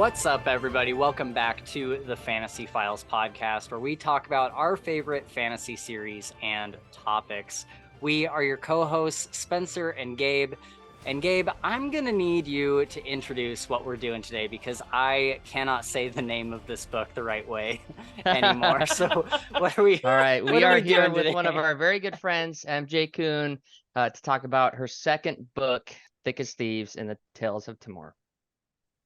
What's up, everybody? Welcome back to the Fantasy Files podcast, where we talk about our favorite fantasy series and topics. We are your co-hosts, Spencer and Gabe. And Gabe, I'm going to need you to introduce what we're doing today because I cannot say the name of this book the right way anymore. So what are we? All right, we are here with today? one of our very good friends, MJ Kuhn, to talk about her second book, Thick As Thieves in the Tales of Thamorr.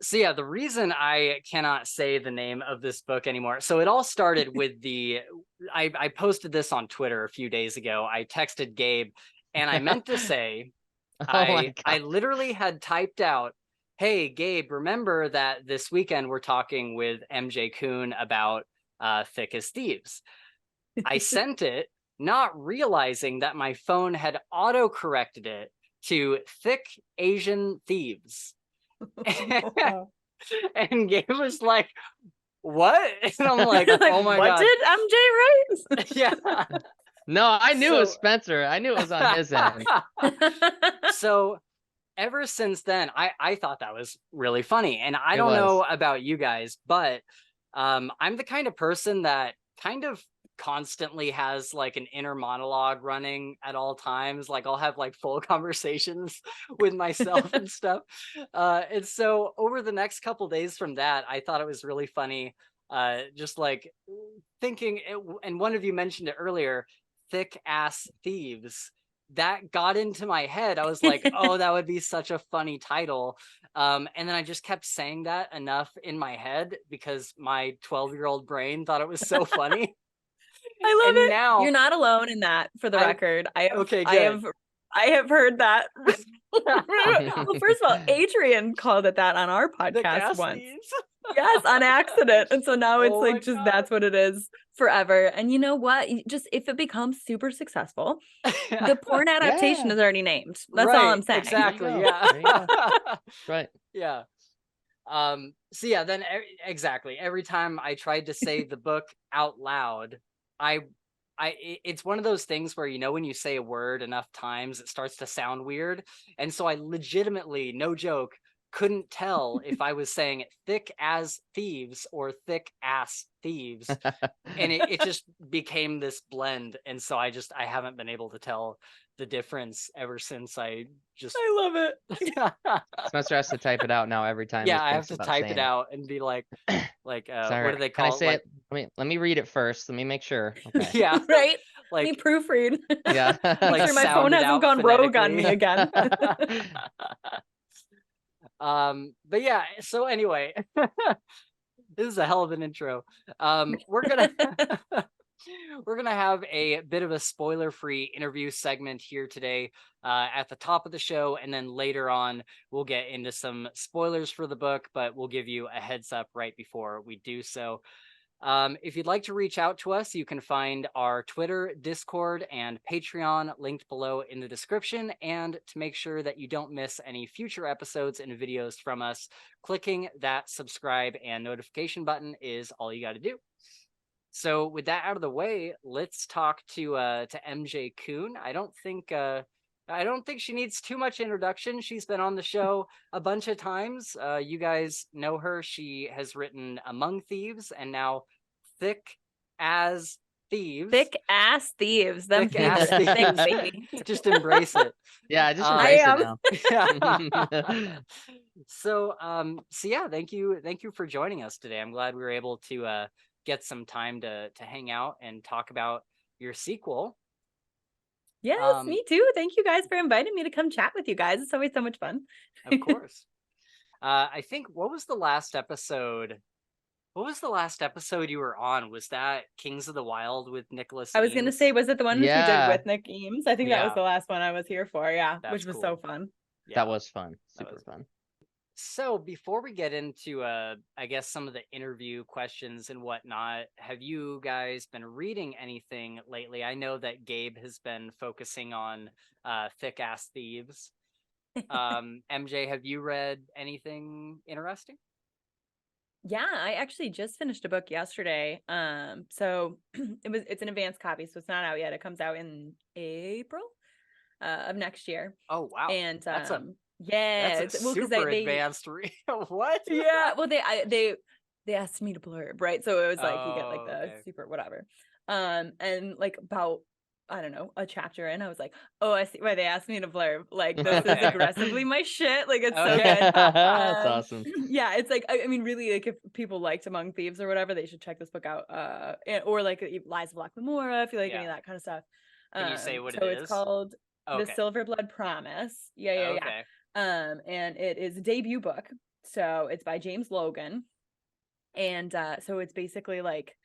So yeah, the reason I cannot say the name of this book anymore. So it all started with I posted this on Twitter a few days ago. I texted Gabe and I meant to say, I literally had typed out, hey, Gabe, remember that this weekend we're talking with MJ Kuhn about Thick As Thieves. I sent it, not realizing that my phone had auto-corrected it to Thick Asian Thieves. And Gabe was like, what? And I'm like, oh my what God. Did MJ write? Yeah. No, I knew it was Spencer. I knew it was on his end. So ever since then, I thought that was really funny. And I don't know about you guys, but I'm the kind of person that kind of constantly has like an inner monologue running at all times. Like I'll have like full conversations with myself and stuff. And so over the next couple days from that, I thought it was really funny. Just like thinking, and one of you mentioned it earlier, Thick As Thieves. That got into my head. I was like, oh, that would be such a funny title. And then I just kept saying that enough in my head because my 12-year-old brain thought it was so funny. I love it. Now, you're not alone in that, for the record. I have heard that. Well, first of all, Adrian called it that on our podcast once. Yes, on accident. And so now it's like just that's what it is forever. And you know what? Just if it becomes super successful, the porn adaptation is already named. That's all I'm saying. Exactly. Yeah. Right. Yeah. So yeah, then exactly every time I tried to say the book out loud, it's one of those things where, you know, when you say a word enough times, it starts to sound weird. And so I legitimately, no joke, couldn't tell if I was saying it Thick As Thieves or Thick Ass Thieves. And it just became this blend. And so I haven't been able to tell the difference ever since. I love it. Spencer has to type it out now every time. Yeah, I have to type it out and be like, what do they call it? Can I say it? Let me read it first. Let me make sure. Okay. Yeah. Right. Like, let me proofread. Yeah. Make sure my phone hasn't gone rogue on me again. But yeah, so anyway, this is a hell of an intro. We're gonna have a bit of a spoiler-free interview segment here today at the top of the show, and then later on we'll get into some spoilers for the book, but we'll give you a heads up right before we do so. If you'd like to reach out to us, you can find our Twitter, Discord, and Patreon linked below in the description. And to make sure that you don't miss any future episodes and videos from us, clicking that subscribe and notification button is all you got to do. So with that out of the way, let's talk to MJ Kuhn. I don't think she needs too much introduction. She's been on the show a bunch of times. You guys know her. She has written Among Thieves and now Thick As Thieves. Thick As Thieves. Them Thick As Thieves. Baby. Just embrace it. Yeah, just embrace it now. Yeah. So yeah, thank you for joining us today. I'm glad we were able to get some time to hang out and talk about your sequel. Yes, me too. Thank you guys for inviting me to come chat with you guys. It's always so much fun. Of course. I think what was the last episode you were on? Was that Kings of the Wild with Nicholas I was going to say, was it the one we did with Nick Eames? I think that was the last one I was here for. Yeah, which was so fun. Yeah. That was fun. Super fun. So before we get into, I guess, some of the interview questions and whatnot, have you guys been reading anything lately? I know that Gabe has been focusing on Thick As Thieves. MJ, have you read anything interesting? Yeah, I actually just finished a book yesterday. So it's an advanced copy, so it's not out yet. It comes out in April of next year. Oh wow. And that's a Yeah, That's a well, because super they advanced what? yeah, well, they asked me to blurb, right? So it was like you get like Oh, the okay. super whatever. And like about, I don't know, a chapter in, I was like, oh, I see why they asked me to blurb. Like this is Okay. aggressively my shit. Like it's so Okay. good. That's awesome. Yeah, it's like I mean, really, like if people liked Among Thieves or whatever, they should check this book out. Or like Lies of Black Memora, if you like any of that kind of stuff. Can you say what So it it's is? called The Okay. Silver Blood Promise. Yeah. Okay. And it is a debut book. So it's by James Logan. And so it's basically like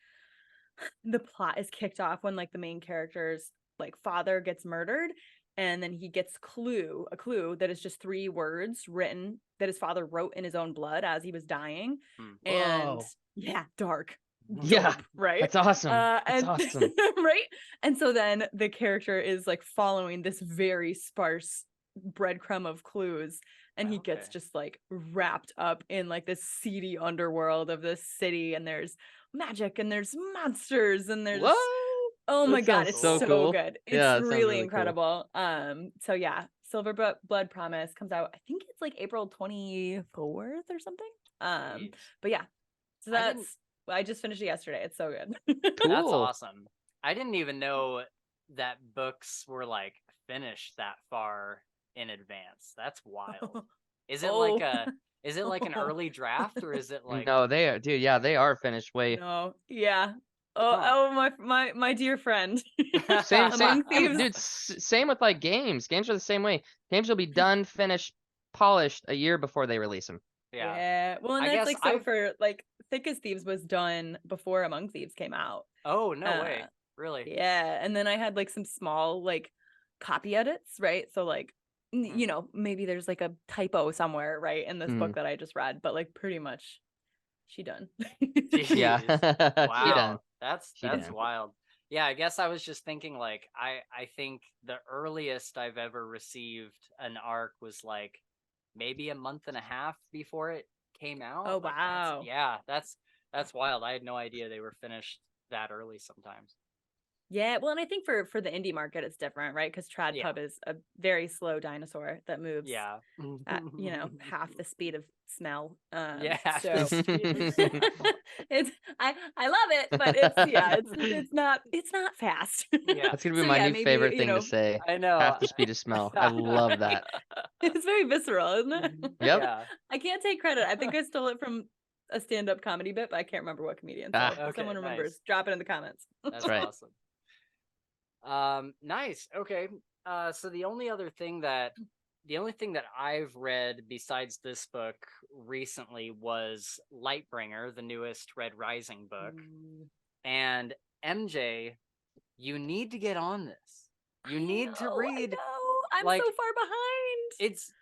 the plot is kicked off when like the main character's like father gets murdered, and then he gets a clue that is just 3 words written that his father wrote in his own blood as he was dying. And Whoa. yeah, dark. Yeah, Dope, right? That's awesome. That's And awesome. right? And so then the character is like following this very sparse breadcrumb of clues, and he gets just like wrapped up in like this seedy underworld of this city, and there's magic and there's monsters and there's What? oh my That god, sounds it's so so cool. good. It's Yeah, it sounds really really cool. incredible. So yeah, Silver Blood Promise comes out, I think it's like April 24th or something. Jeez. But yeah, so I just finished it yesterday. It's so good. Cool. That's awesome. I didn't even know that books were like finished that far in advance. That's wild. Is it like an early draft, or is it like No, they are, dude. Yeah, they are finished way. No, yeah. Oh, my dear friend. Same, Among Thieves. dude. Same with like games. Games are the same way. Games will be done, finished, polished a year before they release them. Yeah. Well, and I that's guess like so for like Thick As Thieves was done before Among Thieves came out. Oh, no way. Really? Yeah, and then I had like some small like copy edits, right? So like you know, maybe there's like a typo somewhere, right, in this book that I just read, but like pretty much she done. Yeah. Wow. She done. That's done. wild. Yeah, I guess I was just thinking like I think the earliest I've ever received an arc was like maybe a month and a half before it came out. Oh, like, wow. That's wild. I had no idea they were finished that early sometimes. Yeah, well, and I think for the indie market, it's different, right? Because Trad Pub is a very slow dinosaur that moves at, you know, half the speed of smell. So it's I love it, but it's not fast. Yeah, that's gonna be my new favorite thing to say. I know, half the speed of smell. I love that. It's very visceral, isn't it? Yep. Yeah. I can't take credit. I think I stole it from a stand-up comedy bit, but I can't remember what comedian. So if someone remembers, drop it in the comments. That's right. Awesome. Nice. Okay. So the only thing that I've read besides this book recently was Lightbringer, the newest Red Rising book. And MJ, you need to get on this. You need to read. I'm so far behind. It's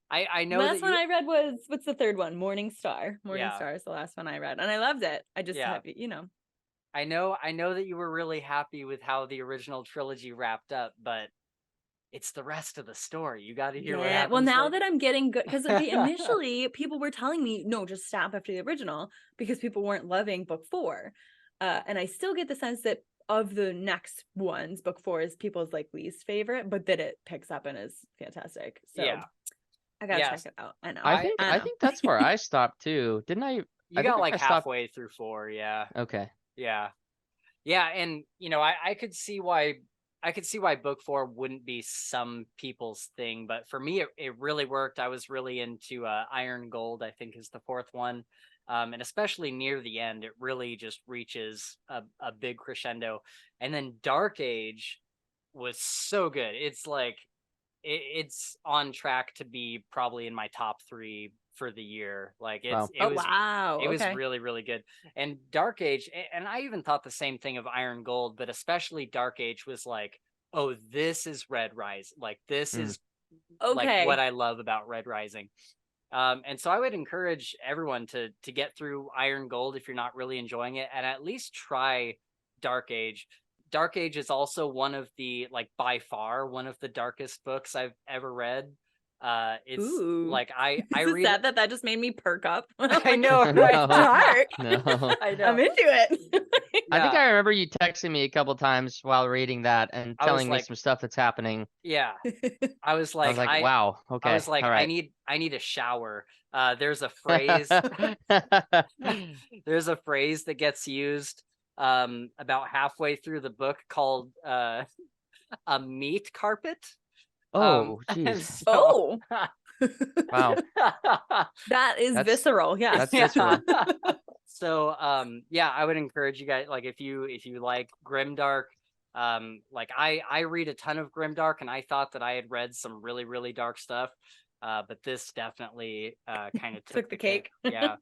I know last one I read was, what's the third one? Morning Star. Star is the last one I read, and I loved it. I just have, you know. I know that you were really happy with how the original trilogy wrapped up, but it's the rest of the story. You got to hear what happens. Well, now that I'm getting good, because initially people were telling me, no, just stop after the original, because people weren't loving book 4. And I still get the sense that of the next ones, book 4 is people's like least favorite, but that it picks up and is fantastic. So I gotta check it out. I know. I think that's where I stopped too. Didn't I? You got like halfway through 4. Yeah. Okay. Yeah. And you know, I could see why book 4 wouldn't be some people's thing, but for me it really worked. I was really into Iron Gold, I think is the 4th one. And especially near the end, it really just reaches a big crescendo. And then Dark Age was so good. It's like it's on track to be probably in my top 3 for the year. Like it was really, really good. And Dark Age, and I even thought the same thing of Iron Gold, but especially Dark Age was like, oh, this is Red Rising. Like this is like what I love about Red Rising. And so I would encourage everyone to get through Iron Gold if you're not really enjoying it, and at least try Dark Age. Dark Age is also one of the, like, by far one of the darkest books I've ever read. It's Ooh. like I Is it read sad that just made me perk up? I know, right? Dark. No. I know. I'm into it. I think Yeah. I remember you texting me a couple times while reading that and I was telling me like, some stuff that's happening. yeah. I was I was like, like, wow, I okay, was like, all right. I need a shower. There's a phrase there's a phrase that gets used about halfway through the book called a meat carpet. Oh, And geez. so Oh, Wow. that is That's- visceral. Yeah. That's visceral. So yeah, I would encourage you guys, like if you like grimdark, like I read a ton of grimdark, and I thought that I had read some really, really dark stuff. But this definitely kind of Took the cake. Yeah.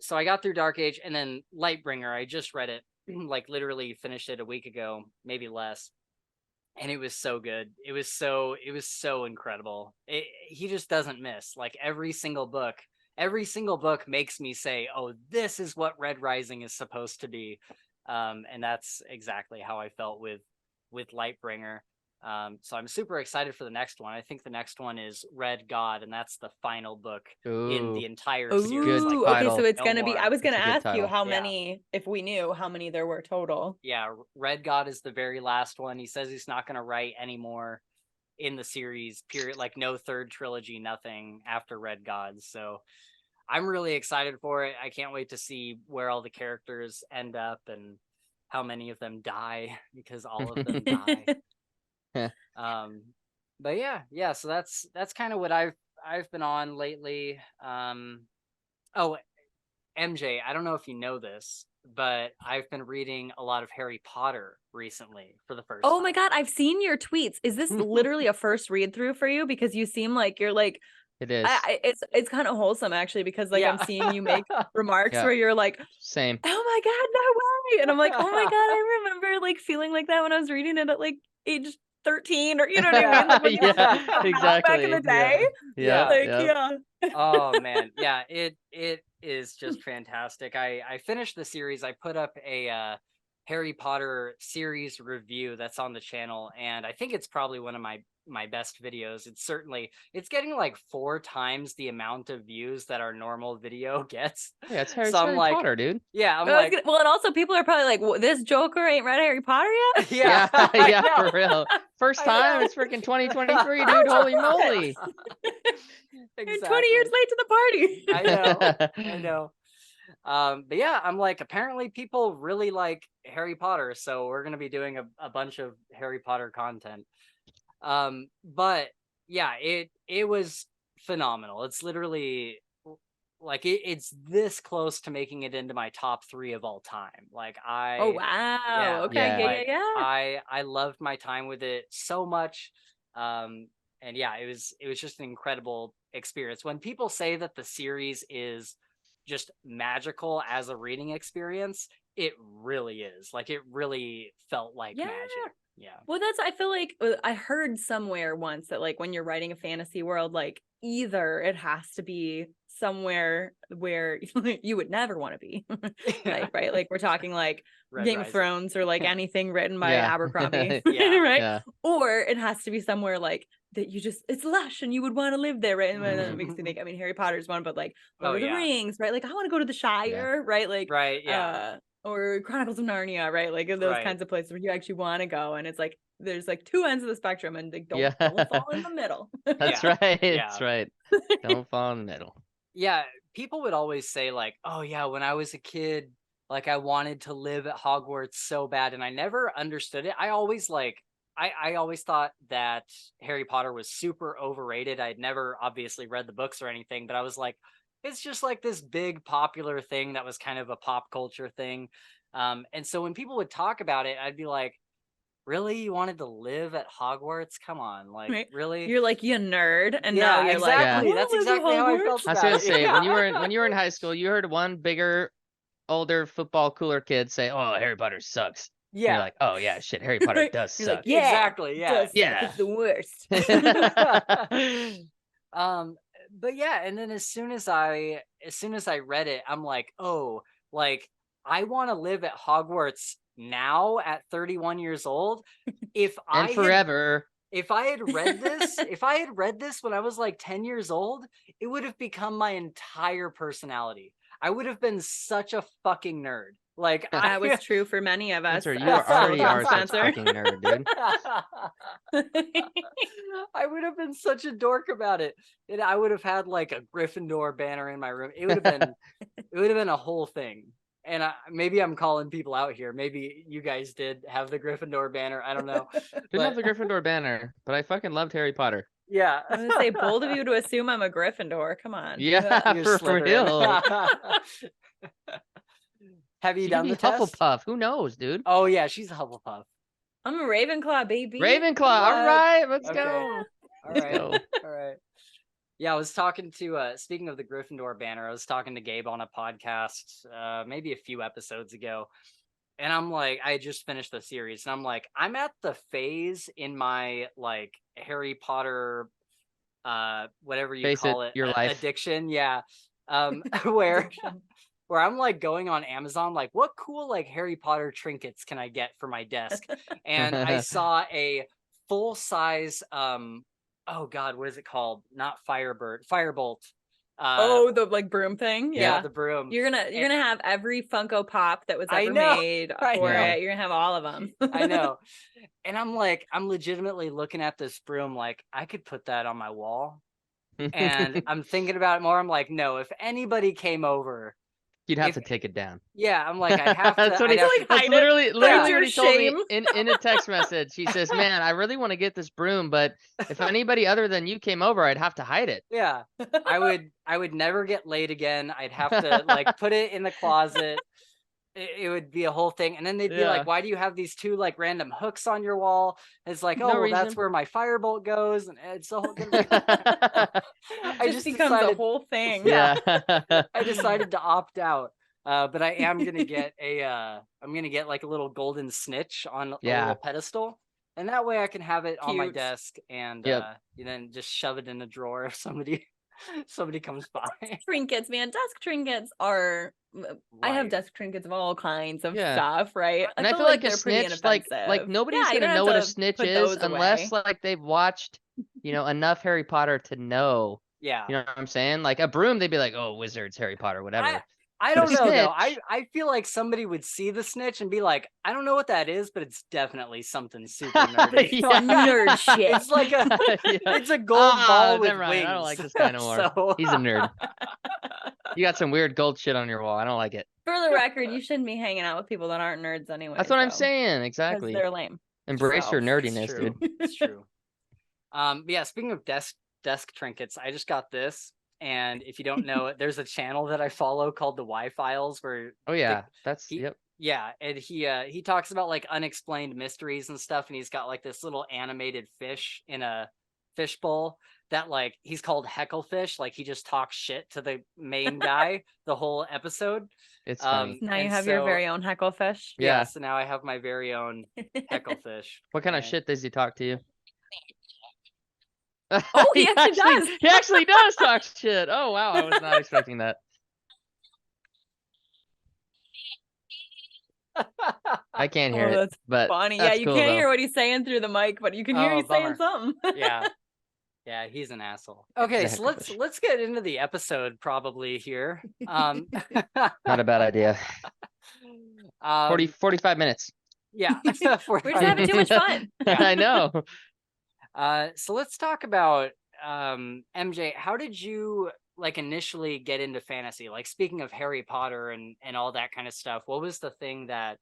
So I got through Dark Age, and then Lightbringer, I just read it, like literally finished it a week ago, maybe less. And it was so good. It was so incredible. He just doesn't miss. Like every single book makes me say, "Oh, this is what Red Rising is supposed to be." And that's exactly how I felt with Lightbringer. So I'm super excited for the next one. I think the next one is Red God, and that's the final book in the entire series. good Ooh, title. okay, so it's No gonna be. I more. was gonna That's a good ask you title. how Yeah. many, if we knew how many there were total. Yeah, Red God is the very last one. He says he's not going to write anymore in the series, period. Like no third trilogy, nothing after Red God. So I'm really excited for it. I can't wait to see where all the characters end up and how many of them die, because all of them die. But yeah, so that's kind of what I've been on lately. Oh, MJ, I don't know if you know this, but I've been reading a lot of Harry Potter recently for the first Oh time. my God, I've seen your tweets. Is this literally a first read through for you? Because you seem like you're like, It is. it's kind of wholesome actually, because like I'm seeing you make remarks Yeah. where you're like, Same. oh my God, no way. And I'm like, oh my God, I remember like feeling like that when I was reading it at like age 13, or you know what I mean? Like, Yeah, exactly. back in the day. Yeah. Like, yeah. Oh man, yeah, it is just fantastic. I finished the series. I put up a Harry Potter series review that's on the channel, and I think it's probably one of my best videos. It's getting like 4 times the amount of views that our normal video gets. Yeah, it's Harry, So I'm like, Potter, dude. yeah, I'm well, like, and also people are probably like, this Joker ain't read Harry Potter yet. yeah, yeah, for real. First time, it's freaking 2023, dude. Holy moly. You're 20 years late to the party. I know. But yeah, I'm like, apparently people really like Harry Potter, so we're gonna be doing a bunch of Harry Potter content. But yeah, it was phenomenal. It's literally like it's this close to making it into my top 3 of all time. Like Oh wow. Okay. Yeah. I loved my time with it so much. And yeah, it was just an incredible experience. When people say that the series is just magical as a reading experience, it really is. Like it really felt like magic. Yeah. Well, I feel like I heard somewhere once that like when you're writing a fantasy world, like either it has to be somewhere where you would never want to be, like, right? Like we're talking like Game of Thrones or like anything written by Abercrombie, right? Yeah. Or it has to be somewhere like that it's lush and you would want to live there, right? And that makes me think, I mean, Harry Potter's one, but like Lord of the Rings, right? Like I want to go to the Shire, right? Like or Chronicles of Narnia, right? Like those kinds of places where you actually want to go, and it's like there's like 2 ends of the spectrum, and like don't fall in the middle. That's right. That's right. Don't fall in the middle. Yeah, people would always say like, "Oh yeah, when I was a kid, like I wanted to live at Hogwarts so bad," and I never understood it. I always thought that Harry Potter was super overrated. I'd never obviously read the books or anything, but I was like, it's just like this big popular thing that was kind of a pop culture thing. And so when people would talk about it, I'd be like, really? You wanted to live at Hogwarts? Come on. Like, really? You're like, you nerd. And now you're exactly. like, that's exactly how I felt about it. I was gonna say, when you were in high school, you heard one bigger, older, football cooler kid say, "Oh, Harry Potter sucks." Yeah. And you're like, "Oh yeah, shit, Harry Potter does suck." Like, yeah, exactly. Yeah. It's the worst. But yeah, and then as soon as I read it, I'm like, oh, like I want to live at Hogwarts now at 31 years old. If and forever. If I had read this when I was like 10 years old, it would have become my entire personality. I would have been such a fucking nerd. Like that was true for many of us. Spencer, you already are such a fucking nerd, dude. I would have been such a dork about it. And I would have had like a Gryffindor banner in my room. It would have been a whole thing. And maybe I'm calling people out here. Maybe you guys did have the Gryffindor banner. I don't know. Didn't have the Gryffindor banner, but I fucking loved Harry Potter. Yeah. I was gonna say, bold of you to assume I'm a Gryffindor. Come on. Yeah, for real. Have you done the Hufflepuff? test? Who knows, dude? Oh yeah, she's a Hufflepuff. I'm a Ravenclaw, baby. Ravenclaw. All right, let's go. All right. All right. Yeah, I was talking to speaking of the Gryffindor banner, I was talking to Gabe on a podcast maybe a few episodes ago. And I'm like, I just finished the series, and I'm like, I'm at the phase in my like Harry Potter whatever you call it, your life addiction. Yeah. Where I'm like going on Amazon, like what cool like Harry Potter trinkets can I get for my desk? And I saw a full size oh god, what is it called? Not Firebolt. The like broom thing. Yeah, the broom. You're gonna have every Funko Pop that was ever made for it. You're gonna have all of them. I know. And I'm like, I'm legitimately looking at this broom like I could put that on my wall. And I'm thinking about it more. I'm like, no, if anybody came over, you'd have to take it down. Yeah, I'm like, I have to. That's literally what he told me in a text message. He says, "Man, I really want to get this broom, but if anybody other than you came over, I'd have to hide it." Yeah, I would never get laid again. I'd have to like put it in the closet. It would be a whole thing, and then they'd be like, "Why do you have these two like random hooks on your wall?" And it's like, "Oh, well, that's where my firebolt goes," and it's a whole. I just becomes a whole thing. Yeah, I decided to opt out, but I am gonna get I'm gonna get like a little golden snitch on a little pedestal, and that way I can have it on my desk, and then just shove it in a drawer if somebody comes by. Trinkets, man. Desk trinkets are. I have desk trinkets of all kinds of stuff, right? And I feel like a snitch, like nobody's gonna know what a snitch is unless like they've watched, enough Harry Potter to know. Yeah. You know what I'm saying? Like a broom, they'd be like, "Oh, wizards, Harry Potter, whatever." I don't know though. I feel like somebody would see the snitch and be like, I don't know what that is, but it's definitely something super nerdy. Nerd shit. It's like it's a gold ball with wings. I don't like this guy no more. He's a nerd. You got some weird gold shit on your wall. I don't like it. For the record, you shouldn't be hanging out with people that aren't nerds anyway. That's what I'm saying. Exactly. They're lame. Embrace your nerdiness, dude. It's true. Yeah, speaking of desk trinkets, I just got this. And if you don't know it, there's a channel that I follow called the Y-Files where yeah, and he talks about like unexplained mysteries and stuff, and he's got like this little animated fish in a fish bowl that like he's called Hecklefish, like he just talks shit to the main guy the whole episode. It's funny. Now you have your very own Hecklefish. Yeah, so now I have my very own Hecklefish. What kind of shit does he talk to you? Oh, he actually does. He actually does talk shit. Oh, wow. I was not expecting that. I can't hear it. That's but funny. That's you cool, can't though. hear what he's saying through the mic, but you can hear he's saying something. Yeah, he's an assoll. Okay, so let's get into the episode probably here. Not a bad idea. 45 minutes. Yeah. We're just having too much fun. I know. So let's talk about MJ. How did you like initially get into fantasy? Like speaking of Harry Potter and all that kind of stuff, what was the thing that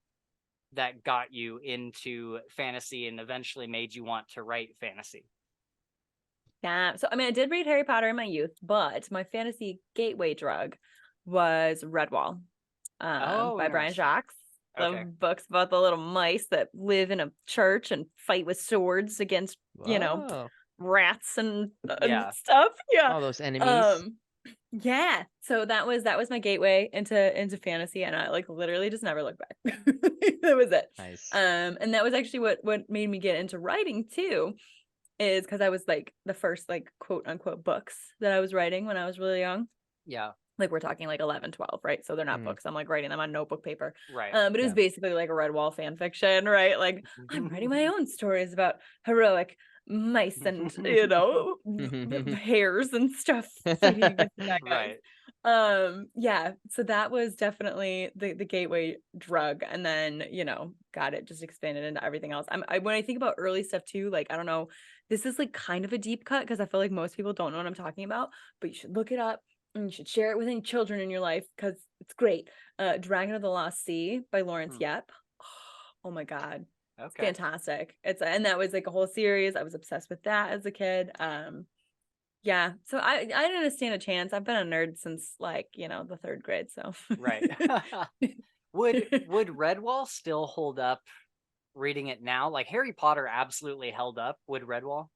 got you into fantasy and eventually made you want to write fantasy? Yeah, so I mean, I did read Harry Potter in my youth, but my fantasy gateway drug was Redwall by Brian Jacques. The books about the little mice that live in a church and fight with swords against, rats and stuff. Yeah, all those enemies. Yeah. So that was my gateway into fantasy, and I like literally just never looked back. That was it. Nice. And that was actually what made me get into writing too, is because I was like the first like quote unquote books that I was writing when I was really young. Yeah. Like we're talking like 11, 12, right? So they're not books. I'm like writing them on notebook paper. Right. But it was basically like a Redwall fan fiction, right? Like I'm writing my own stories about heroic mice and hairs and stuff. Right. Yeah, so that was definitely the gateway drug, and then got it just expanded into everything else. When I think about early stuff too, like I don't know, this is like kind of a deep cut because I feel like most people don't know what I'm talking about, but you should look it up and you should share it with any children in your life because it's great. Dragon of the Lost Sea by Lawrence Yep. Oh my god. Okay. Fantastic. And that was like a whole series. I was obsessed with that as a kid. Yeah. So I didn't stand a chance. I've been a nerd since like, the 3rd grade. So right. Would Redwall still hold up reading it now? Like Harry Potter absolutely held up. Would Redwall?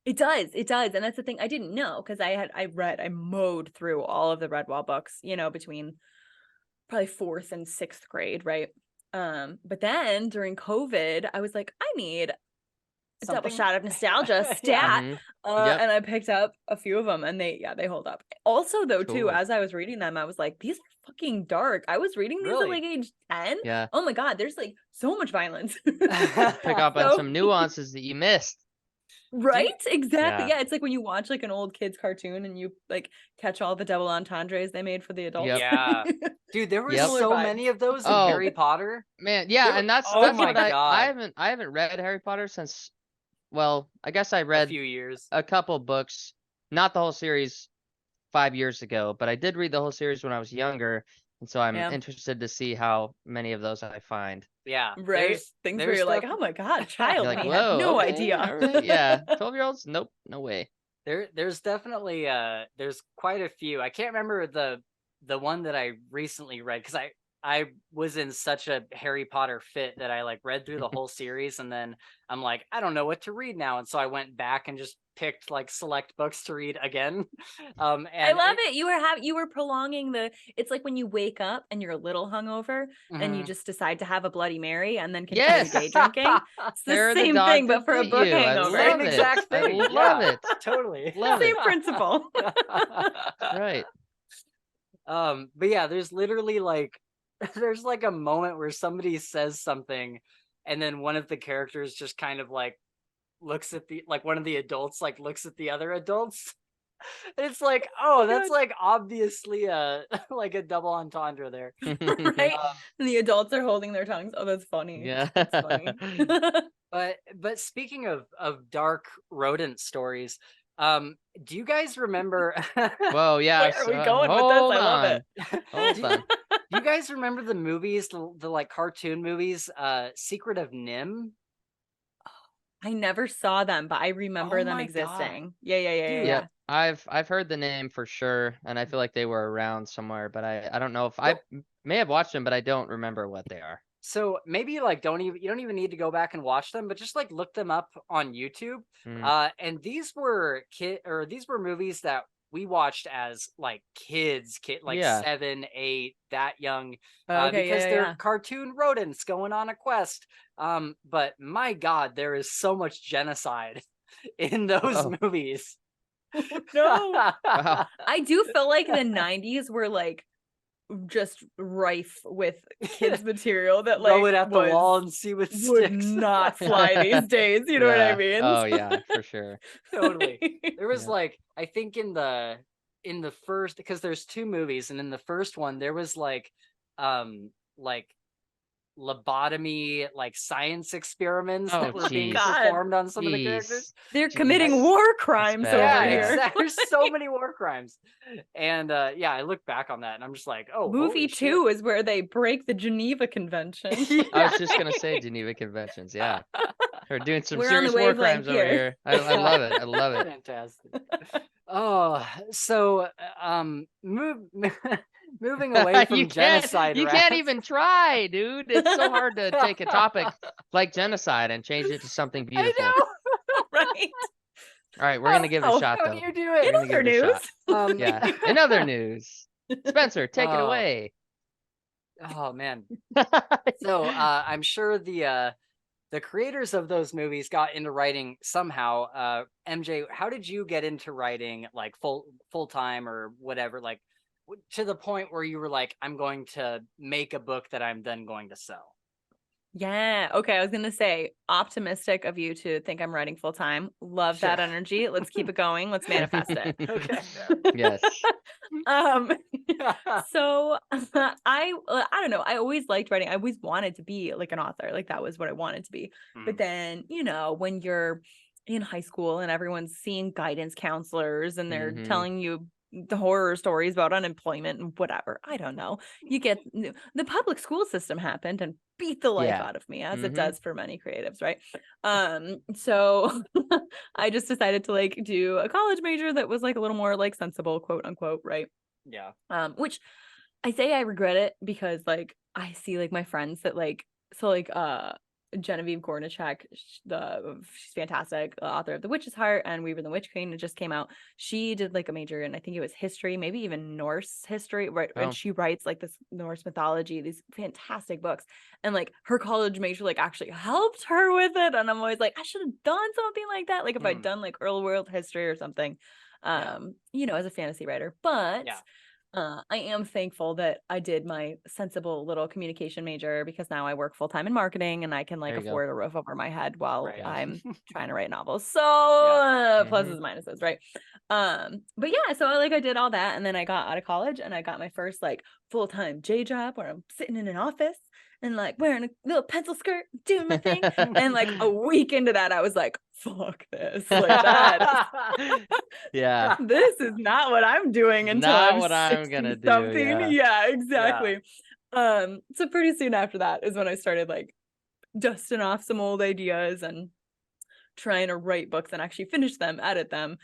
It does. And that's the thing I didn't know because I mowed through all of the Redwall books, between probably 4th and 6th grade, right? But then during COVID, I was like, I need a double shot of nostalgia stat. And I picked up a few of them and they hold up. Also though, too, as I was reading them, I was like, these are fucking dark. I was reading these at like age 10. Yeah. Oh my God, there's like so much violence. Pick up on some nuances that you missed. Right? Exactly. Yeah. It's like when you watch like an old kid's cartoon and you like catch all the double entendres they made for the adults. Yep. Yeah. Dude, there were so many of those in Harry Potter. Man, yeah, and that's what I haven't read Harry Potter since, well, I guess I read a few years. A couple books, not the whole series 5 years ago, but I did read the whole series when I was younger, and so I'm interested to see how many of those I find. Yeah. Right. Things where you're like, oh my God, child, like, had no idea. Right. Yeah. 12-year-olds? Nope, no way. There's definitely there's quite a few. I can't remember the one that I recently read because I was in such a Harry Potter fit that I like read through the whole series and then I'm like, I don't know what to read now. And so I went back and just picked like select books to read again. And I love it. You were prolonging it's like when you wake up and you're a little hungover and you just decide to have a Bloody Mary and then continue day drinking. It's the same thing, but for a book hangover. Same exact thing. I love it. Totally. Same principle. Right. But yeah, there's literally like there's like a moment where somebody says something and then one of the characters just kind of like looks at one of the adults like looks at the other adults. And it's like, oh, that's like obviously like a double entendre there. Right. And the adults are holding their tongues. Oh, that's funny. Yeah. That's funny. But speaking of dark rodent stories, do you guys remember Whoa, yeah. Where are we going with this? I love it. Hold on. Do you guys remember the movies, the like cartoon movies, Secret of Nim? I never saw them, but I remember them existing. God. Yeah. I've heard the name for sure, and I feel like they were around somewhere, but I don't know if I may have watched them, but I don't remember what they are. So maybe like you don't even need to go back and watch them, but just like look them up on YouTube. And these were movies that we watched as like kids, like 7, 8, that young, because they're cartoon rodents going on a quest. But my God, there is so much genocide in those movies. No, wow. I do feel like the 90s were like just rife with kids material that like throw it at the wall and see what sticks. Would not fly these days. You know what I mean? Oh yeah, for sure. Totally. There was like, I think in the first, because there's 2 movies, and in the first one there was like lobotomy, like science experiments that were being performed on some of the characters. They're committing war crimes over here. Exactly. There's so many war crimes. And I look back on that and I'm just like, oh, movie 2 is where they break the Geneva Convention. I was just gonna say Geneva Conventions. Yeah, we're doing some serious war crimes over here. I love it. I love it. Fantastic. Oh, so moving away from genocide. You can't even try, dude. It's so hard to take a topic like genocide and change it to something beautiful. I know, right? All right, we're gonna give it a shot, though. How do you do it? In other news, in other news, Spencer, take it away. Oh man. So I'm sure the creators of those movies got into writing somehow. MJ, how did you get into writing like full time or whatever, like to the point where you were like, I'm going to make a book that I'm then going to sell? Yeah. Okay. I was going to say, optimistic of you to think I'm writing full time. Love that energy. Let's keep it going. Let's manifest it. Okay. Yes. So I don't know. I always liked writing. I always wanted to be like an author. Like that was what I wanted to be. But then, when you're in high school and everyone's seeing guidance counselors and they're telling you the horror stories about unemployment and whatever, I don't know. You get the public school system happened and beat the life out of me, as it does for many creatives, right? So I just decided to like do a college major that was like a little more like sensible, quote unquote, right? Yeah. Which I say I regret it because like I see like my friends that like, so like Genevieve Gornichek, she's fantastic, author of The Witch's Heart and Weaver the Witch Queen. It just came out. She did like a major in, I think it was history, maybe even Norse history, right? And she writes like this Norse mythology, these fantastic books. And like her college major like actually helped her with it. And I'm always like, I should have done something like that. Like if I'd done like early world history or something, as a fantasy writer. But I am thankful that I did my sensible little communication major because now I work full time in marketing and I can like afford a roof over my head while I'm trying to write novels. So pluses, minuses, right? But yeah, so I did all that and then I got out of college and I got my first like full time J job where I'm sitting in an office and like wearing a little pencil skirt, doing my thing. And like a week into that, I was like, fuck this. Like that. Yeah. This is not what I'm doing until not I'm what I'm gonna do. Something. Yeah, exactly. Yeah. So pretty soon after that is when I started like dusting off some old ideas and trying to write books and actually finish them, edit them,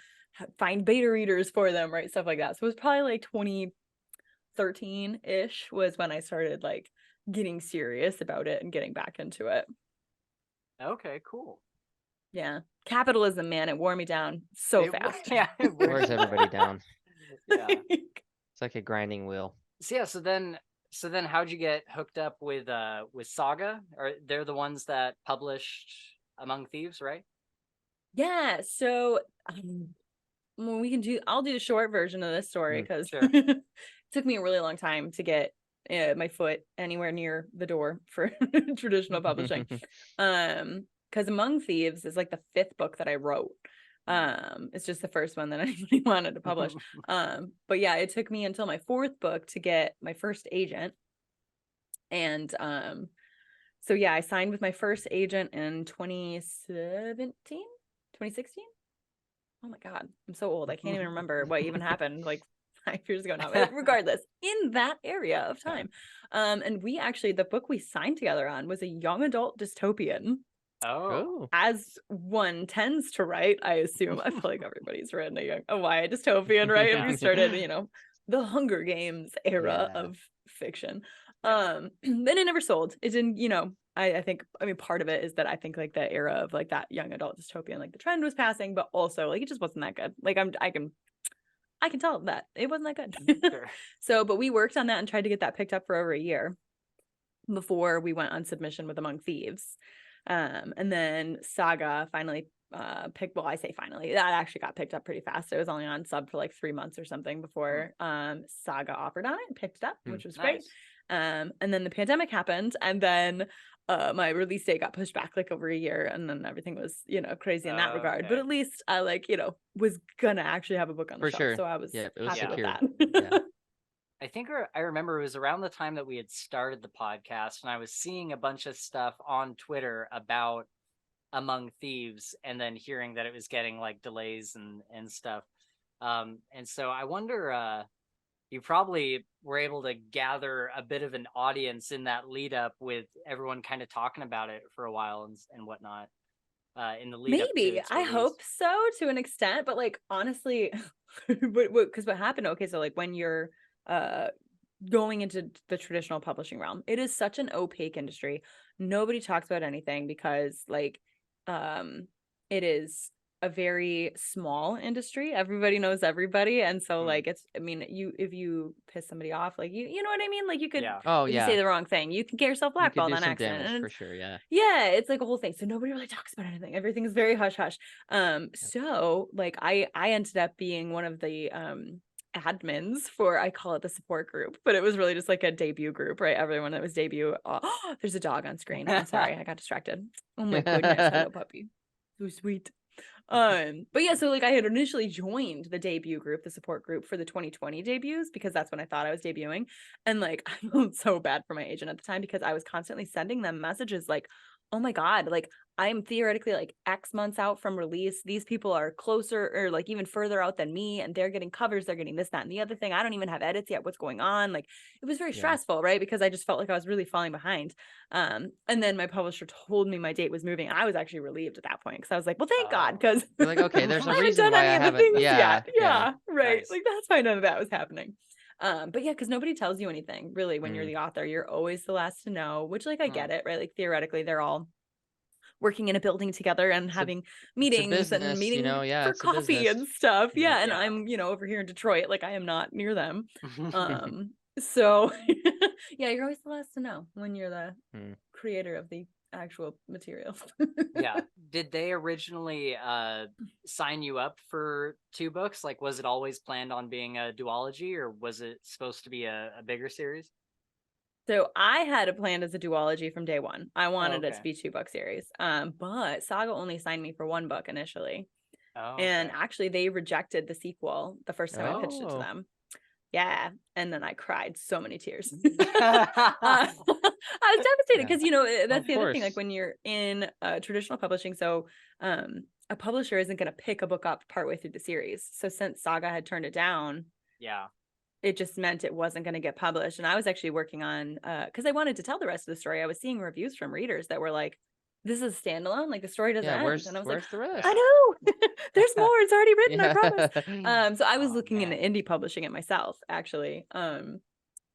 find beta readers for them, right? Stuff like that. So it was probably like 2013-ish was when I started like getting serious about it and getting back into it. Okay, cool. Yeah. Capitalism, man, it wore me down so fast. Yeah. It wears everybody down. Yeah. It's like a grinding wheel. So then how'd you get hooked up with Saga? Or they're the ones that published Among Thieves, right? Yeah. So I'll do the short version of this story because it took me a really long time to get my foot anywhere near the door for traditional publishing. Because Among Thieves is like the 5th book that I wrote. It's just the first one that anybody wanted to publish. But yeah, it took me until my 4th book to get my first agent. And so yeah, I signed with my first agent in 2016. Oh my God, I'm so old. I can't even remember what even happened like 5 years ago now. Regardless, in that area of time. And we actually, the book we signed together on was a young adult dystopian. Oh, as one tends to write, I assume. I feel like everybody's written a YA dystopian, right? If you started, the Hunger Games era of fiction. Then it never sold. It didn't, I think, part of it is that I think like the era of like that young adult dystopian, like the trend was passing, but also like it just wasn't that good. Like I can tell that it wasn't that good. So, but we worked on that and tried to get that picked up for over a year before we went on submission with Among Thieves. And then Saga finally I say finally, that actually got picked up pretty fast. It was only on sub for like 3 months or something before Saga offered on it and picked it up, which was great. And then the pandemic happened and then my release date got pushed back like over a year and then everything was, crazy in that regard. But at least I was gonna actually have a book on the shelf. So I was happy with that. I think I remember it was around the time that we had started the podcast and I was seeing a bunch of stuff on Twitter about Among Thieves and then hearing that it was getting like delays and stuff. And so I wonder, you probably were able to gather a bit of an audience in that lead up with everyone kind of talking about it for a while and whatnot. In the lead up to its I hope so to an extent, but like honestly, because what happened? Okay, so like when you're going into the traditional publishing realm, it is such an opaque industry. Nobody talks about anything because like it is a very small industry. Everybody knows everybody, and so like it's if you piss somebody off, like you know what I mean, like you could you say the wrong thing, you can get yourself blackballed on accident and for sure. It's like a whole thing, so nobody really talks about anything. Everything is very hush hush. So like I ended up being one of the admins for, I call it the support group, but it was really just like a debut group, right? Everyone that was debut. Oh, there's a dog on screen. I'm sorry, I got distracted. Oh my goodness, hello puppy, so sweet. But yeah, so like I had initially joined the debut group, the support group for the 2020 debuts, because that's when I thought I was debuting. And like I felt so bad for my agent at the time, because I was constantly sending them messages like, oh my God, like I'm theoretically like X months out from release. These people are closer or like even further out than me, and they're getting covers, they're getting this, that, and the other thing. I don't even have edits yet. What's going on? Like it was very stressful, right? Because I just felt like I was really falling behind. And then my publisher told me my date was moving. I was actually relieved at that point, because I was like, well, thank God, because you're like, okay, there's a I haven't reason done why any I of the haven't. things Yeah, yet. Yeah, right. Nice. Like that's why none of that was happening. But yeah, because nobody tells you anything really when you're the author. You're always the last to know, which like I get it, right? Like theoretically, they're all working in a building together and having meetings business, and meeting for it's coffee and stuff. Yeah. And Yeah. I'm, over here in Detroit, like I am not near them. So yeah, you're always the last to know when you're the creator of the actual material. Yeah. Did they originally sign you up for 2 books? Like, was it always planned on being a duology, or was it supposed to be a bigger series? So I had it planned as a duology from day one. I wanted it to okay. be 2 book series. But Saga only signed me for 1 book initially. Oh, And okay. actually they rejected the sequel the first time I pitched it to them. Yeah. And then I cried so many tears. I was devastated because, that's Of the other thing. Like course. when you're in traditional publishing, so a publisher isn't going to pick a book up partway through the series. So since Saga had turned it down, Yeah. it just meant it wasn't going to get published. And I was actually working on, because I wanted to tell the rest of the story. I was seeing reviews from readers that were like, this is standalone, like the story doesn't end. And I was like, the rest? I know, there's more, it's already written, I promise. So I was Oh, looking into man. indie publishing it myself, actually. And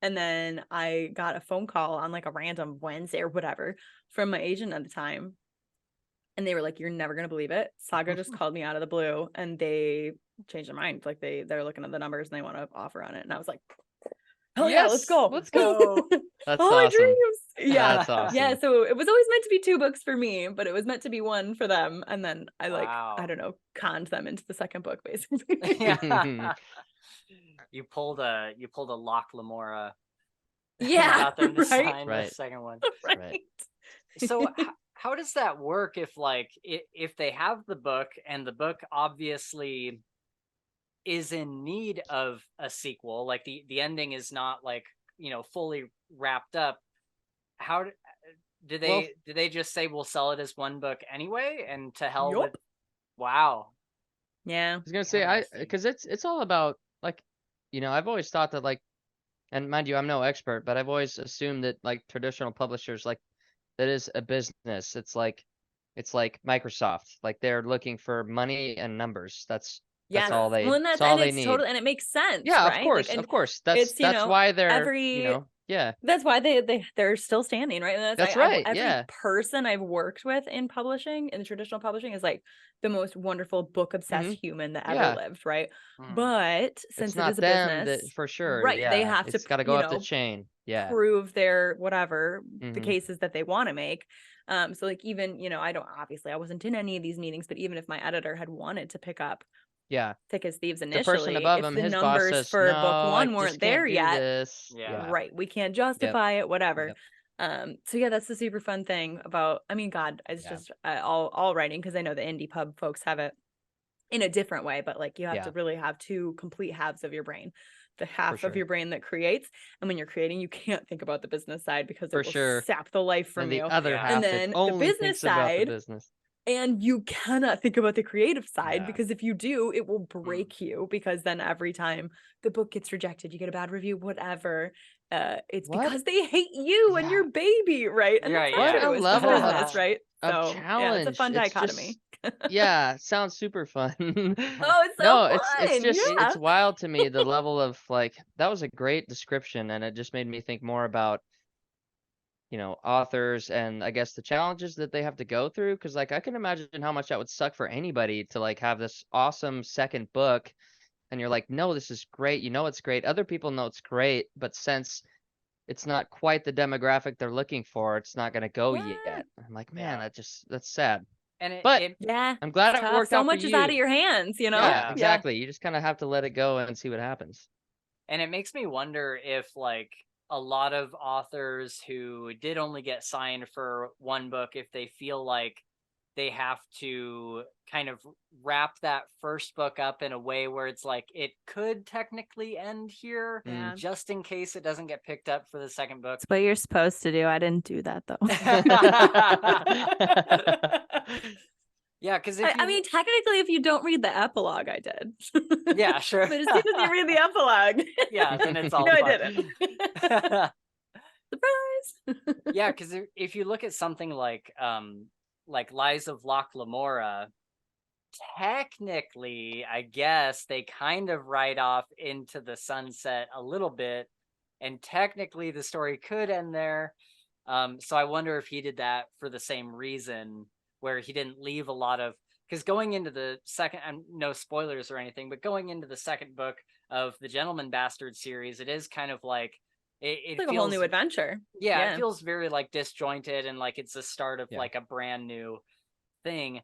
then I got a phone call on like a random Wednesday or whatever from my agent at the time. And they were like, you're never going to believe it. Saga just called me out of the blue and they changed their mind. Like they're looking at the numbers and they want to offer on it. And I was like, hell yeah, let's go. Let's go. That's all my awesome. dreams. Yeah. That's awesome. Yeah. So it was always meant to be 2 books for me, but it was meant to be 1 for them. And then I I don't know, conned them into the 2nd book basically. Yeah. You pulled a Locke Lamora. Yeah. Got them to sign right. the 2nd one. Right. So how does that work if like if they have the book and the book obviously is in need of a sequel, like the ending is not like fully wrapped up, how do they just say we'll sell it as 1 book anyway and to hell with? Wow. Yeah, I was gonna say because it's all about like I've always thought that like, and mind you, I'm no expert, but I've always assumed that like traditional publishers, like that is a business. It's like Microsoft, like they're looking for money and numbers. That's all they that's all they it's need. Totally, and it makes sense. Yeah, right? of course, like, of course. That's why they're that's why they're still standing, right? And that's right. Every person I've worked with in publishing, in traditional publishing, is like the most wonderful book obsessed human that ever lived, right? But since it is a business, for sure, right? They have to got to go up the chain, prove their whatever the cases that they want to make. So like even I wasn't in any of these meetings, but even if my editor had wanted to pick up Thick As Thieves initially, the person above him, the his numbers boss says, for no, book 1 weren't there yet, right? We can't justify it, whatever. So yeah, that's the super fun thing about. I mean, God, it's just all writing, because I know the indie pub folks have it in a different way, but like you have to really have 2 complete halves of your brain. The half of your brain that creates, and when you're creating, you can't think about the business side because it will sap the life from you. The other half, and then the business side. And you cannot think about the creative side because if you do, it will break you, because then every time the book gets rejected, you get a bad review, whatever. It's because they hate you and your baby, right? And that's not true. It's level business, right? Of challenge. It's a fun dichotomy. Sounds super fun. Oh, it's so fun. It's just it's wild to me, the level of like, that was a great description, and it just made me think more about authors and I guess the challenges that they have to go through, because like I can imagine how much that would suck for anybody to like have this awesome 2nd book and you're like, no, this is great, it's great, other people know it's great, but since it's not quite the demographic they're looking for, it's not going to go yet. I'm like, man, that's sad. And I'm glad it worked so out much for is you. out of your hands, you know? Yeah, exactly. You just kind of have to let it go and see what happens. And it makes me wonder if like a lot of authors who did only get signed for one book, if they feel like they have to kind of wrap that first book up in a way where it's like it could technically end here, just in case it doesn't get picked up for the second book. It's what you're supposed to do. I didn't do that though. Yeah, because I mean, technically, if you don't read the epilogue, I did. Yeah, sure. But as soon as you read the epilogue, yeah, then it's all. No, I didn't. Surprise. Yeah, because if you look at something like Lies of Loch Lamora, technically, I guess they kind of ride off into the sunset a little bit, and technically the story could end there. So I wonder if he did that for the same reason, where he didn't leave a lot of, because going into the second, and no spoilers or anything, but going into the second book of the Gentleman Bastard series, it is kind of like it like feels, a whole new adventure. Yeah, it feels very like disjointed and like it's the start of like a brand new thing.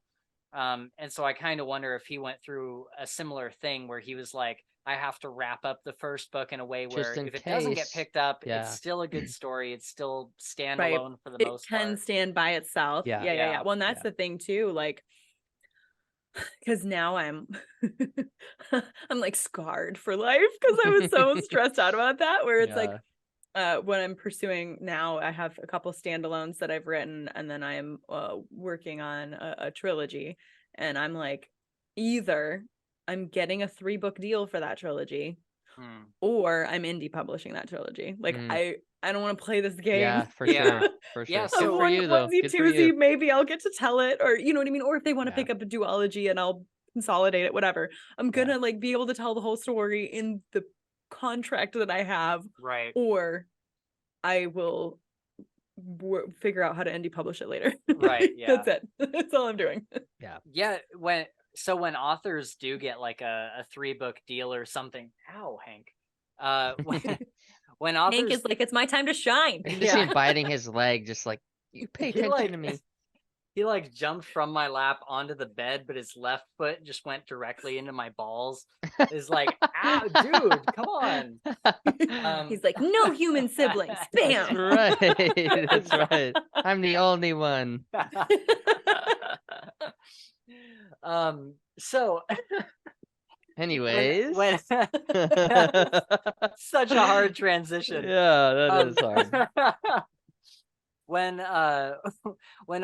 And so I kind of wonder if he went through a similar thing where he was like, I have to wrap up the first book in a way where if it doesn't get picked up, it's still a good story. It's still standalone for the most part. It can stand by itself. Yeah. Well, and that's the thing too, like, because now I'm like scarred for life because I was so stressed out about that, where it's like when I'm pursuing now, I have a couple standalones that I've written, and then I am working on a trilogy, and I'm like, either I'm getting a 3-book deal for that trilogy, or I'm indie publishing that trilogy. Like I don't want to play this game. Yeah, for sure. For sure. Yeah, so good for you though. Good for you. Maybe I'll get to tell it, or you know what I mean? Or if they want to pick up a duology and I'll consolidate it, whatever. I'm gonna like be able to tell the whole story in the contract that I have. Right. Or I will figure out how to indie publish it later. Right. Yeah. That's it. That's all I'm doing. Yeah. Yeah. When authors do get like a 3-book deal or something, Hank. When authors, Hank is like, it's my time to shine. You just see him biting his leg, just like, you pay attention to me. He like jumped from my lap onto the bed, but his left foot just went directly into my balls. Is like, ow, dude, come on. He's like, no human siblings. Bam. That's right. That's right. I'm the only one. So anyways, when such a hard transition. Yeah, that is hard. When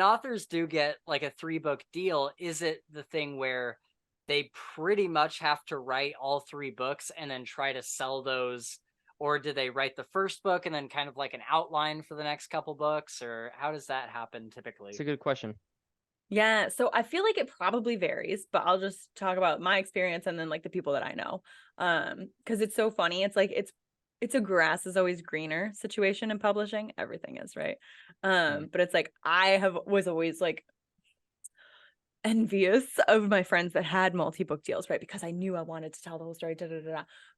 authors do get like a 3-book deal, is it the thing where they pretty much have to write all 3 books and then try to sell those, or do they write the first book and then kind of like an outline for the next couple books, or how does that happen typically? It's a good question. Yeah, so I feel like it probably varies, but I'll just talk about my experience and then like the people that I know. Because it's so funny. It's like it's a grass is always greener situation in publishing. Everything is, right? But it's like was always like envious of my friends that had multi-book deals, right? Because I knew I wanted to tell the whole story.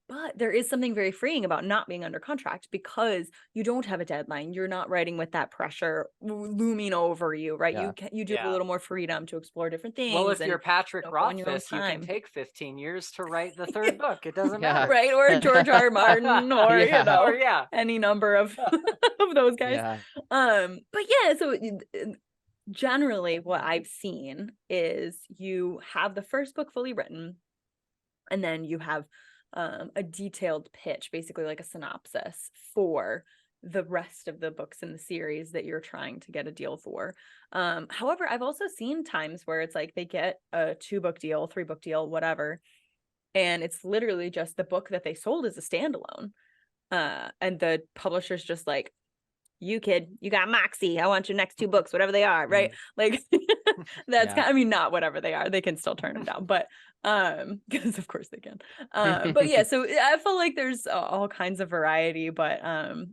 But there is something very freeing about not being under contract, because you don't have a deadline. You're not writing with that pressure looming over you, right? Yeah. You do have a little more freedom to explore different things. Well, if you're Patrick Rothfuss, you can take 15 years to write the 3rd book. It doesn't matter, right? Or George R. Martin, or you know, any number of of those guys. Yeah. But yeah, so generally, what I've seen is you have the first book fully written, and then you have a detailed pitch, basically like a synopsis for the rest of the books in the series that you're trying to get a deal for. However, I've also seen times where it's like they get a 2-book deal, 3-book deal, whatever, and it's literally just the book that they sold as a standalone. And the publisher's just like, you kid, you got moxie, I want your next 2 books, whatever they are, right? Like that's kind of, I mean, not whatever they are, they can still turn them down, but because of course they can. But yeah, so I feel like there's all kinds of variety, but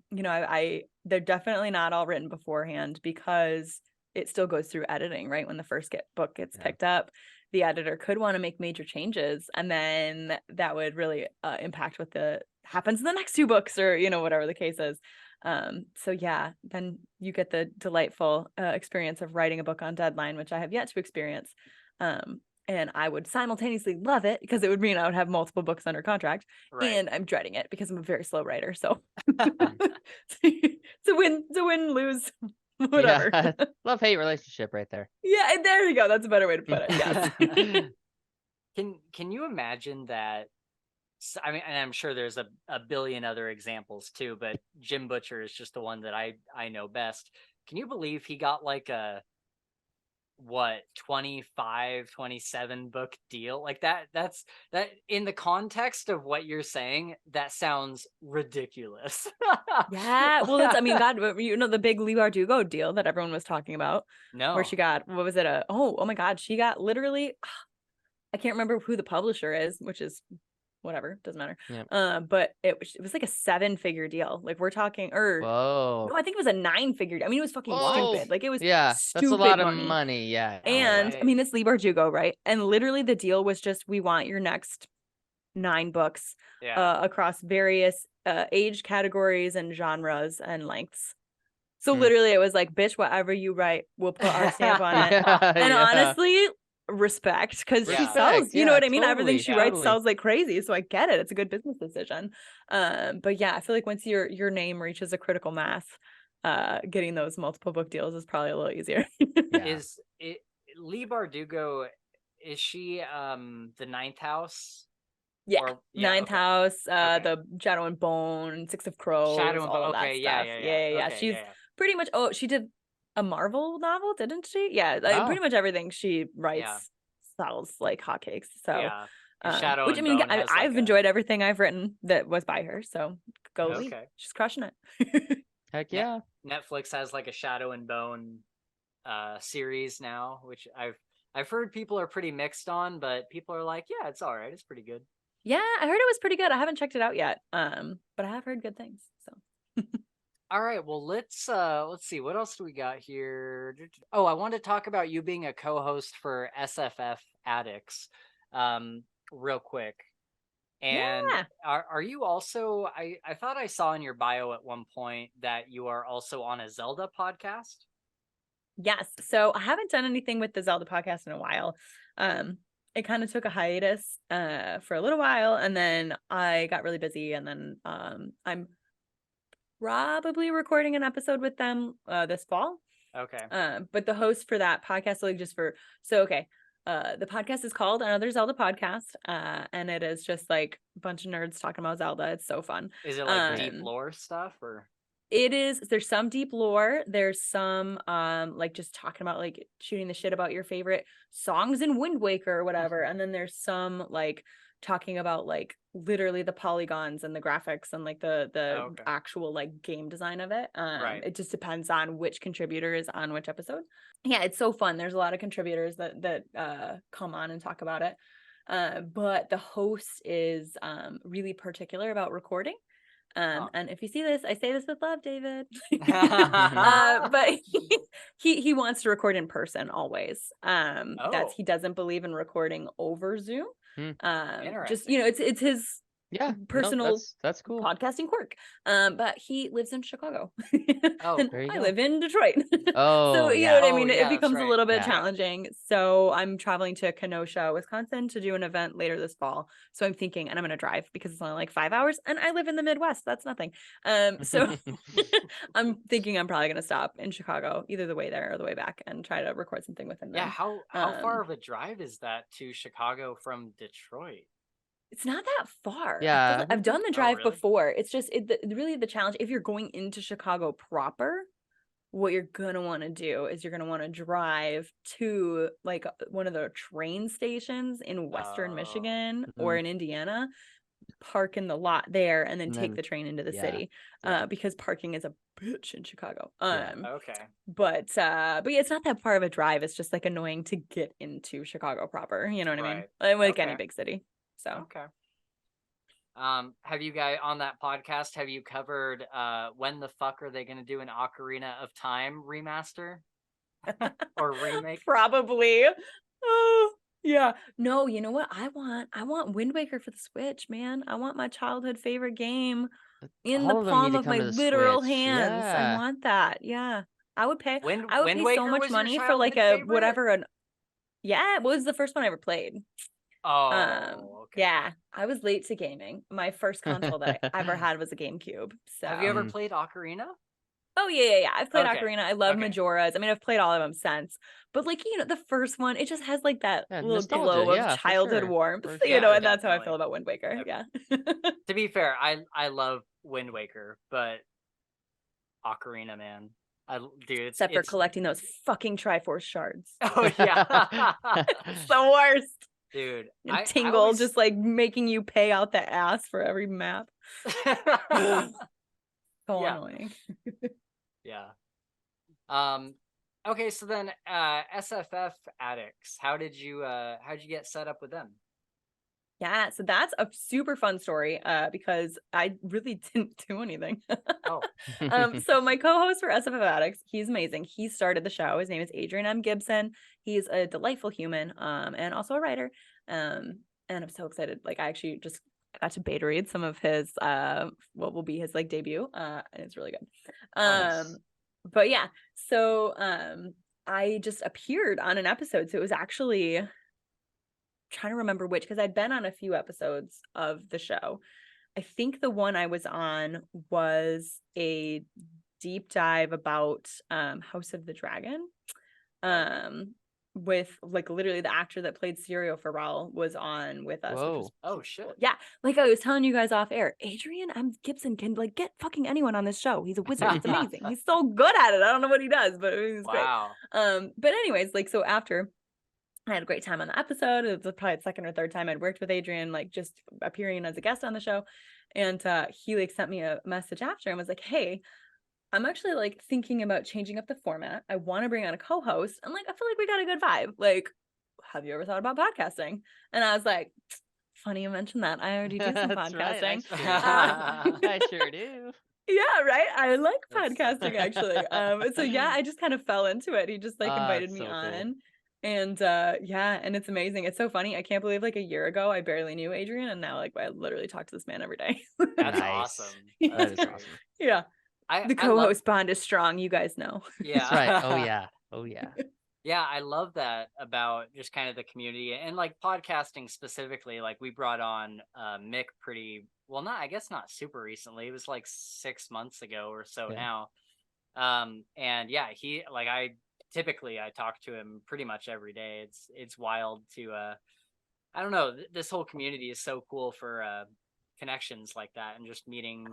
you know, they're definitely not all written beforehand, because it still goes through editing, right? When the first book gets picked up, the editor could want to make major changes, and then that would really impact what happens in the next 2 books, or you know, whatever the case is. So yeah, then you get the delightful experience of writing a book on deadline, which I have yet to experience. And I would simultaneously love it because it would mean I would have multiple books under contract. Right. And I'm dreading it because I'm a very slow writer. So to win, lose, whatever. Yeah. Love-hate relationship right there. Yeah, there you go. That's a better way to put it. Yes. Can you imagine that? I mean, and I'm sure there's a billion other examples too, but Jim Butcher is just the one that I know best. Can you believe he got like a 25, 27 book deal like that? That's in the context of what you're saying, that sounds ridiculous. Yeah, well, it's, I mean, God, the big Leigh Bardugo deal that everyone was talking about. No, where she got, what was it? Oh my God, she got literally, I can't remember who the publisher is, which is whatever, doesn't matter. Yep. But it was like a 7-figure deal. Like we're talking, Whoa. no, I think it was a 9-figure. I mean, it was fucking stupid. Like it was that's a lot of money. Yeah. And I mean, it's Leigh Bardugo, right? And literally the deal was just, we want your next 9 books across various age categories and genres and lengths. So literally it was like, bitch, whatever you write, we'll put our stamp on it. And honestly, respect, because she sells, you know what I mean? Everything she writes sells like crazy. So I get it. It's a good business decision. But yeah, I feel like once your name reaches a critical mass, getting those multiple book deals is probably a little easier. Is it Leigh Bardugo? Is she the Ninth House? Yeah, Ninth House, the Shadow and Bone, Six of Crows, all of that stuff. Yeah. She's pretty much. Oh, she did a Marvel novel, didn't she? Yeah, pretty much everything she writes sells like hotcakes. So, Shadow which I mean, I've enjoyed everything I've written that was by her. So go Leigh, she's crushing it. Heck yeah. Netflix has like a Shadow and Bone series now, which I've heard people are pretty mixed on, but people are like, yeah, it's all right, it's pretty good. Yeah, I heard it was pretty good. I haven't checked it out yet. But I have heard good things. So all right, well let's see, what else do we got here? Oh, I wanted to talk about you being a co-host for SFF Addicts real quick. And are you also, I thought I saw in your bio at one point that you are also on a Zelda podcast? Yes. So I haven't done anything with the Zelda podcast in a while. It kind of took a hiatus for a little while, and then I got really busy, and then I'm probably recording an episode with them this fall. Okay. But the host for that podcast, like the podcast is called Another Zelda Podcast, and it is just like a bunch of nerds talking about Zelda. It's so fun. Is it like deep lore stuff, or? It is. There's some deep lore. There's some like just talking about like shooting the shit about your favorite songs in Wind Waker or whatever. And then there's some like talking about like literally the polygons and the graphics and like the actual like game design of it. It just depends on which contributor is on which episode. Yeah, it's so fun. There's a lot of contributors that come on and talk about it. But the host is really particular about recording. And if you see this, I say this with love, David. But he wants to record in person always. He doesn't believe in recording over Zoom. Just it's his personal that's cool podcasting quirk. But he lives in Chicago. And I live in Detroit. So you know what I mean? It becomes a little bit challenging. So I'm traveling to Kenosha, Wisconsin to do an event later this fall. So I'm thinking, and I'm gonna drive because it's only like 5 hours, and I live in the Midwest. That's nothing. So I'm thinking I'm probably gonna stop in Chicago, either the way there or the way back, and try to record something with him. Yeah, how far of a drive is that to Chicago from Detroit? It's not that far. Yeah, I've done the drive before. It's just really the challenge. If you're going into Chicago proper, what you're gonna want to do is you're gonna want to drive to like one of the train stations in Western Michigan or in Indiana, park in the lot there, and then take the train into the city. Because parking is a bitch in Chicago. But yeah, it's not that far of a drive. It's just like annoying to get into Chicago proper. You know what I mean? Like any big city. So have you guys on that podcast, have you covered when the fuck are they gonna do an Ocarina of Time remaster or remake? Probably. Yeah. No, you know what? I want Wind Waker for the Switch, man. I want my childhood favorite game in the All of them need palm to of come my to the literal Switch. hands. I Yeah. want that. Yeah. I would pay Wind so Waker much was your money for like childhood a favorite? whatever yeah, it was the first one I ever played. Oh, okay. Yeah, I was late to gaming. My first console that I ever had was a GameCube. So Have you ever played Ocarina? Oh yeah. I've played Okay. Ocarina. I love Okay. Majora's. I mean, I've played all of them since. But like, the first one, it just has like that little nostalgia, glow of yeah, for childhood sure. warmth. For And sure. that's how I Definitely. feel about Wind Waker. Yeah. To be fair, I love Wind Waker, but Ocarina, man. Dude, Except for collecting those fucking Triforce shards. Oh yeah. It's the worst. Dude, And Tingle just like making you pay out the ass for every map. So annoying. Yeah. Okay, so then SFF addicts, how did you get set up with them? Yeah, so that's a super fun story because I really didn't do anything. Oh. So my co-host for SFF Addicts, he's amazing. He started the show. His name is Adrian M. Gibson. He's a delightful human and also a writer. And I'm so excited. Like I actually just got to beta read some of his what will be his like debut and it's really good. Nice. But yeah, so I just appeared on an episode. So it was actually trying to remember which, because I'd been on a few episodes of the show. I think the one I was on was a deep dive about House of the Dragon. With like literally the actor that played Serial Pharrell was on with us. Whoa. Oh shit. Yeah. Like I was telling you guys off air, Adrian M. Gibson can like get fucking anyone on this show. He's a wizard. It's amazing. He's so good at it. I don't know what he does, but he's great. But anyways, like so after I had a great time on the episode. It was probably the second or third time I'd worked with Adrian, like just appearing as a guest on the show. And he like sent me a message after and was like, hey, I'm actually like thinking about changing up the format. I want to bring on a co-host. And like, I feel like we got a good vibe. Like, have you ever thought about podcasting? And I was like, funny you mentioned that. I already do some podcasting. Right. I sure do. Yeah, right. I like podcasting actually. So yeah, I just kind of fell into it. He just like invited me on. Cool. And yeah, and it's amazing. It's so funny. I can't believe like a year ago I barely knew Adrian, and now like I literally talk to this man every day. That's awesome. That is awesome. Yeah. The co-host bond is strong, you guys know. Yeah. That's right. Oh yeah. Oh yeah. Yeah, I love that about just kind of the community and like podcasting specifically. Like we brought on Mick not super recently. It was like 6 months ago or so now. And yeah, he like I talk to him pretty much every day. It's wild to I don't know, this whole community is so cool for connections like that and just meeting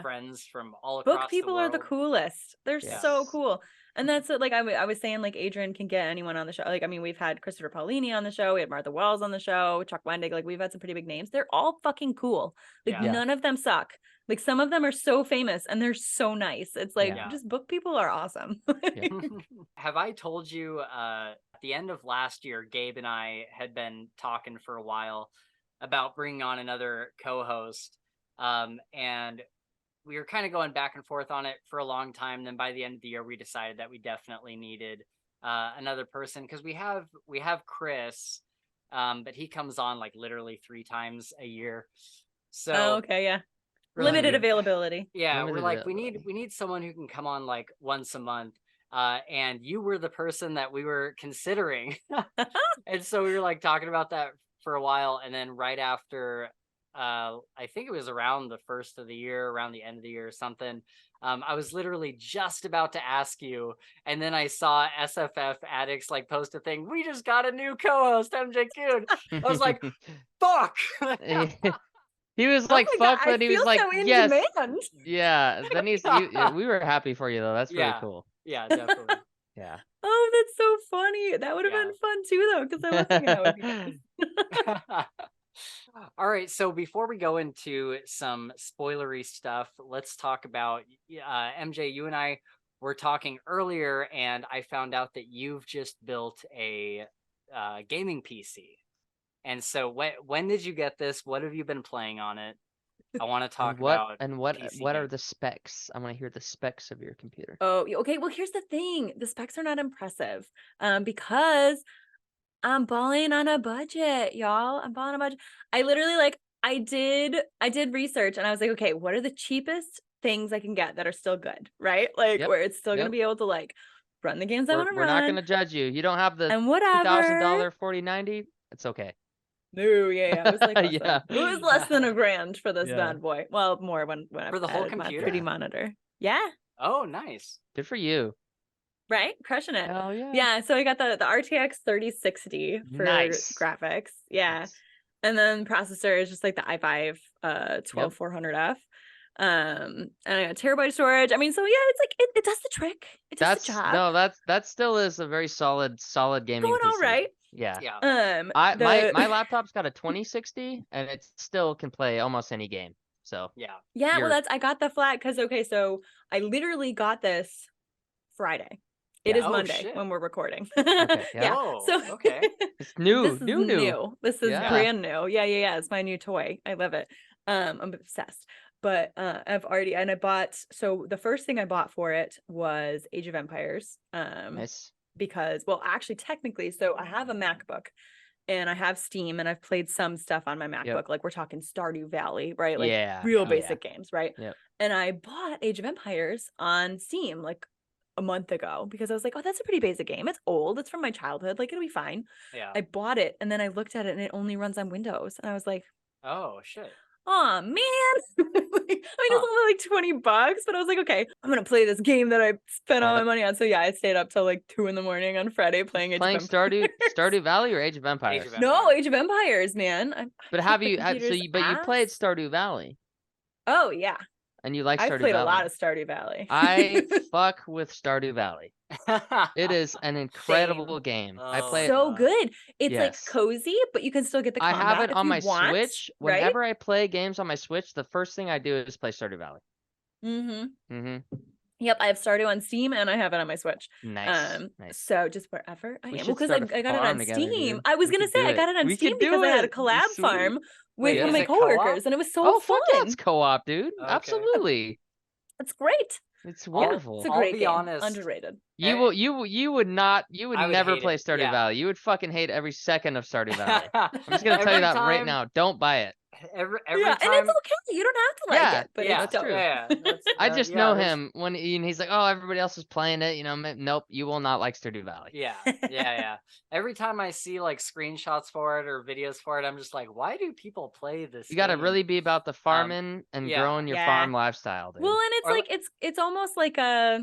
friends from all across book people the world. Are the coolest. They're so cool. And that's it. Like I was saying, like Adrian can get anyone on the show. Like, I mean, we've had Christopher Paolini on the show. We had Martha Wells on the show, Chuck Wendig. Like we've had some pretty big names. They're all fucking cool. Like none of them suck. Like some of them are so famous and they're so nice. It's like just book people are awesome. Have I told you at the end of last year, Gabe and I had been talking for a while about bringing on another co-host. And we were kind of going back and forth on it for a long time. Then by the end of the year, we decided that we definitely needed another person because we have Chris, but he comes on like literally 3 times a year. So limited availability. Yeah, we're like we need someone who can come on like once a month. And you were the person that we were considering. And so we were like talking about that for a while, and then right after I think it was around the first of the year, around the end of the year or something, I was literally just about to ask you, and then I saw SFF Addicts like post a thing, we just got a new co-host, MJ Kuhn. I was like, fuck. He was like, fuck, but he was like, yes. Yeah, then we were happy for you though. That's really cool. Yeah, definitely. Yeah. Oh, that's so funny. That would have been fun too though, because I was hanging out with you guys. All right, so before we go into some spoilery stuff, let's talk about MJ. You and I were talking earlier, and I found out that you've just built a gaming PC. And so, when did you get this? What have you been playing on it? I want to talk about what are the specs? I want to hear the specs of your computer. Oh, okay. Well, here's the thing: the specs are not impressive, because I'm balling on a budget, y'all. I'm balling on a budget. I literally like I did research and I was like, okay, what are the cheapest things I can get that are still good, right? Like where it's still gonna be able to like run the games I want to run. We're not gonna judge you. You don't have the and whatever $2,000 4090. It's okay. No, yeah, it was like yeah, it was less than $1,000 for this Yeah. bad boy. Well, more when I For the whole added my computer? pretty monitor. Yeah, Oh, nice. good for you. right, crushing it. Hell yeah. Yeah, so I got the RTX 3060 for Nice. graphics. Yeah. Nice. And then processor is just like the i5 12400F. And I got terabyte storage. I mean, so yeah, it's like it does the trick. It does the job. No, that still is a very solid gaming Going PC. all right. Yeah. Yeah. My laptop's got a 2060 and it still can play almost any game. So Yeah. Yeah, well I got the flat because okay, so I literally got this Friday. It is Monday when we're recording. Okay, yeah. Oh, So okay. it's new. This is new. This is Yeah. brand new. Yeah. It's my new toy. I love it. I'm obsessed. But I bought, so the first thing I bought for it was Age of Empires. Nice. Because, well, actually, technically, so I have a MacBook and I have Steam and I've played some stuff on my MacBook. Like we're talking Stardew Valley, right? Like real basic games, right? Yep. And I bought Age of Empires on Steam like a month ago because I was like, oh, that's a pretty basic game. It's old. It's from my childhood. Like it'll be fine. Yeah. I bought it and then I looked at it and it only runs on Windows. And I was like, oh shit. oh man. It's only like $20, but I was like, okay, I'm gonna play this game that I spent all my money on. So yeah, I stayed up till like 2 a.m. on Friday playing Age of Empires. Stardew Valley or Age of Empires? Age of No, Age of Empires, man. But you played Stardew Valley? Oh yeah. And you like Stardew Valley? I played a lot of Stardew Valley. I fuck with Stardew Valley. It is an incredible game. Oh, I play so it. Good. It's like cozy, but you can still get the combat. I have it on my Switch. Whenever I play games on my Switch, the first thing I do is play Stardew Valley. Yep, I have Stardew on Steam and I have it on my Switch. Nice. So just wherever I am. Well, because I got it on together, Steam. dude. I was gonna say I got it on Steam because I had a collab farm with one of my coworkers, and it was so fun. Yeah, it's co-op, dude. Okay. Absolutely. It's great. It's wonderful. It's a great I'll be game. honest. Underrated. You would never play Stardew Valley. You would fucking hate every second of Stardew Valley. I'm just gonna tell you that right now. Don't buy it. Every and time, it's okay. You don't have to like it. But that's true. Yeah, I just know him when he's like, oh, everybody else is playing it. Nope, you will not like Stardew Valley. Yeah. Every time I see like screenshots for it or videos for it, I'm just like, why do people play this? You got to really be about the farming and growing your farm lifestyle, dude. Well, and it's it's almost like a.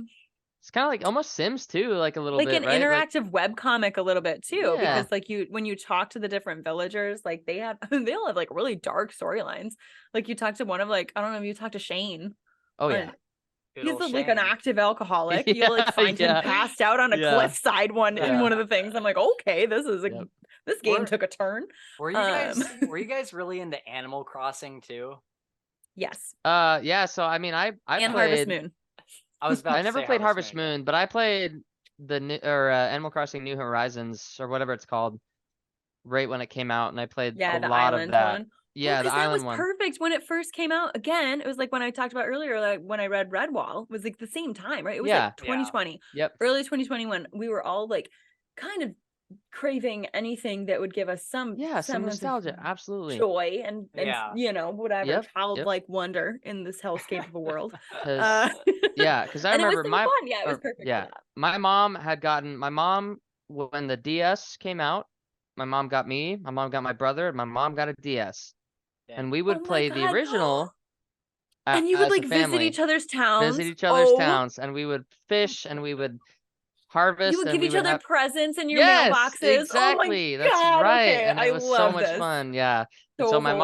It's kind of like almost Sims too, like a little bit, right? Like an interactive webcomic a little bit too, because like when you talk to the different villagers, like they all have like really dark storylines. Like you talk to one of like, I don't know if you talk to Shane. Oh yeah. He's like an active alcoholic. You like find him passed out on a cliffside in one of the things. I'm like, okay, this is this game took a turn. Were you guys really into Animal Crossing too? Yes. Yeah. So I mean, I played Harvest Moon. I never played Harvest Moon, but I played the new Animal Crossing New Horizons or whatever it's called, right when it came out, and I played a lot of that. One. Yeah, the island one. That was perfect when it first came out. Again, it was like when I talked about earlier, like when I read Redwall, it was like the same time, right? It was like 2020. Yep. Early 2021. We were all like kind of craving anything that would give us some nostalgia, absolutely, joy and whatever childlike wonder in this hellscape of a world. Because I remember it was perfect. My mom when the DS came out, my mom got my brother, and my mom got a DS, and we would play the original. And you would like visit each other's towns, and we would fish, and we would harvest. You would give each other presents in your mailboxes. Exactly. Oh my That's God, right. Okay. And it was so much fun. Yeah. So my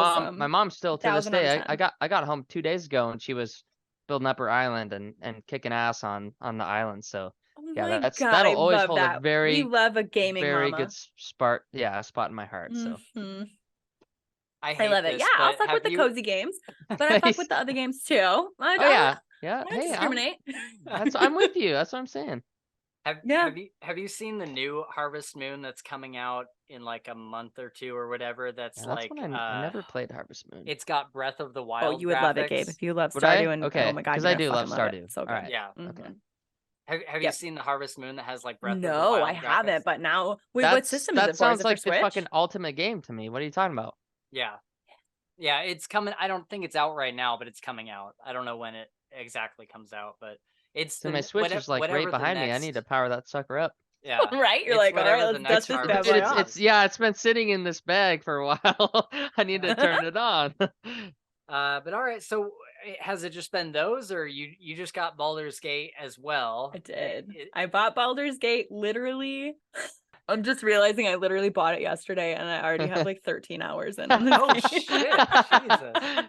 mom still to this day. I got home 2 days ago and she was building up her island and kicking ass on the island. So that'll always hold a very love a gaming very good spot in my heart. So I love it. Yeah, I'll fuck with the cozy games, but I fuck with the other games too. I don't discriminate. I'm with you. That's what I'm saying. Have you seen the new Harvest Moon that's coming out in like a month or two or whatever? That's like I never played Harvest Moon. It's got Breath of the Wild. Oh, you would love it, Gabe. If you love Stardew, and oh my God, because I do love Stardew. So good. All right. Yeah. Okay. Have you seen the Harvest Moon that has like Breath of the No, Wild I haven't, graphics? but now what system is it for? That sounds Is it like for the Switch? fucking ultimate game to me. What are you talking about? Yeah. Yeah, it's coming. I don't think it's out right now, but it's coming out. I don't know when it exactly comes out, but it's So my Switch is like right behind me. I need to power that sucker up. Yeah. Right? You're like, all right, let's dust this bad boy off. It's been sitting in this bag for a while. I need to turn it on. But all right, so has it just been those, or you just got Baldur's Gate as well? I did. I bought Baldur's Gate literally. I'm just realizing I literally bought it yesterday, and I already have like 13 hours in on this Oh game. shit! Jesus.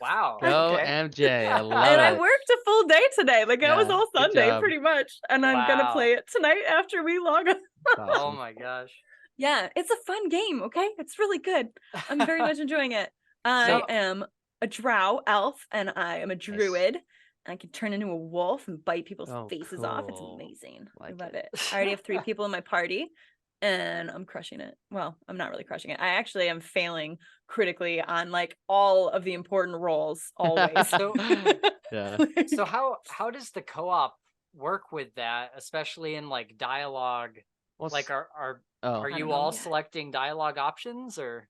Wow. Go okay. MJ. I love and it. I worked a full day today. Like I was all good Sunday job. pretty much. And I'm gonna play it tonight after we log on. Awesome. Oh my gosh. Yeah, it's a fun game, okay? It's really good. I'm very much enjoying it. I am a drow elf and I am a druid. I can turn into a wolf and bite people's faces off. It's amazing. I love it. I already have 3 people in my party and I'm crushing it. Well, I'm not really crushing it. I actually am failing critically on like all of the important roles always. So, yeah. So how does the co-op work with that, especially in like dialogue? Like are you all selecting dialogue options or?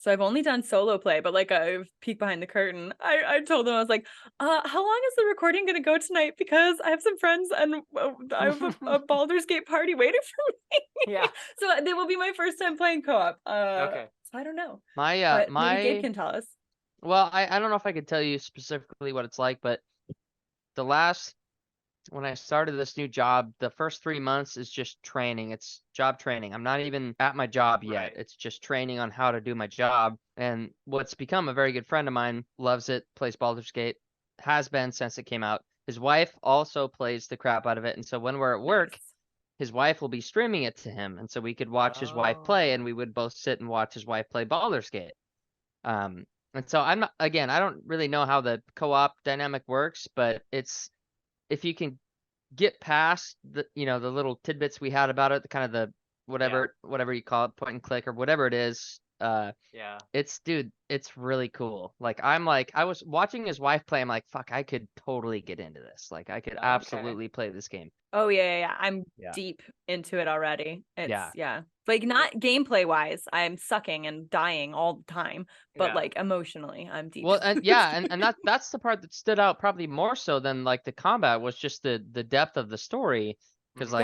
So I've only done solo play, but like I've peeked behind the curtain. I told them, I was like, how long is the recording going to go tonight? Because I have some friends and I have a Baldur's Gate party waiting for me. Yeah. So it will be my first time playing co-op. Okay. So I don't know. But maybe Gabe can tell us. Well, I don't know if I could tell you specifically what it's like, but when I started this new job, the first 3 months is just training. It's job training. I'm not even at my job yet. Right. It's just training on how to do my job. And what's become a very good friend of mine, loves it, plays Baldur's Gate, has been since it came out. His wife also plays the crap out of it. And so when we're at work, his wife will be streaming it to him. And so we could watch his wife play and we would both sit and watch his wife play Baldur's Gate. And so I don't really know how the co-op dynamic works, but if you can get past the little tidbits we had about it, the kind of the whatever you call it, point and click or whatever it is, it's really cool. I was watching his wife play. I'm like, fuck, I could totally get into this. Like I could absolutely play this game. Oh yeah. I'm deep into it already. It's like not gameplay wise, I'm sucking and dying all the time, but like emotionally, I'm deep. Well, and that's the part that stood out probably more so than like the combat was just the depth of the story. Because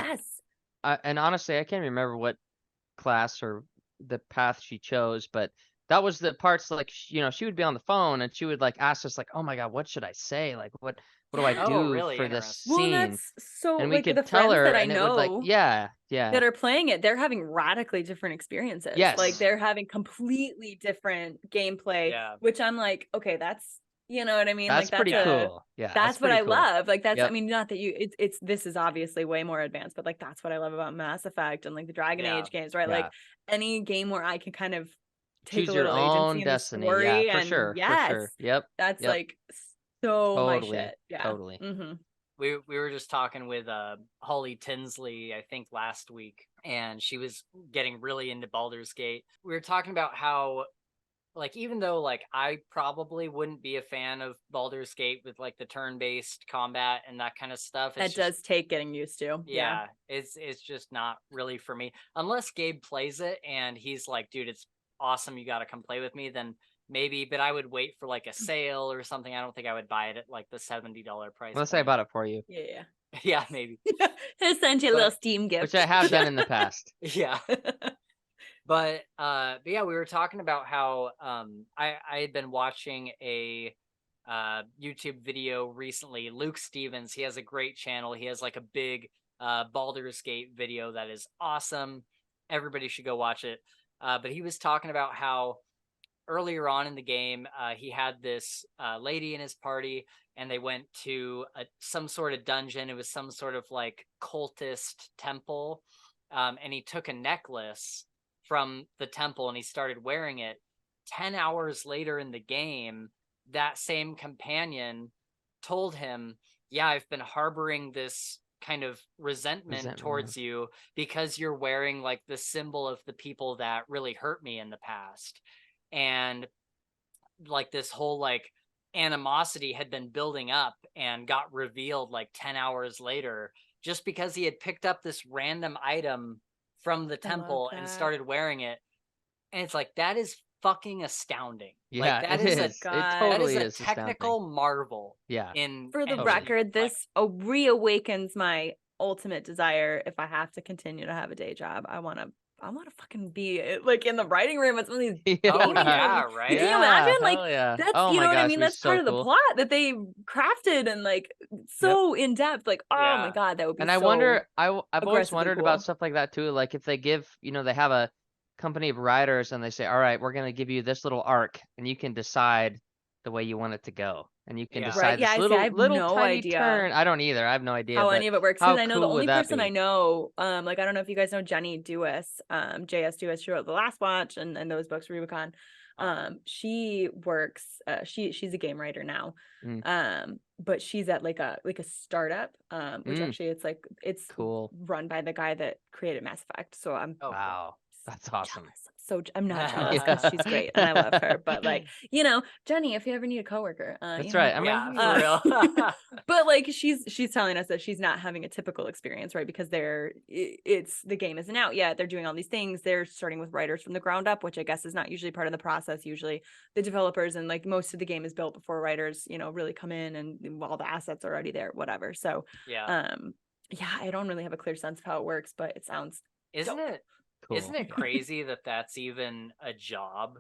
and honestly, I can't remember what class or the path she chose, but that was the parts like she would be on the phone and she would like ask us like, oh my god, what should I say? Like what do I do for this scene? Well, that's so and we like could the tell friends her that I and it know would like that are playing it, they're having radically different experiences. Yes. Like they're having completely different gameplay, which I'm like, okay, that's you know what I mean? That's like pretty cool. Yeah. That's what I love. Like that's I mean, not that it's this is obviously way more advanced, but like that's what I love about Mass Effect and like the Dragon Age games, right? Like any game where I can kind kind of take choose a little your own agency destiny. in the story, For and sure. For sure. Yep. That's like so totally, my shit. Yeah. Totally. Mm-hmm. We were just talking with Holly Tinsley, I think last week, and she was getting really into Baldur's Gate. We were talking about how like even though like I probably wouldn't be a fan of Baldur's Gate with like the turn-based combat and that kind of stuff. It does take getting used to. Yeah. It's just not really for me. Unless Gabe plays it and he's like, dude, it's awesome, you gotta come play with me, then maybe, but I would wait for like a sale or something. I don't think I would buy it at like the $70 price. Let's say I bought it for you. Yeah, maybe. He'll send you a little Steam gift. Which I have done in the past. Yeah. But yeah, we were talking about how I had been watching a YouTube video recently. Luke Stevens, he has a great channel. He has like a big Baldur's Gate video that is awesome. Everybody should go watch it. But he was talking about how earlier on in the game, he had this lady in his party, and they went to some sort of dungeon. It was some sort of like cultist temple, and he took a necklace from the temple and he started wearing it. 10 hours later in the game, that same companion told him, yeah, I've been harboring this kind of resentment towards you because you're wearing like the symbol of the people that really hurt me in the past. And like this whole like animosity had been building up and got revealed like 10 hours later, just because he had picked up this random item from the temple and started wearing it. And it's like, that is fucking astounding. Yeah, like, that it is is. God. It totally that is is a technical astounding. marvel. Yeah. For the MJ. record, this reawakens my ultimate desire. If I have to continue to have a day job, I want to fucking be like in the writing room at some of these Yeah. gaming Yeah, rooms. right? Can you imagine? Like, yeah. that's, Oh you know my what I gosh, mean? it'd be That's part so of the cool. plot that they crafted and like so in depth. Like, oh my God, that would be And so I wonder, I've always aggressively wondered cool. about stuff like that too. Like if they give, you know, they have a company of writers and they say, all right, we're going to give you this little arc and you can decide the way you want it to go. And you can Yeah. decide Right, this I little have little no tiny idea turn. I don't either. I have no idea how but any of it works. how Because I know the cool only would that person be? I know, like I don't know if you guys know Jenny Dewis, JS Dewis. She wrote The Last Watch and those books, Rubicon. She works. She's a game writer now. But she's at like a startup. Which actually it's cool. run by the guy that created Mass Effect. So I'm Wow, that's awesome. jealous. So I'm not jealous because she's great and I love her. But like, you know, Jenny, if you ever need a coworker, That's you know, right. I'm for real. but like she's telling us that she's not having a typical experience, right? Because it's the game isn't out yet. They're doing all these things. They're starting with writers from the ground up, which I guess is not usually part of the process. Usually the developers and like most of the game is built before writers, you know, really come in and all the assets are already there, whatever. So yeah, I don't really have a clear sense of how it works, but it sounds Isn't dope. it cool. Isn't it crazy that that's even a job,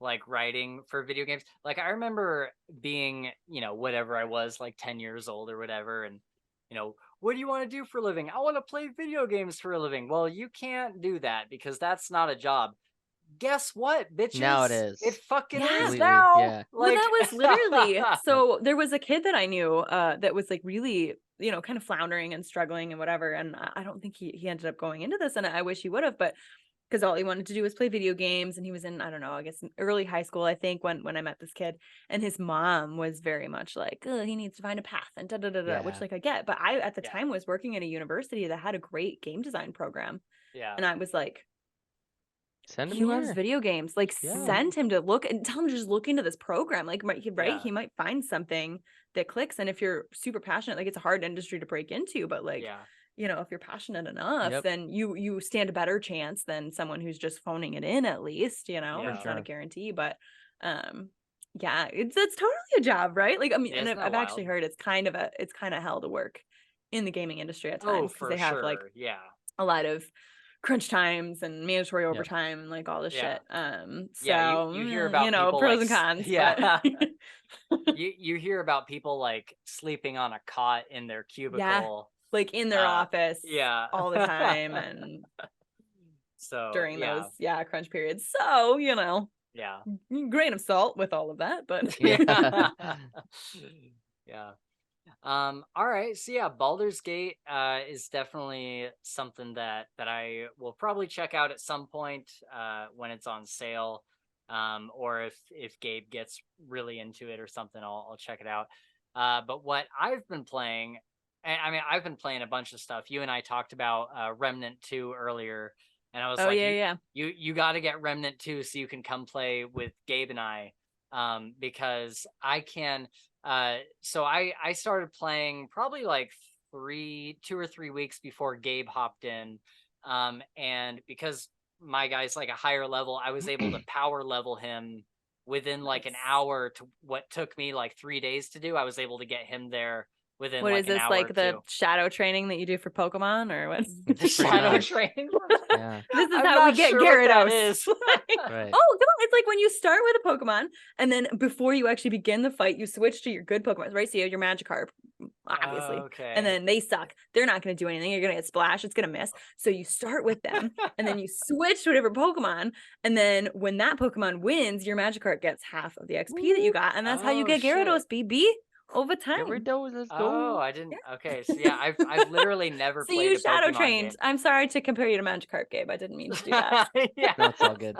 like writing for video games? Like I remember being, you know, whatever I was, like 10 years old or whatever, and you know, what do you want to do for a living? I want to play video games for a living. Well, you can't do that because that's not a job. Guess what, bitches? Now it is. It fucking Yeah. is now. Yeah. Well, that was literally so there was a kid that I knew that was like really, you know, kind of floundering and struggling and whatever. And I don't think he ended up going into this, and I wish he would have, but because all he wanted to do was play video games, and he was in, I don't know, I guess early high school, I think, when I met this kid, and his mom was very much like, oh, he needs to find a path and which like I get, but I at the time was working at a university that had a great game design program. Yeah. And I was like, send him he loves video games. Like send him to look and tell him to just look into this program. Like, he might find something that clicks. And if you're super passionate, like it's a hard industry to break into, but like, you know, if you're passionate enough, then you stand a better chance than someone who's just phoning it in, at least, you know. It's not a guarantee, but it's totally a job, right? Like, I mean, and I've actually heard it's kind of hell to work in the gaming industry at times, because they have like a lot of crunch times and mandatory overtime and like all this shit. So you hear about, you know, people pros like, and cons. But you hear about people like sleeping on a cot in their cubicle, like in their office, all the time, and so during those crunch periods. So, you know, grain of salt with all of that, but all right, so Baldur's Gate is definitely something that I will probably check out at some point when it's on sale, or if Gabe gets really into it or something, I'll check it out. But what I've been playing, I mean, I've been playing a bunch of stuff. You and I talked about Remnant 2 earlier, and I was you got to get Remnant 2 so you can come play with Gabe and I, because I can. So I started playing probably like 2 or 3 weeks before Gabe hopped in, and because my guy's like a higher level, I was able to power level him within like an hour to what took me like 3 days to do. I was able to get him there within what like is this, an hour like the shadow training that you do for Pokemon, or what? The shadow training? This is how we get Gyarados. Right. Oh, come on. It's like when you start with a Pokemon, and then before you actually begin the fight, you switch to your good Pokemon, right? So you have your Magikarp, obviously. And then they suck. They're not going to do anything. You're going to get Splash. It's going to miss. So you start with them, and then you switch to whatever Pokemon, and then when that Pokemon wins, your Magikarp gets half of the XP that you got, and that's how you get Gyarados, BB. Over time. Let's go. Oh, I didn't. Okay, so I've literally never so played you a shadow Pokemon trained. game. I'm sorry to compare you to Magikarp, Gabe. I didn't mean to do that. No, it's all good.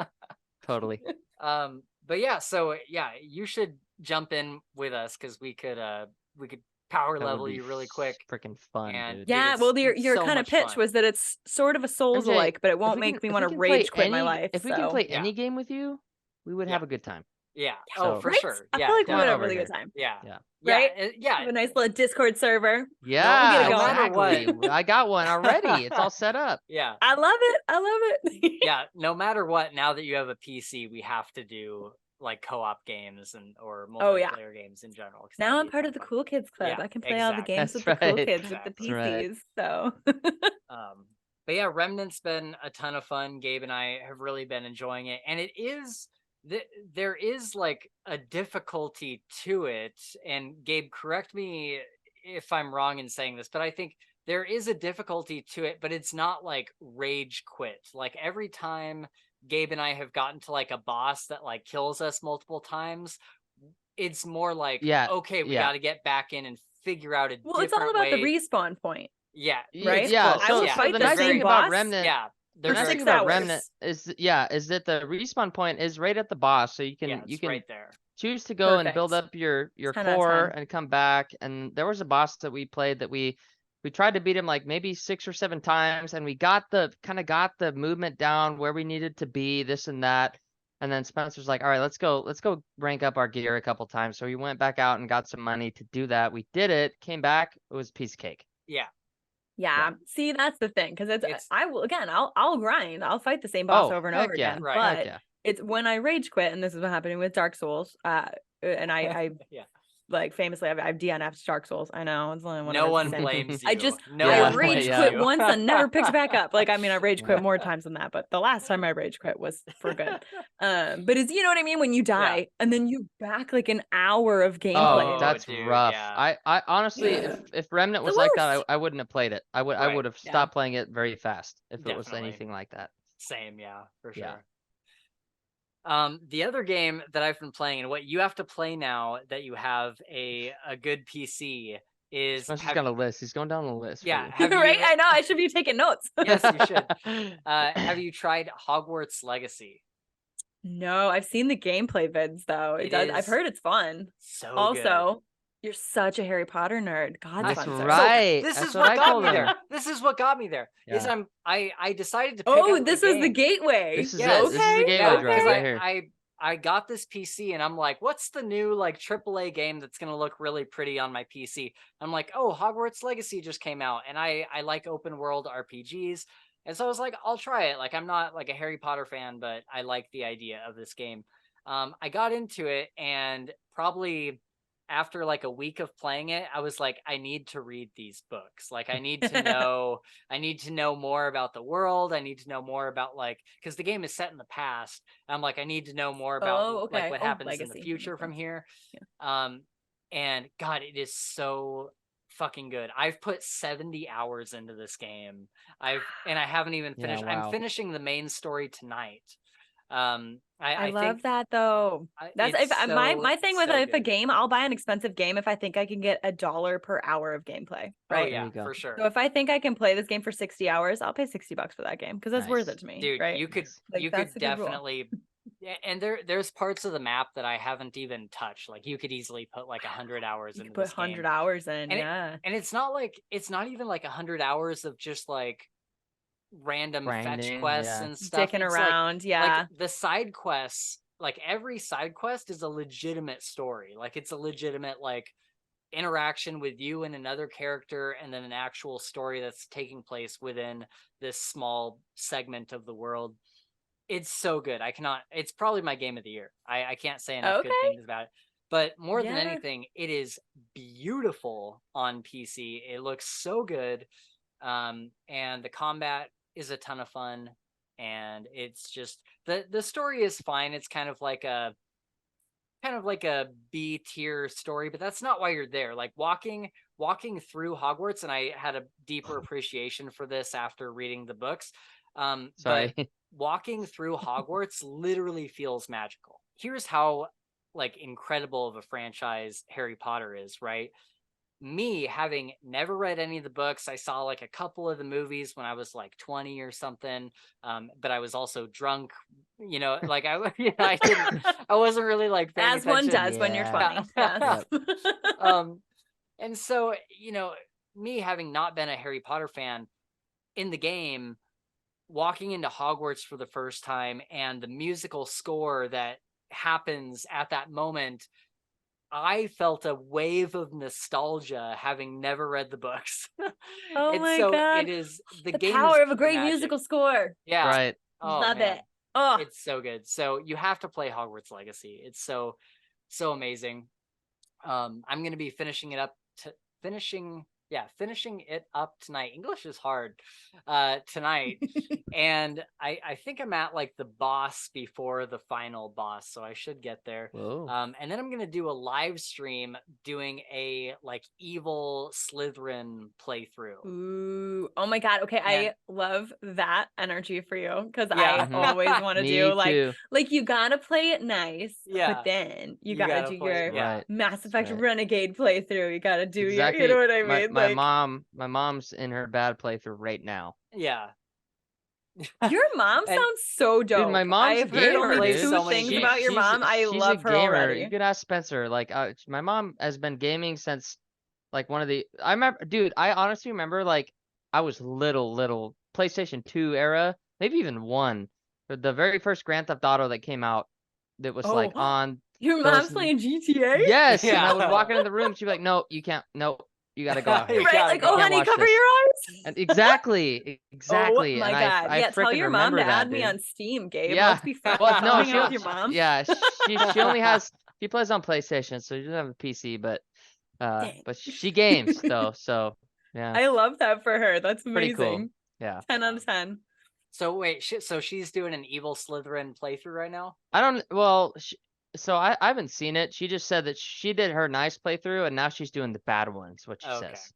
Totally. But so you should jump in with us, because we could power level you really quick. Freaking fun, dude. Yeah, well, your kind of pitch was that it's sort of a Souls-alike, but it won't make me want to rage quit my life. If we can play any game with you, we would have a good time. Yeah. So- For Right? sure. I Yeah. feel like we would have a definitely. really Over good time. Yeah. Yeah. Right? Yeah. Have a nice little Discord server. Yeah, no matter exactly. I got one already. It's all set up. Yeah. I love it. I love it. Yeah. No matter what, now that you have a PC, we have to do like co-op games or multiplayer games in general. Now I'm part of the cool kids club. Yeah, I can play all the games That's with the cool right. kids with the Exactly. PCs. So But yeah, Remnant's been a ton of fun. Gabe and I have really been enjoying it, and it is there is like a difficulty to it. And Gabe, correct me if I'm wrong in saying this, but I think there is a difficulty to it, but it's not like rage quit. Like every time Gabe and I have gotten to like a boss that like kills us multiple times, it's more like, okay, we got to get back in and figure out a different way. it's all about the respawn point. Yeah. Right? Yeah. Well, So the nice thing about Remnant. Yeah. The nice thing about Remnant is that the respawn point is right at the boss, so you can right there. choose to go and build up your core and come back. And there was a boss that we played that we tried to beat him like maybe 6 or 7 times, and we got the movement down where we needed to be, this and that. And then Spencer's like, all right, let's go rank up our gear a couple times. So we went back out and got some money to do that. We did it, came back, it was a piece of cake. Yeah. See, that's the thing, because I'll grind, I'll fight the same boss over and over again. Right. But it's when I rage quit, and this is what happening with Dark Souls. And I like famously I've DNF'd Dark Souls. I know it's only one. No one blames you. I rage quit once and never picked back up. Like, I mean, I rage quit more times than that, but the last time I rage quit was for good. But it's, you know what I mean, when you die and then you back like an hour of gameplay. Oh, that's rough. I honestly, if Remnant was like that, I wouldn't have played it. I would have stopped playing it very fast if it was anything like that. Same, for sure. The other game that I've been playing, and what you have to play now that you have a good PC, is Spencer's got a list. He's going down the list. Yeah, right. I know. I should be taking notes. Yes, you should. Have you tried Hogwarts Legacy? No, I've seen the gameplay vids though. I've heard it's fun. So also, good. You're such a Harry Potter nerd. God, that's right. So this is what got me there. This is what got me there. Is I decided to pick up this was the gateway. This is it. This is the gateway drug right here. I got this PC and I'm like, what's the new like AAA game that's gonna look really pretty on my PC? I'm like, oh, Hogwarts Legacy just came out, and I like open world RPGs, and so I was like, I'll try it. Like, I'm not like a Harry Potter fan, but I like the idea of this game. I got into it, and probably after like a week of playing it, I was like, I need to read these books. Like, I need to know more about the world. I need to know more about because the game is set in the past. I'm like, I need to know more about like what happens in the future from here. Yeah. And God, it is so fucking good. I've put 70 hours into this game. I haven't even finished. I'm finishing the main story tonight. I love that though. That's my thing with a game. I'll buy an expensive game if I think I can get $1 per hour of gameplay. Right? Oh yeah, for sure. So if I think I can play this game for 60 hours, I'll pay $60 for that game because that's worth it to me. Dude, right? you could definitely. And there's parts of the map that I haven't even touched. Like, you could easily put like 100 hours into this game. Put 100 hours in, and it's not even like 100 hours of just like random fetch quests and stuff. Dicking around, like the side quests, like every side quest is a legitimate story. Like, it's a legitimate like interaction with you and another character, and then an actual story that's taking place within this small segment of the world. It's so good. It's probably my game of the year. I can't say enough good things about it. But more than anything, it is beautiful on PC. It looks so good. And the combat is a ton of fun, and it's just the story is fine. It's kind of like a B tier story, but that's not why you're there. Like, walking through Hogwarts, and I had a deeper appreciation for this after reading the books. But walking through Hogwarts literally feels magical. Here's how like incredible of a franchise Harry Potter is, right? Me having never read any of the books, I saw like a couple of the movies when I was like 20 or something, but I was also drunk, like I wasn't really like paying as attention. One does when you're 20. Yes. And so, me having not been a Harry Potter fan, in the game, walking into Hogwarts for the first time, and the musical score that happens at that moment, I felt a wave of nostalgia having never read the books. Oh my God. It is the power of a great musical score. Yeah. Right. Oh, Love man. it. Oh, It's so good. So you have to play Hogwarts Legacy. It's so amazing. I'm going to be finishing it up tonight. English is hard tonight. And I think I'm at like the boss before the final boss, so I should get there. Whoa. And then I'm gonna do a live stream doing a like evil Slytherin playthrough. Ooh. Oh my God. Okay, I love that energy for you, because Yeah. I always want to Me do too. like you gotta play it nice, Yeah. but then you You gotta gotta do play- your yeah. Right. Mass Effect right. Renegade playthrough. You gotta do Exactly. your, you know what I mean? My mom's in her bad playthrough right now. Yeah. Your mom And- sounds so dope. Dude, my mom's I've a heard gamer, only dude. two So many things games. about your mom. I she's love a her gamer. already. You could ask Spencer. Like, my mom has been gaming since like one of the. I remember, dude. I honestly remember like I was little PlayStation 2 era, maybe even 1. But the very first Grand Theft Auto that came out, that was like on. Your mom's playing GTA? Yes, and I Yeah. would walk into the room. She'd be like, "No, you can't. No, you gotta go out here." You Right? gotta Like, go. oh, Can't honey, watch cover this. your eyes. And exactly. Oh my God. I Yeah, tell frickin' your mom remember to add that, me dude. on Steam, Gabe. Yeah. Let's be friends. Well, no, Hang out with your mom. Yeah, she only has she plays on PlayStation, so she doesn't have a PC, but Dang. she games though, so yeah. I love that for her. That's Pretty amazing. cool. Yeah. 10 out of 10. So wait, so she's doing an evil Slytherin playthrough right now? So I haven't seen it. She just said that she did her nice playthrough and now she's doing the bad ones, what she Okay. says.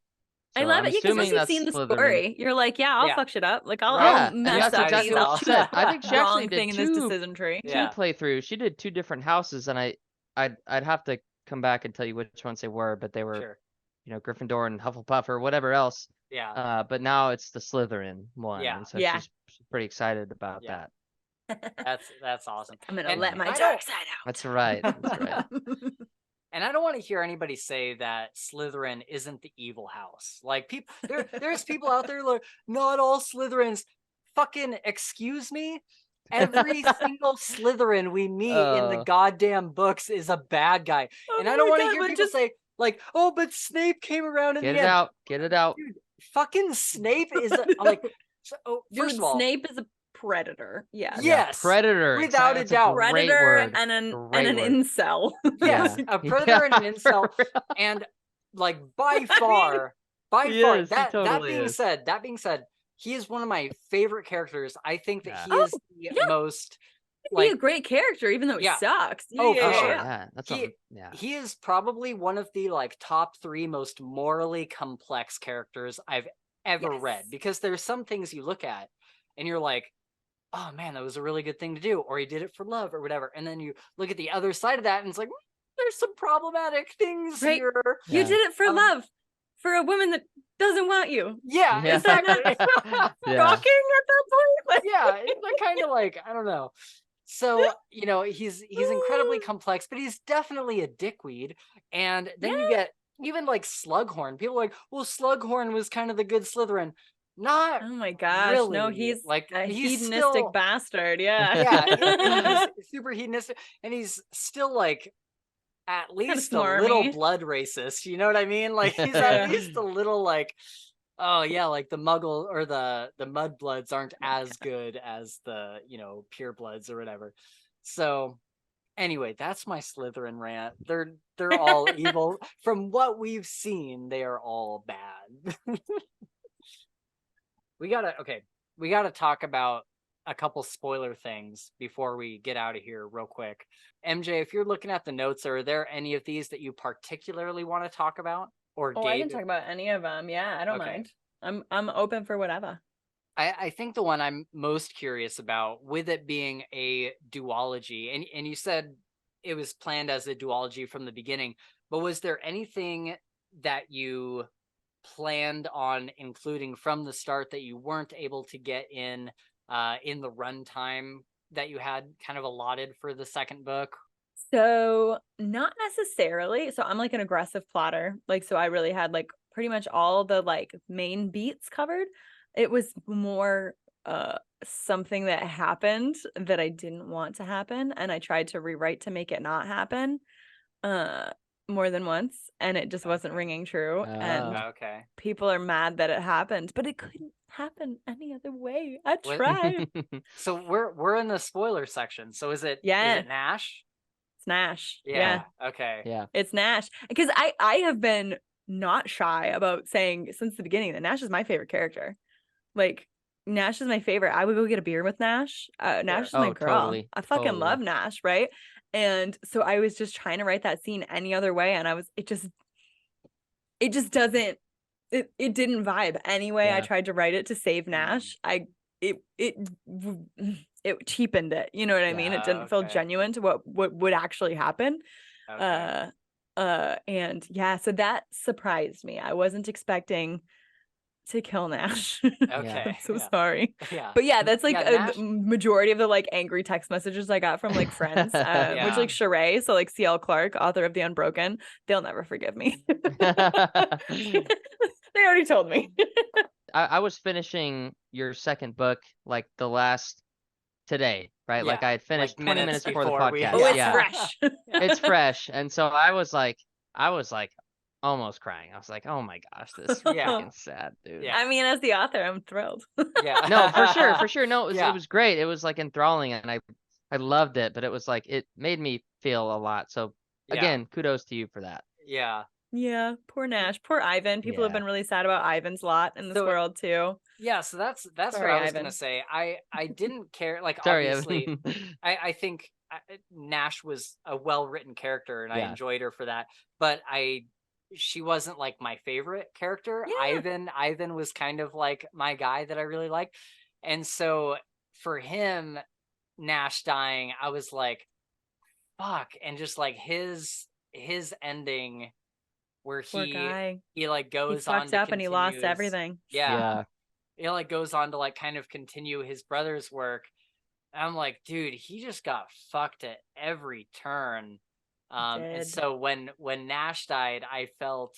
I So love I'm it because once assuming you've that's seen the Slytherin. story, you're like, yeah, I'll Yeah. fuck shit up. Like, I'll Yeah, and mess that's up exactly these. what I'll she said. I think she actually wrong did thing in this two decision tree. Yeah. playthroughs. She did 2 different houses, and I'd have to come back and tell you which ones they were, but they were Sure. Gryffindor and Hufflepuff or whatever else. Yeah. But now it's the Slytherin one. Yeah. And so Yeah. she's pretty excited about Yeah. that. That's awesome. I'm gonna And let my I dark don't- side out. That's right. That's right. And I don't want to hear anybody say that Slytherin isn't the evil house. Like people, there's people out there like, not all Slytherins. Fucking excuse me. Every single Slytherin we meet in the goddamn books is a bad guy, and I don't want to hear people say like, "Oh, but Snape came around in Get the it end." out. Get it out. Dude, fucking Snape is like. So, first Dude, of all, Snape is a predator. Yeah. Yes, Predator. without a That's doubt. great Predator word. and an Great word. incel. Yes, Yeah. a predator and an Yeah, incel, for real. and like by far, He is, he that totally being is. said, he is one of my favorite characters. I think that Yeah. he is the most like Be a great character, even though he Yeah. sucks. Oh, for Oh, sure. yeah. That's He- yeah. he is probably one of the like top 3 most morally complex characters I've ever Yes. read, because there's some things you look at and you're like, oh man, that was a really good thing to do, or he did it for love or whatever, and then you look at the other side of that and it's like, there's some problematic things Right. here. You Yeah. did it for love, for a woman that doesn't want you. Yeah, Yeah. exactly. Yeah. Shocking at that point. Like, Yeah, it's kind of like, I don't know. So, he's incredibly complex, but he's definitely a dickweed. And then you get even like Slughorn. People are like, well, Slughorn was kind of the good Slytherin. Not oh my gosh, really. no, he's like a he's hedonistic still, bastard. Yeah. yeah, he's super hedonistic, and he's still like at least a little smarmy. blood racist. You know what I mean? Like he's Yeah. at least a little like, oh yeah, like the Muggle or the Mudbloods aren't as good as the pure bloods or whatever. So anyway, that's my Slytherin rant. They're all evil. From what we've seen, they are all bad. We gotta talk about a couple spoiler things before we get out of here real quick. MJ, if you're looking at the notes, are there any of these that you particularly want to talk about? Or Oh, Gabe? I can talk about any of them. Yeah, I don't Okay. mind. I'm open for whatever. I think the one I'm most curious about, with it being a duology, and you said it was planned as a duology from the beginning, but was there anything that you planned on including from the start that you weren't able to get in the runtime that you had kind of allotted for the second book? So not necessarily. So I'm like an aggressive plotter. Like, so I really had like pretty much all the like main beats covered. It was more something that happened that I didn't want to happen, and I tried to rewrite to make it not happen more than once, and it just wasn't ringing true. And people are mad that it happened, but it couldn't happen any other way. I tried. So we're in the spoiler section. So is it Nash? It's Nash. Yeah. Okay. Yeah. It's Nash. Because I have been not shy about saying since the beginning that Nash is my favorite character. Like, Nash is my favorite. I would go get a beer with Nash. Nash is my girl. Totally. I fucking love Nash, right? And so I was just trying to write that scene any other way, and it just doesn't, it didn't vibe anyway. I tried to write it to save Nash. It cheapened it. You know what I mean? It didn't feel genuine to what would actually happen. And yeah, so that surprised me. I wasn't expecting to kill Nash. I'm so sorry. But yeah, that's like a majority of the like angry text messages I got from like friends, which like Sheree, so like CL Clark, author of The Unbroken, they'll never forgive me. They already told me. I was finishing your second book like today, right? Like I had finished like 20 minutes before the podcast. It's fresh. It's fresh. And so I was like almost crying. I was like, oh my gosh, this is fucking sad, dude. I mean, as the author, I'm thrilled. No, for sure. No, it was great. It was like enthralling, and I loved it, but it was like, it made me feel a lot. So again, kudos to you for that. Yeah, poor Nash, poor Ivan. People have been really sad about Ivan's lot in this world too. Yeah, so that's what I was gonna say. I didn't care. Like, obviously, I think Nash was a well-written character, and I enjoyed her for that. But she wasn't like my favorite character. Ivan was kind of like my guy that I really liked. And so for him, Nash dying, I was like, fuck. And just like his ending where he like goes on to and he lost everything. He like goes on to like kind of continue his brother's work. I'm like, dude, he just got fucked at every turn. And so when Nash died, I felt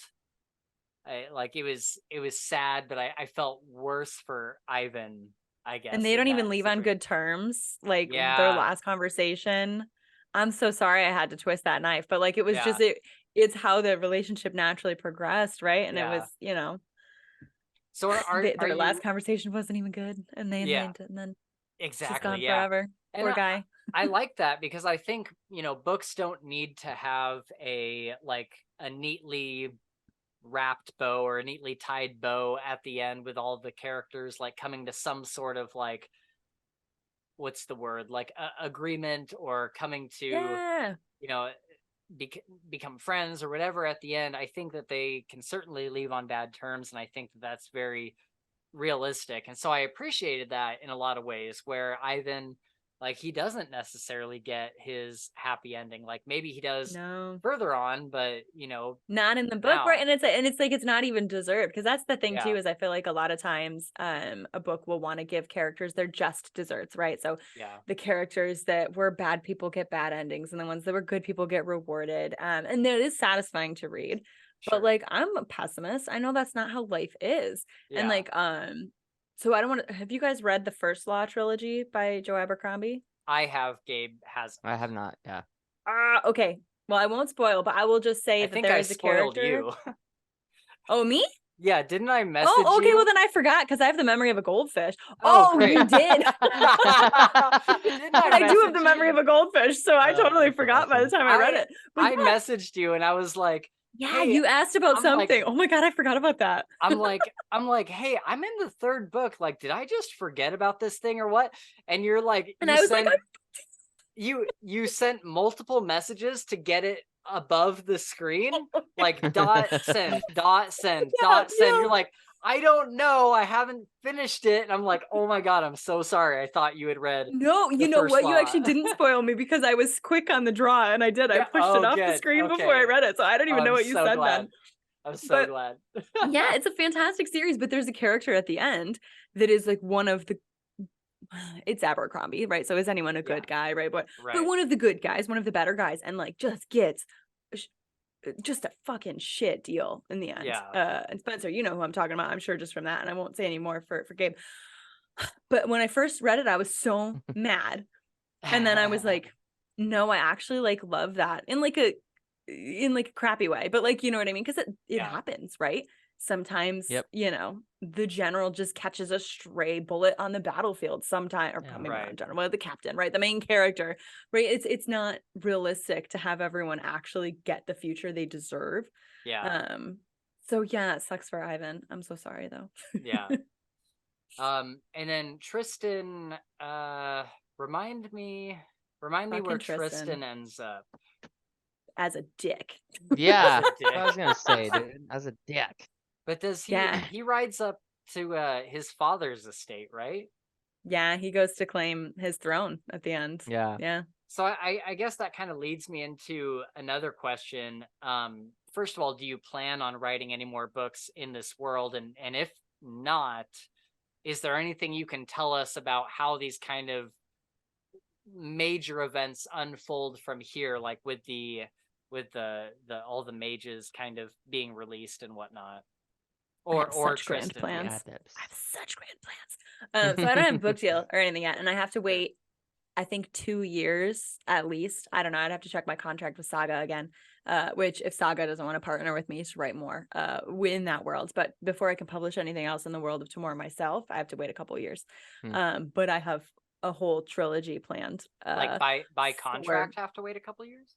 like it was sad, but I felt worse for Ivan, I guess. And they don't even leave on good terms. Like their last conversation. I'm so sorry I had to twist that knife, but like it was just it's how the relationship naturally progressed, right? And it was, you know. So their last conversation wasn't even good, and they ended, and then it's just gone forever. Poor guy. I like that because I think, you know, books don't need to have a neatly wrapped bow or a neatly tied bow at the end with all the characters like coming to some sort of like, what's the word, like agreement, or coming to you know, become friends or whatever at the end. I think that they can certainly leave on bad terms, and I think that that's very realistic. And so I appreciated that in a lot of ways, where Ivan, like, he doesn't necessarily get his happy ending. Like, maybe he does further on, but, you know, not in the book, right? And it's like, it's not even deserved, because that's the thing too, is I feel like a lot of times a book will want to give characters their just desserts, right? So the characters that were bad people get bad endings, and the ones that were good people get rewarded. And it is satisfying to read. But like, I'm a pessimist. I know that's not how life is. And like, so I don't want to. Have you guys read the First Law trilogy by Joe Abercrombie? I have. Gabe has. I have not. Yeah. Okay. Well, I won't spoil, but I will just say that there is a character. You. Oh, me? Yeah. Didn't I message you? Oh, okay. Well, then I forgot, because I have the memory of a goldfish. Oh, you did. I do have the memory of a goldfish, so I totally forgot by the time I read it. But I messaged you, and I was like, yeah, hey, you asked about something. Like, oh my God, I forgot about that. I'm like, hey, I'm in the third book. Like, did I just forget about this thing or what? And you're like, and I was like, you sent multiple messages to get it above the screen, like send. You're like, I don't know, I haven't finished it. And I'm like, oh my God, I'm so sorry. I thought you had read. No, you know what? You actually didn't spoil me, because I was quick on the draw, and I did. I pushed it off the screen before I read it. So I don't even know what you said then. I'm so glad. Yeah, it's a fantastic series, but there's a character at the end that is like one of the, it's Abercrombie, right? So is anyone a good guy, right? But one of the good guys, one of the better guys, and like just gets just a fucking shit deal in the end. And Spencer, you know who I'm talking about, I'm sure, just from that, and I won't say any more for Gabe. But when I first read it, I was so mad. And then I was like, no, I actually like love that in like a crappy way. But like, you know what I mean? Because it happens, right? Sometimes, you know, the general just catches a stray bullet on the battlefield sometime, or maybe not general, but the captain, right? The main character, right? It's not realistic to have everyone actually get the future they deserve. Yeah. So yeah, it sucks for Ivan. I'm so sorry though. Yeah. And then Tristan, remind me where Tristan ends up. As a dick. Yeah, I was gonna say, dude, as a dick. But does he? Yeah. He rides up to his father's estate, right? Yeah, he goes to claim his throne at the end. Yeah. So I guess that kind of leads me into another question. First of all, do you plan on writing any more books in this world? And if not, is there anything you can tell us about how these kind of major events unfold from here, like with the all the mages kind of being released and whatnot? Or grand plans. I have such grand plans. So I don't have a book deal or anything yet, and I have to wait, I think 2 years at least. I don't know. I'd have to check my contract with Saga again. Which if Saga doesn't want to partner with me to write more in that world, but before I can publish anything else in the world of Thamorr myself, I have to wait a couple of years. But I have a whole trilogy planned. Like by contract, have to wait a couple of years?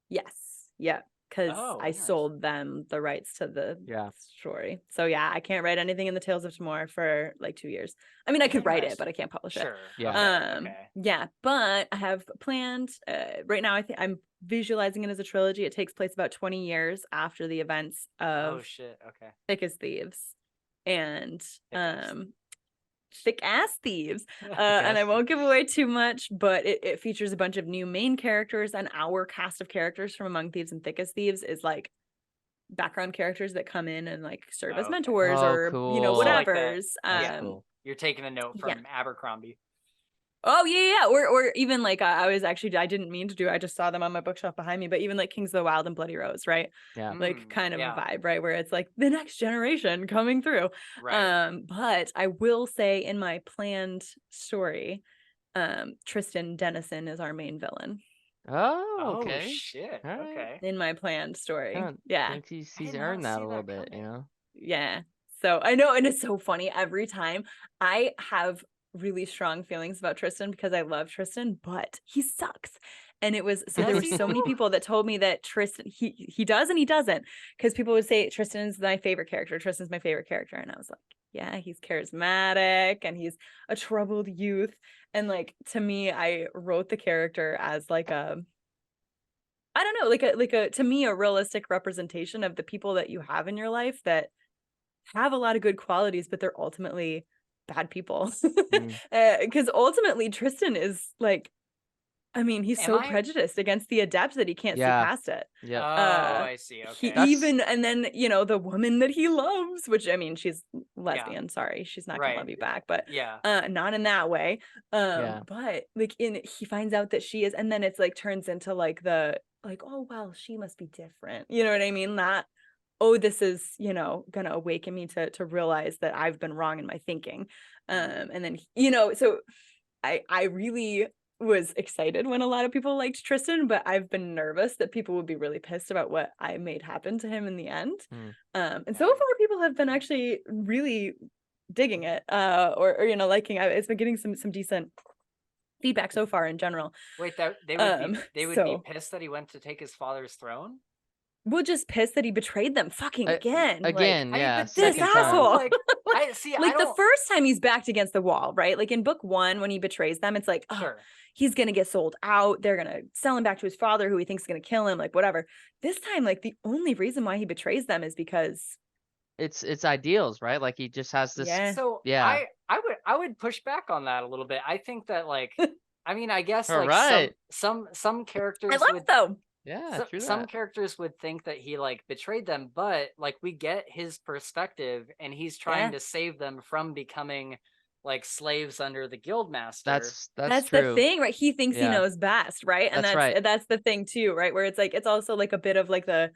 Yes. Yeah. Because I sold them the rights to the story. So yeah, I can't write anything in the Tales of Thamorr for like 2 years. I mean, I could write it, but I can't publish it. Yeah. Yeah, but I have planned right now. I think I'm visualizing it as a trilogy. It takes place about 20 years after the events of Thick As Thieves, and Thick As Thieves. And I won't give away too much, but it features a bunch of new main characters, and our cast of characters from Among Thieves and Thick As Thieves is like background characters that come in and like serve as mentors or you know, whatever's. Like cool. You're taking a note from Abercrombie. Oh yeah. Or even like I didn't mean to do. I just saw them on my bookshelf behind me. But even like Kings of the Wild and Bloody Rose, right? Yeah. Like kind of a vibe, right? Where it's like the next generation coming through. Right. But I will say in my planned story, Tristan Dennison is our main villain. Oh, okay. Oh shit. Okay. In my planned story. I think he's earned that a little bit, you know? Yeah. So I know, and it's so funny every time. I have really strong feelings about Tristan because I love Tristan, but he sucks. And it was so there were so many people that told me that Tristan he does and he doesn't, because people would say Tristan's my favorite character. Tristan's my favorite character, and I was like, yeah, he's charismatic and he's a troubled youth. And like to me, I wrote the character as like a, I don't know, like a to me a realistic representation of the people that you have in your life that have a lot of good qualities, but they're ultimately bad people. Because ultimately Tristan is like, I mean, he's prejudiced against the adept that he can't see past it. Yeah. I see. Okay. And then, you know, the woman that he loves, which I mean, she's lesbian. Sorry, she's not gonna love you back, but not in that way. But like he finds out that she is, and then it's like turns into like oh well, she must be different. You know what I mean? That this is, you know, gonna awaken me to realize that I've been wrong in my thinking. And then, you know, so I really was excited when a lot of people liked Tristan, but I've been nervous that people would be really pissed about what I made happen to him in the end. And so far people have been actually really digging it, or you know, liking it. It's been getting some decent feedback so far in general. Wait, they would be pissed that he went to take his father's throne? We're just pissed that he betrayed them fucking again. Yeah. This asshole. Like, like the first time he's backed against the wall, right? Like in book 1, when he betrays them, it's like, he's going to get sold out. They're going to sell him back to his father, who he thinks is going to kill him, like whatever. This time, like the only reason why he betrays them is because it's ideals, right? Like he just has this. Yeah. So I would push back on that a little bit. I think that like, I mean, I guess like some characters I love though. Yeah, some characters would think that he like betrayed them, but like we get his perspective, and he's trying to save them from becoming like slaves under the guildmaster. That's true. The thing, right? He thinks he knows best, right? And that's the thing too, right? Where it's like it's also like a bit of like the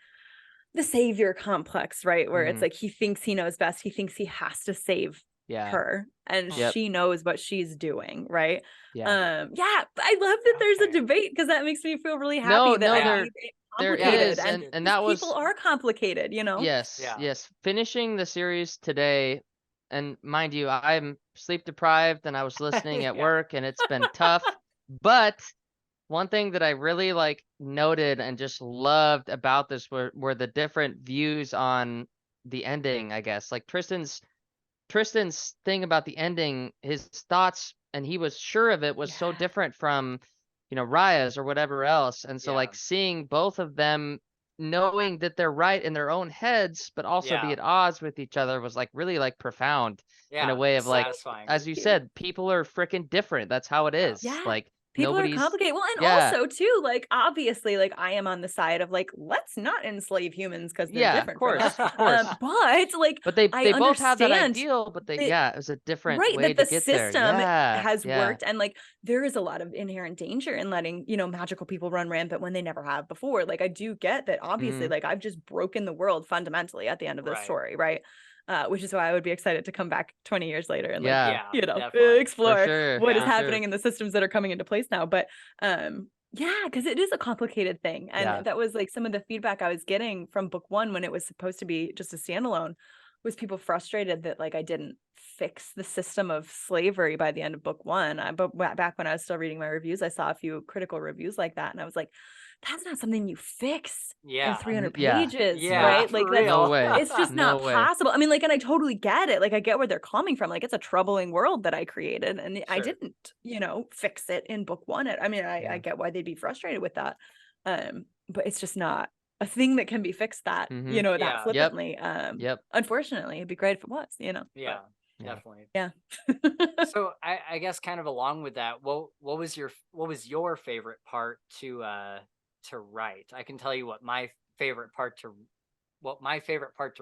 savior complex, right? Where it's like he thinks he knows best. He thinks he has to save her, and Yep. she knows what she's doing, right? Yeah. Yeah, I love that there's a debate, because that makes me feel really happy that there is, and that was, people are complicated, you know? yes. Finishing the series today, and mind you, I'm sleep deprived and I was listening at work and it's been tough. But one thing that I really like noted and just loved about this were the different views on the ending, I guess. Like Tristan's thing about the ending, his thoughts, and he was sure of it, was so different from, Raya's or whatever else. And so like seeing both of them knowing that they're right in their own heads, but also be at odds with each other, was like really like profound in a way of like, satisfying. as you said, people are freaking different. That's how it is. Like people are complicated. Well, and also too, like obviously, like I am on the side of like, let's not enslave humans because they're different from us. Of course. But like, but they both have that understand ideal, but it was a different right way that to the get there. system has worked, and like there is a lot of inherent danger in letting magical people run rampant when they never have before. Like I do get that, obviously, like I've just broken the world fundamentally at the end of this story, right? Which is why I would be excited to come back 20 years later and explore what is happening in the systems that are coming into place now. But because it is a complicated thing, and that was like some of the feedback I was getting from book 1 when it was supposed to be just a standalone, was people frustrated that like I didn't fix the system of slavery by the end of book 1. But back when I was still reading my reviews, I saw a few critical reviews like that, and I was like, that's not something you fix in 300 pages, right? Like that's, no way. It's just not possible. I mean, like, and I totally get it. Like I get where they're coming from. Like it's a troubling world that I created, and I didn't, fix it in book 1. I mean, I get why they'd be frustrated with that. But it's just not a thing that can be fixed that, that flippantly. Unfortunately, it'd be great if it was, Definitely. Yeah. So I guess kind of along with that, what was your favorite part to write? I can tell you what my favorite part to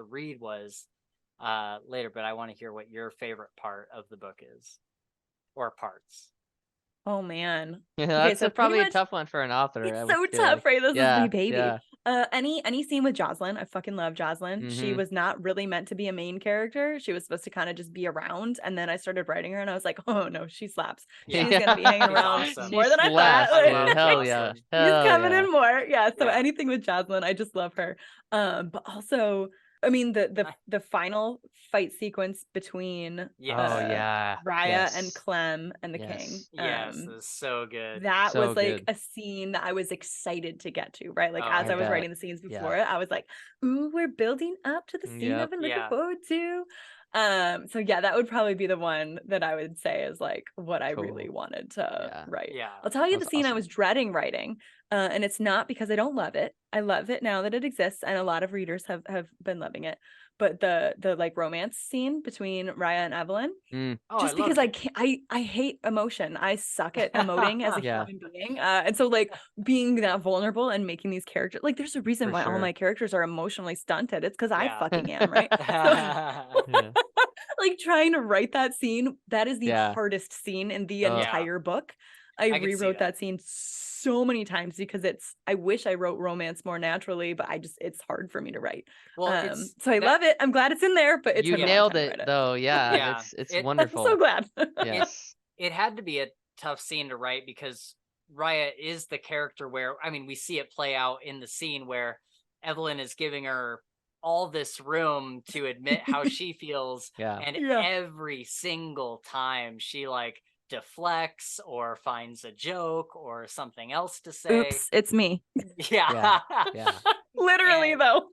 read was later, but I want to hear what your favorite part of the book is, or parts. Oh man. That's probably a tough one for an author. It's so tough, right? This is my baby. Any scene with Jocelyn, I fucking love Jocelyn. She was not really meant to be a main character. She was supposed to kind of just be around, and then I started writing her, and I was like, oh no, she slaps. She's gonna be hanging around more than I thought. Like, hell yeah, she's coming in more. So anything with Jocelyn, I just love her. But also, I mean, the final fight sequence between Raya and Clem and the King. It was so good. That was like a scene that I was excited to get to, right? Like as I was writing the scenes before it, I was like, ooh, we're building up to the scene I've been looking forward to. So that would probably be the one that I would say is like what I really wanted to write. I'll tell you the scene I was dreading writing, and it's not because I don't love it. I love it now that it exists, and a lot of readers have been loving it. But the like romance scene between Raya and Evelyn, just because I hate emotion. I suck at emoting as a human being, and so like being that vulnerable and making these characters, like there's a reason why all my characters are emotionally stunted. It's because I fucking am, right? So, like trying to write that scene, that is the hardest scene in the entire book. I rewrote that scene so many times because I wish I wrote romance more naturally, but it's hard for me to write. Well, so I love it. I'm glad it's in there, but you nailed it though. It's wonderful. I'm so glad. Yes. It had to be a tough scene to write because Raya is the character where, I mean, we see it play out in the scene where Evelyn is giving her all this room to admit how she feels. And every single time she like deflects or finds a joke or something else to say. Oops, it's me. Literally though.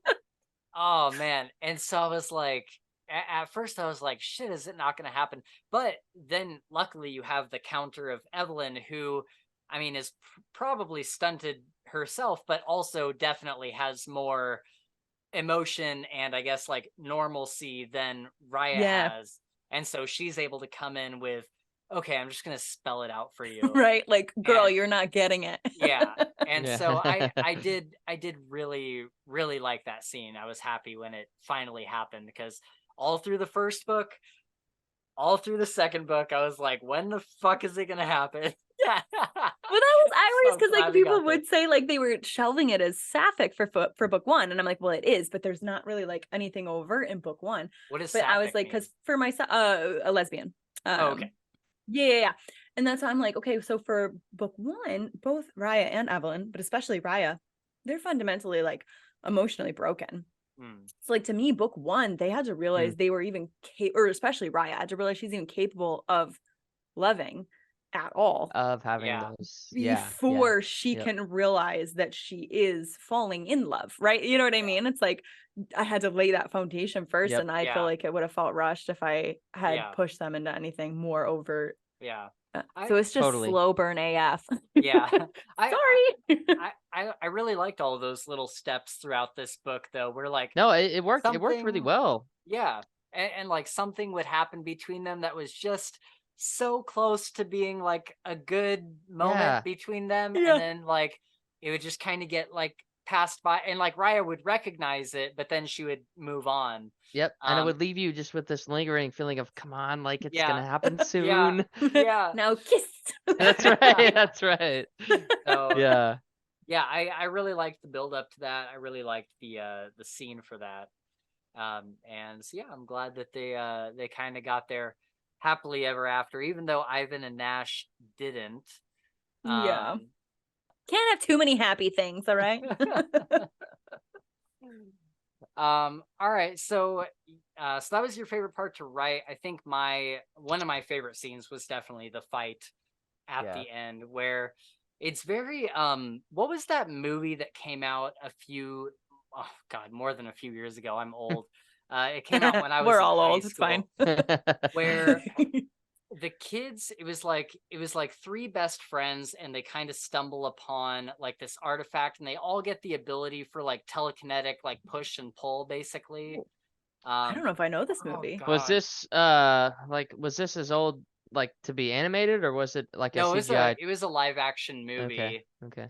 Oh man. And so I was like, at first I was like, shit, is it not going to happen? But then luckily you have the counter of Evelyn, who, I mean, is probably stunted herself, but also definitely has more emotion and I guess like normalcy than Raya has. And so she's able to come in with, okay, I'm just going to spell it out for you. Right. Like, girl, you're not getting it. And so I did really, really like that scene. I was happy when it finally happened because all through the first book, all through the second book, I was like, when the fuck is it gonna happen? Well, that was ironic because like people would say like they were shelving it as sapphic for book one, and I'm like, well, it is, but there's not really like anything overt in book one. What is? But I was like, because for myself, a lesbian. Okay. Yeah. And that's why I'm like, okay, so for book one, both Raya and Evelyn, but especially Raya, they're fundamentally like emotionally broken. So like to me, book one, they had to realize they were even or especially Raya had to realize she's even capable of loving at all, of having those before she can realize that she is falling in love, right? You know what I mean? It's like I had to lay that foundation first, and I feel like it would have felt rushed if I had pushed them into anything more overt. So it's just slow burn AF. Sorry. I really liked all those little steps throughout this book, though. We're like, no, it worked. It worked really well. Yeah, and like something would happen between them that was just so close to being like a good moment between them, and then like it would just kind of get like passed by, and like Raya would recognize it, but then she would move on. Yep, and it would leave you just with this lingering feeling of, come on, like it's gonna happen soon. Now kiss. That's right. That's right. So, yeah, I really liked the build up to that. I really liked the scene for that. And so I'm glad that they kind of got there happily ever after, even though Ivan and Nash didn't. Can't have too many happy things, all right? All right, so that was your favorite part to write. I think one of my favorite scenes was definitely the fight at the end, where it's very what was that movie that came out more than a few years ago? I'm old. It came out when I was we're all old. It's fine. Where the kids, it was like three best friends, and they kind of stumble upon like this artifact, and they all get the ability for like telekinetic, like push and pull, basically. I don't know if I know this movie. Was this was this as old like to be animated, or was it like a CGI? It was a live action movie. Okay.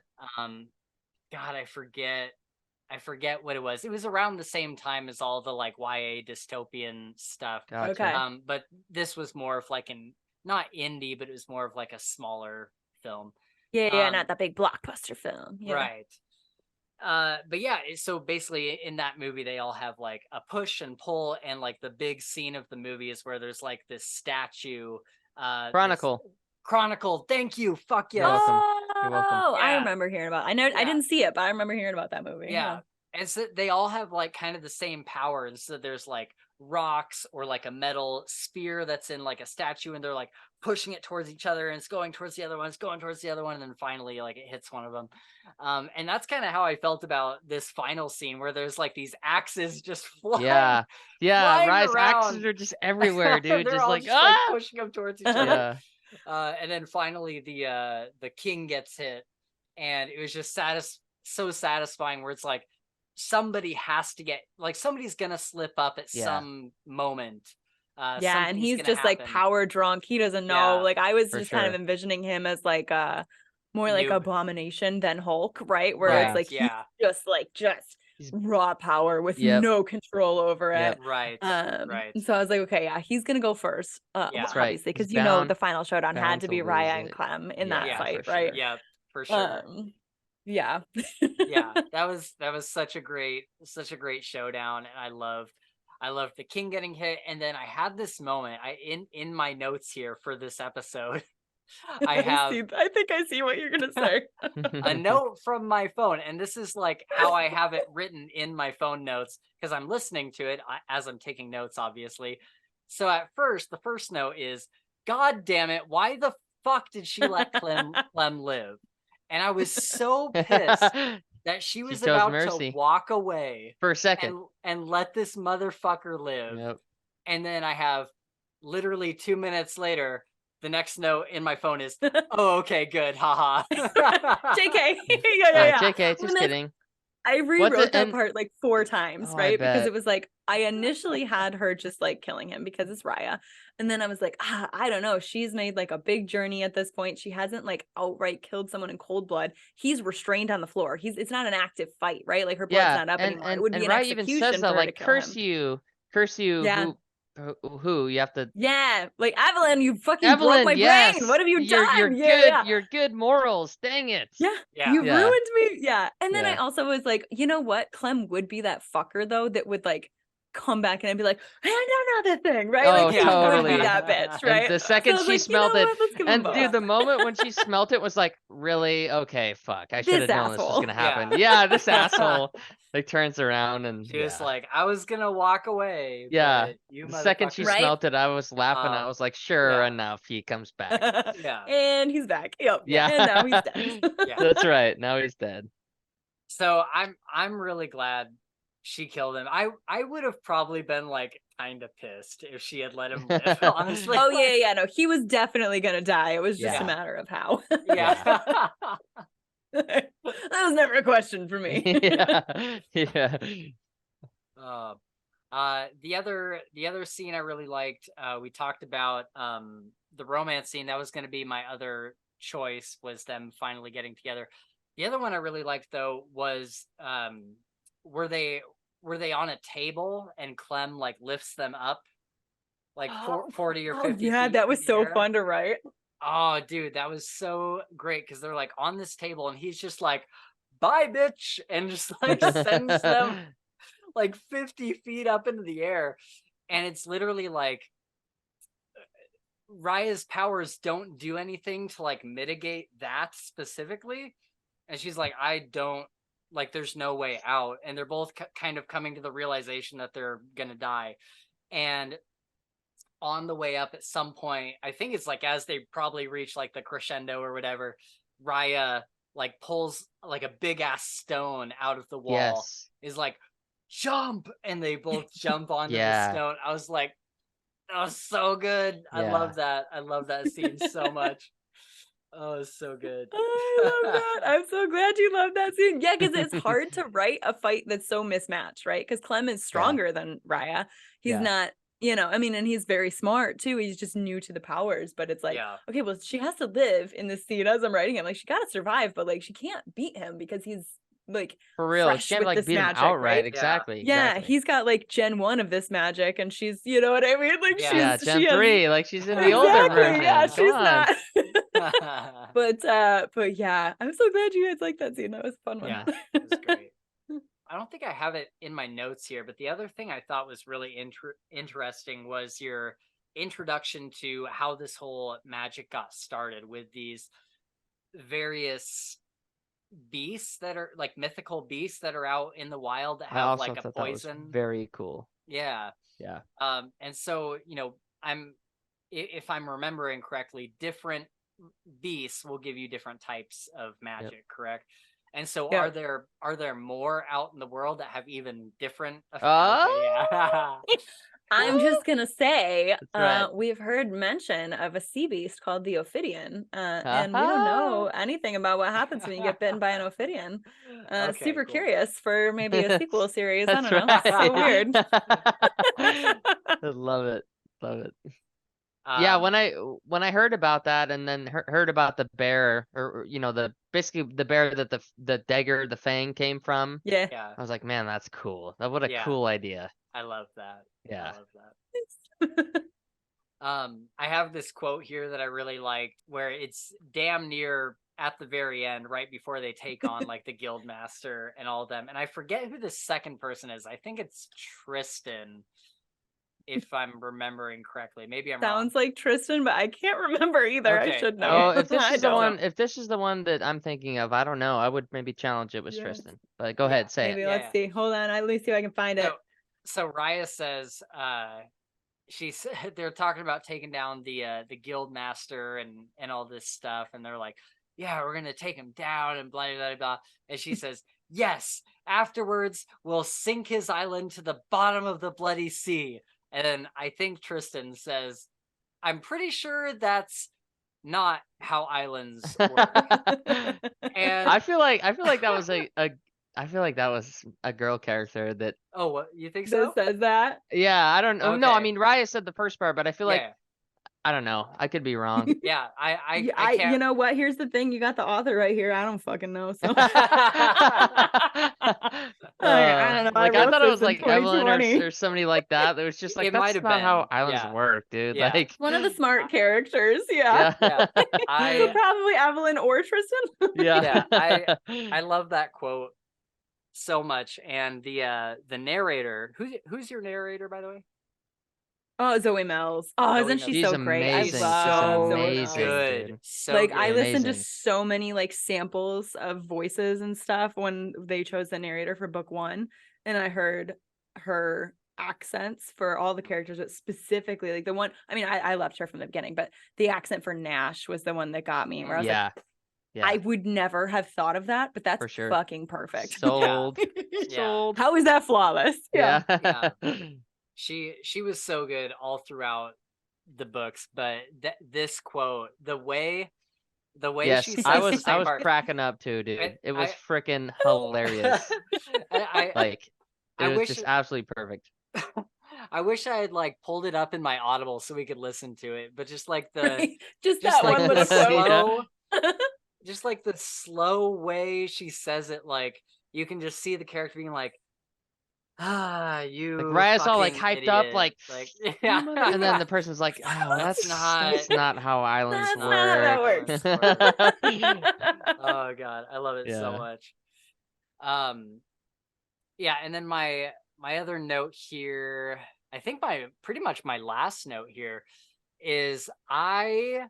God, I forget what it was. It was around the same time as all the like YA dystopian stuff. Gotcha. Okay. But this was more of like not indie, but it was more of like a smaller film. Yeah, not that big blockbuster film. Yeah. Right. But so basically in that movie they all have like a push and pull, and like the big scene of the movie is where there's like this statue. Chronicle. Thank you. Fuck yes. You're welcome. You're welcome. Oh, I remember hearing about. I didn't see it, but I remember hearing about that movie. Yeah. And so they all have like kind of the same power, and so there's like rocks or like a metal spear that's in like a statue, and they're like pushing it towards each other, and it's going towards the other one, and then finally like it hits one of them. And that's kind of how I felt about this final scene, where there's like these axes just flying. Rise axes are just everywhere, dude. They're just all like pushing them towards each other. And then finally the king gets hit, and it was just so satisfying, where it's like somebody has to get, like, somebody's gonna slip up at some moment. And he's just like power drunk. He doesn't know. Like I was just kind of envisioning him as like more like Abomination than Hulk, right? Where it's like he's raw power with no control over it. Right. And so I was like, okay, he's gonna go first. That's obviously, because the final showdown had to be Raya and Clem in that fight, right? Yeah, for sure. That was such a great showdown, and I loved the king getting hit. And then I had this moment in my notes here for this episode. I think I see what you're gonna say. A note from my phone, and this is like how I have it written in my phone notes, because I'm listening to it as I'm taking notes, obviously. So at first, the first note is, God damn it, why the fuck did she let Clem live? And I was so pissed that she was about to walk away for a second and let this motherfucker live. Yep. And then I have literally 2 minutes later, the next note in my phone is, oh, okay, good. Haha. JK. JK, just kidding. I rewrote that part like 4 times, right? Because it was like, I initially had her just like killing him because it's Raya. And then I was like, I don't know. She's made like a big journey at this point. She hasn't like outright killed someone in cold blood. He's restrained on the floor. It's not an active fight, right? Like her blood's not up anymore. It would be an execution even says that, like, curse you, who Who you have to? Yeah, like Evelyn, you fucking broke my brain. What have you done? You're good. You're good morals. Dang it. Yeah, you ruined me. Yeah, and then I also was like, you know what? Clem would be that fucker though that would like come back and I'd be like, hand another thing, right? Oh, like he totally. would be that bitch, right? And the second she smelled you know it, Let's give and him dude, both. the moment when she smelt it was like, really? Okay, fuck. I should have known this was gonna happen. Yeah, this asshole like turns around and she was like, I was gonna walk away. Yeah. But you the second she Right? smelt it, I was laughing. I was like, sure enough, he comes back. And he's back. Yep. Yeah. And now he's dead. That's right. Now he's dead. So I'm really glad she killed him. I would have probably been like kind of pissed if she had let him live, honestly. Oh yeah, no, he was definitely gonna die. It was just a matter of how. Yeah. That was never a question for me. Yeah. The other scene I really liked, we talked about the romance scene. That was going to be my other choice, was them finally getting together. The other one I really liked though was were they on a table and Clem like lifts them up like 40 or 50 yeah, feet that was so air. fun to write. Oh dude, that was so great because they're like on this table and he's just like, bye bitch, and just like sends them like 50 feet up into the air. And it's literally like Raya's powers don't do anything to like mitigate that specifically. And she's like, I don't, like, there's no way out. And they're both kind of coming to the realization that they're going to die. And on the way up at some point, I think it's like as they probably reach like the crescendo or whatever, Raya like pulls like a big ass stone out of the wall, is like, jump, and they both jump onto the stone. I was like, that was so good. I love that. I love that scene so much. Oh, it's so good. I love that. I'm so glad you love that scene. Yeah, because it's hard to write a fight that's so mismatched, right? Because Clem is stronger than Raya. He's not, I mean, and he's very smart too. He's just new to the powers, but it's like, okay, well, she has to live in this scene as I'm writing him. Like, she got to survive, but like, she can't beat him because he's like, for real, she can't like beat him outright, right? Exactly. Yeah, he's got like Gen 1 of this magic, and she's, you know what I mean? Like, Gen 3, like she's in the older version. Yeah, she's not. But yeah, I'm so glad you guys liked that scene. That was a fun one. Yeah, it was great. I don't think I have it in my notes here, but the other thing I thought was really interesting was your introduction to how this whole magic got started with these various beasts that are like mythical beasts that are out in the wild that have like a poison. Very cool. Yeah. And so, if I'm remembering correctly, different beasts will give you different types of magic, correct? And so are there more out in the world that have even different effects? I'm just gonna say, we've heard mention of a sea beast called the Ophidian, and we don't know anything about what happens when you get bitten by an Ophidian. Super curious for maybe a sequel series. I don't know. So weird. I love it. Yeah, when I heard about that, and then heard about the bear, or basically the bear that the dagger, the fang came from. Yeah. I was like, man, that's cool. What a cool idea. I love that. Yeah. I love that. I have this quote here that I really liked, where it's damn near at the very end, right before they take on like the guild master and all of them. And I forget who the second person is. I think it's Tristan, if I'm remembering correctly. Maybe I'm wrong. Sounds like Tristan, but I can't remember either. Okay. I should know. Oh, if this is the one that I'm thinking of, I don't know. I would maybe challenge it with Tristan. But go ahead, say maybe it. Let's see. Hold on. Let me see if I can find it. So Raya says, they're talking about taking down the guild master and all this stuff, and they're like, yeah, we're gonna take him down and blah blah blah. And she says, yes, afterwards we'll sink his island to the bottom of the bloody sea. And then I think Tristan says, I'm pretty sure that's not how islands work. And I feel like that was I feel like that was a girl character that. Oh, what, you think so? Says that? Yeah, I don't know. Okay. No, I mean Raya said the first part, but I feel like I don't know. I could be wrong. Yeah, I can't. You know what? Here's the thing. You got the author right here. I don't fucking know. So. I don't know. Like I thought it was like Evelyn or or somebody like that. It was just like It might that's have not been. how islands Yeah. work, dude. Yeah. Like one of the smart characters. Yeah. Yeah. So probably Evelyn or Tristan. yeah. I love that quote so much. And the narrator, who's your narrator, by the way? Oh, Zoe Mills. Oh, Zoe isn't Mills. she She's so great? amazing. I She's love Zoe amazing, Mills. Good. dude. So like good. I listened to Amazing. so many like samples of voices and stuff when they chose the narrator for book 1, and I heard her accents for all the characters, but specifically like the one, I mean, I loved her from the beginning, but the accent for Nash was the one that got me, where I was like, I would never have thought of that, but that's fucking perfect. Sold. Sold. How is that flawless? Yeah. She was so good all throughout the books, but this quote, the way she says I was part, cracking up too, dude. It was freaking hilarious. Like it was just absolutely perfect. I wish I had like pulled it up in my Audible so we could listen to it, but just like the just that like one little slow, just like the slow way she says it, like you can just see the character being like, you like Raya's all like hyped idiot. up, like yeah, and then the person's like, oh, that's not how islands that's work. Not how that works. Oh god, I love it so much. Yeah, and then my other note here, I think pretty much my last note here is I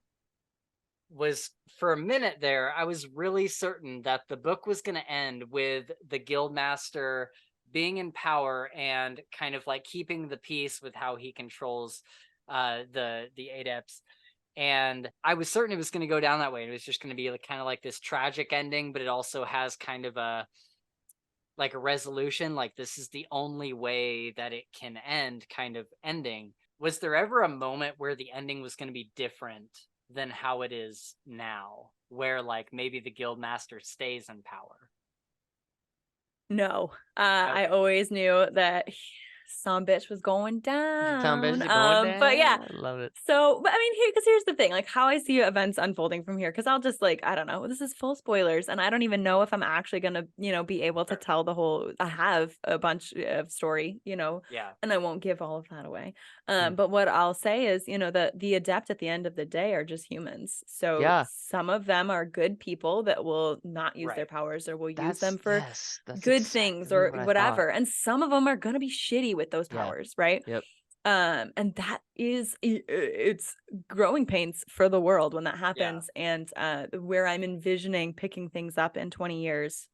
was, for a minute there, I was really certain that the book was going to end with the Guildmaster being in power and kind of like keeping the peace with how he controls the adepts. And I was certain it was going to go down that way. It was just going to be like, kind of like this tragic ending, but it also has kind of a resolution, like this is the only way that it can end kind of ending. Was there ever a moment where the ending was going to be different than how it is now, where like maybe the Guildmaster stays in power? No. I always knew that some bitch was going down. Some bitch is going down. But yeah, I love it. So, but I mean, here's the thing, like how I see events unfolding from here, because I'll just like, I don't know, this is full spoilers, and I don't even know if I'm actually gonna, be able to tell the whole. I have a bunch of story, and I won't give all of that away. But what I'll say is, the adept at the end of the day are just humans. So some of them are good people that will not use their powers, or will use them for good things or whatever, and some of them are gonna be shitty with those powers, right? Yep. And that is, it's growing pains for the world when that happens. And where I'm envisioning picking things up in 20 years,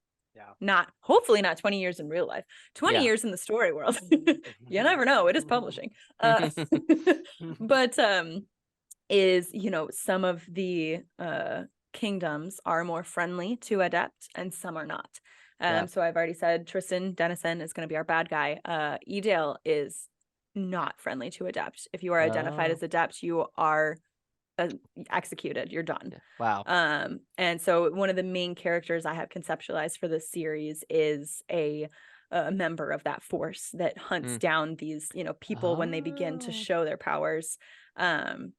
hopefully not 20 years in real life, 20 years in the story world. You never know, it is publishing. But is, some of the kingdoms are more friendly to adept and some are not. So I've already said Tristan Dennison is going to be our bad guy. Edale is not friendly to adept. If you are identified as adept, you are executed. You're done. Wow. And so one of the main characters I have conceptualized for this series is a member of that force that hunts down these, people when they begin to show their powers. So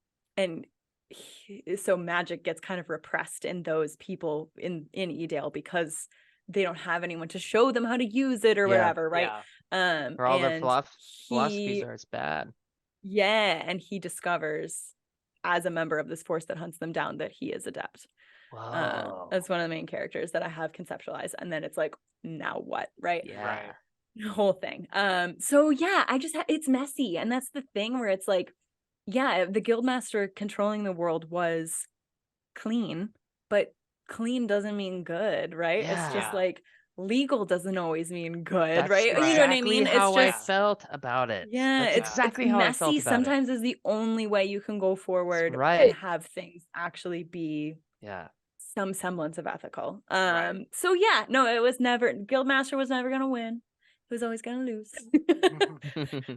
magic gets kind of repressed in those people in Edale because they don't have anyone to show them how to use it or whatever, right? Or all their philosophies are as bad. Yeah, and he discovers as a member of this force that hunts them down that he is adept. Wow. That's one of the main characters that I have conceptualized, and then it's like, now what, right? Yeah. The whole thing. So yeah, it's messy, and that's the thing where it's like, yeah, the Guildmaster controlling the world was clean, but clean doesn't mean good, right? It's just like legal doesn't always mean good. That's right? Exactly You know what I mean? How it's just I felt about it. Yeah, That's exactly how messy. I felt about Sometimes is the only way you can go forward and have things actually be some semblance of ethical. So yeah, no, it was never, Guildmaster was never gonna win. He was always gonna lose.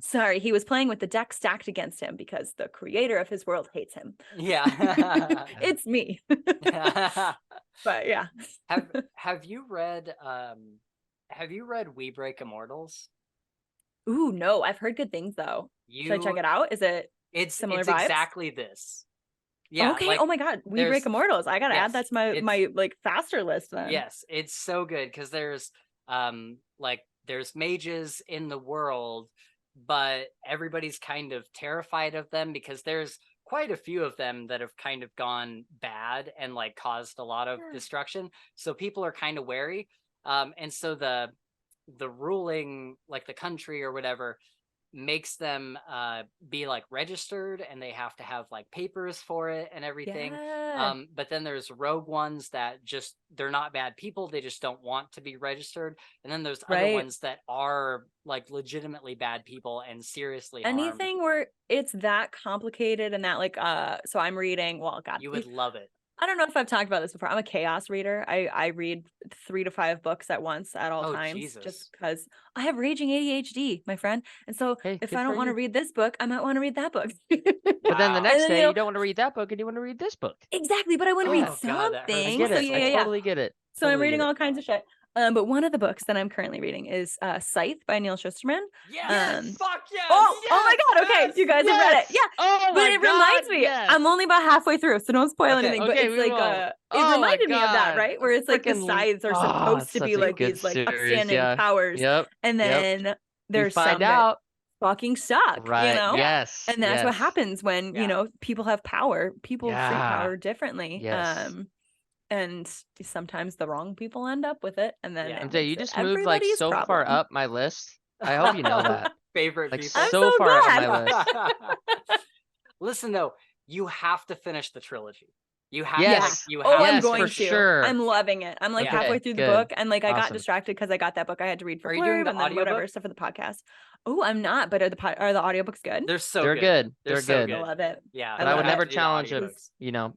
Sorry, he was playing with the deck stacked against him because the creator of his world hates him. Yeah. It's me. But yeah. Have you read We Break Immortals? Ooh, no, I've heard good things though. Should I check it out? It's similar vibes? Exactly this. Yeah. Okay. Oh my god, We Break Immortals. I gotta add that to my like faster list then. Yes, it's so good because there's like there's mages in the world, but everybody's kind of terrified of them because there's quite a few of them that have kind of gone bad and like caused a lot of destruction. So people are kind of wary. And so the ruling, like the country or whatever, makes them be like registered, and they have to have like papers for it and everything. But then there's rogue ones that just, they're not bad people, they just don't want to be registered. And then there's other ones that are like legitimately bad people and seriously anything where it's that complicated and that like so I'm reading, well, God, you would love it. I don't know if I've talked about this before. I'm a chaos reader. I read 3 to 5 books at once at all times, Jesus. just because I have raging ADHD, my friend. And so if I don't want to read this book, I might want to read that book. But then the next day, you don't want to read that book and you want to read this book. Exactly, but I want to read something. I get it. I totally get it. So I'm reading all kinds of shit. But one of the books that I'm currently reading is Scythe by Neil Shusterman. Fuck yes! Oh my God! Okay, you guys have read it. Yeah. Oh but it reminds me. I'm only about halfway through, so don't spoil anything. But it's like it reminded me of that, right? Where it's like the scythes are supposed to be like these like upstanding powers, and then there's some that fucking suck, right? You know? Yes. And that's what happens when you know people have power. People treat power differently. Yes. And sometimes the wrong people end up with it, and then MJ, you just moved like so far up my list. I hope you know that. Favorite like people. I'm so far glad. up my list. Listen though, you have to finish the trilogy. You have to. I'm going to. Sure. I'm loving it. I'm like halfway through the book, and like I got distracted because I got that book I had to read for blurb and then whatever stuff for the podcast. Oh, I'm not. But are the audiobooks good? They're good. They're good. I love it. Yeah, but I would never challenge a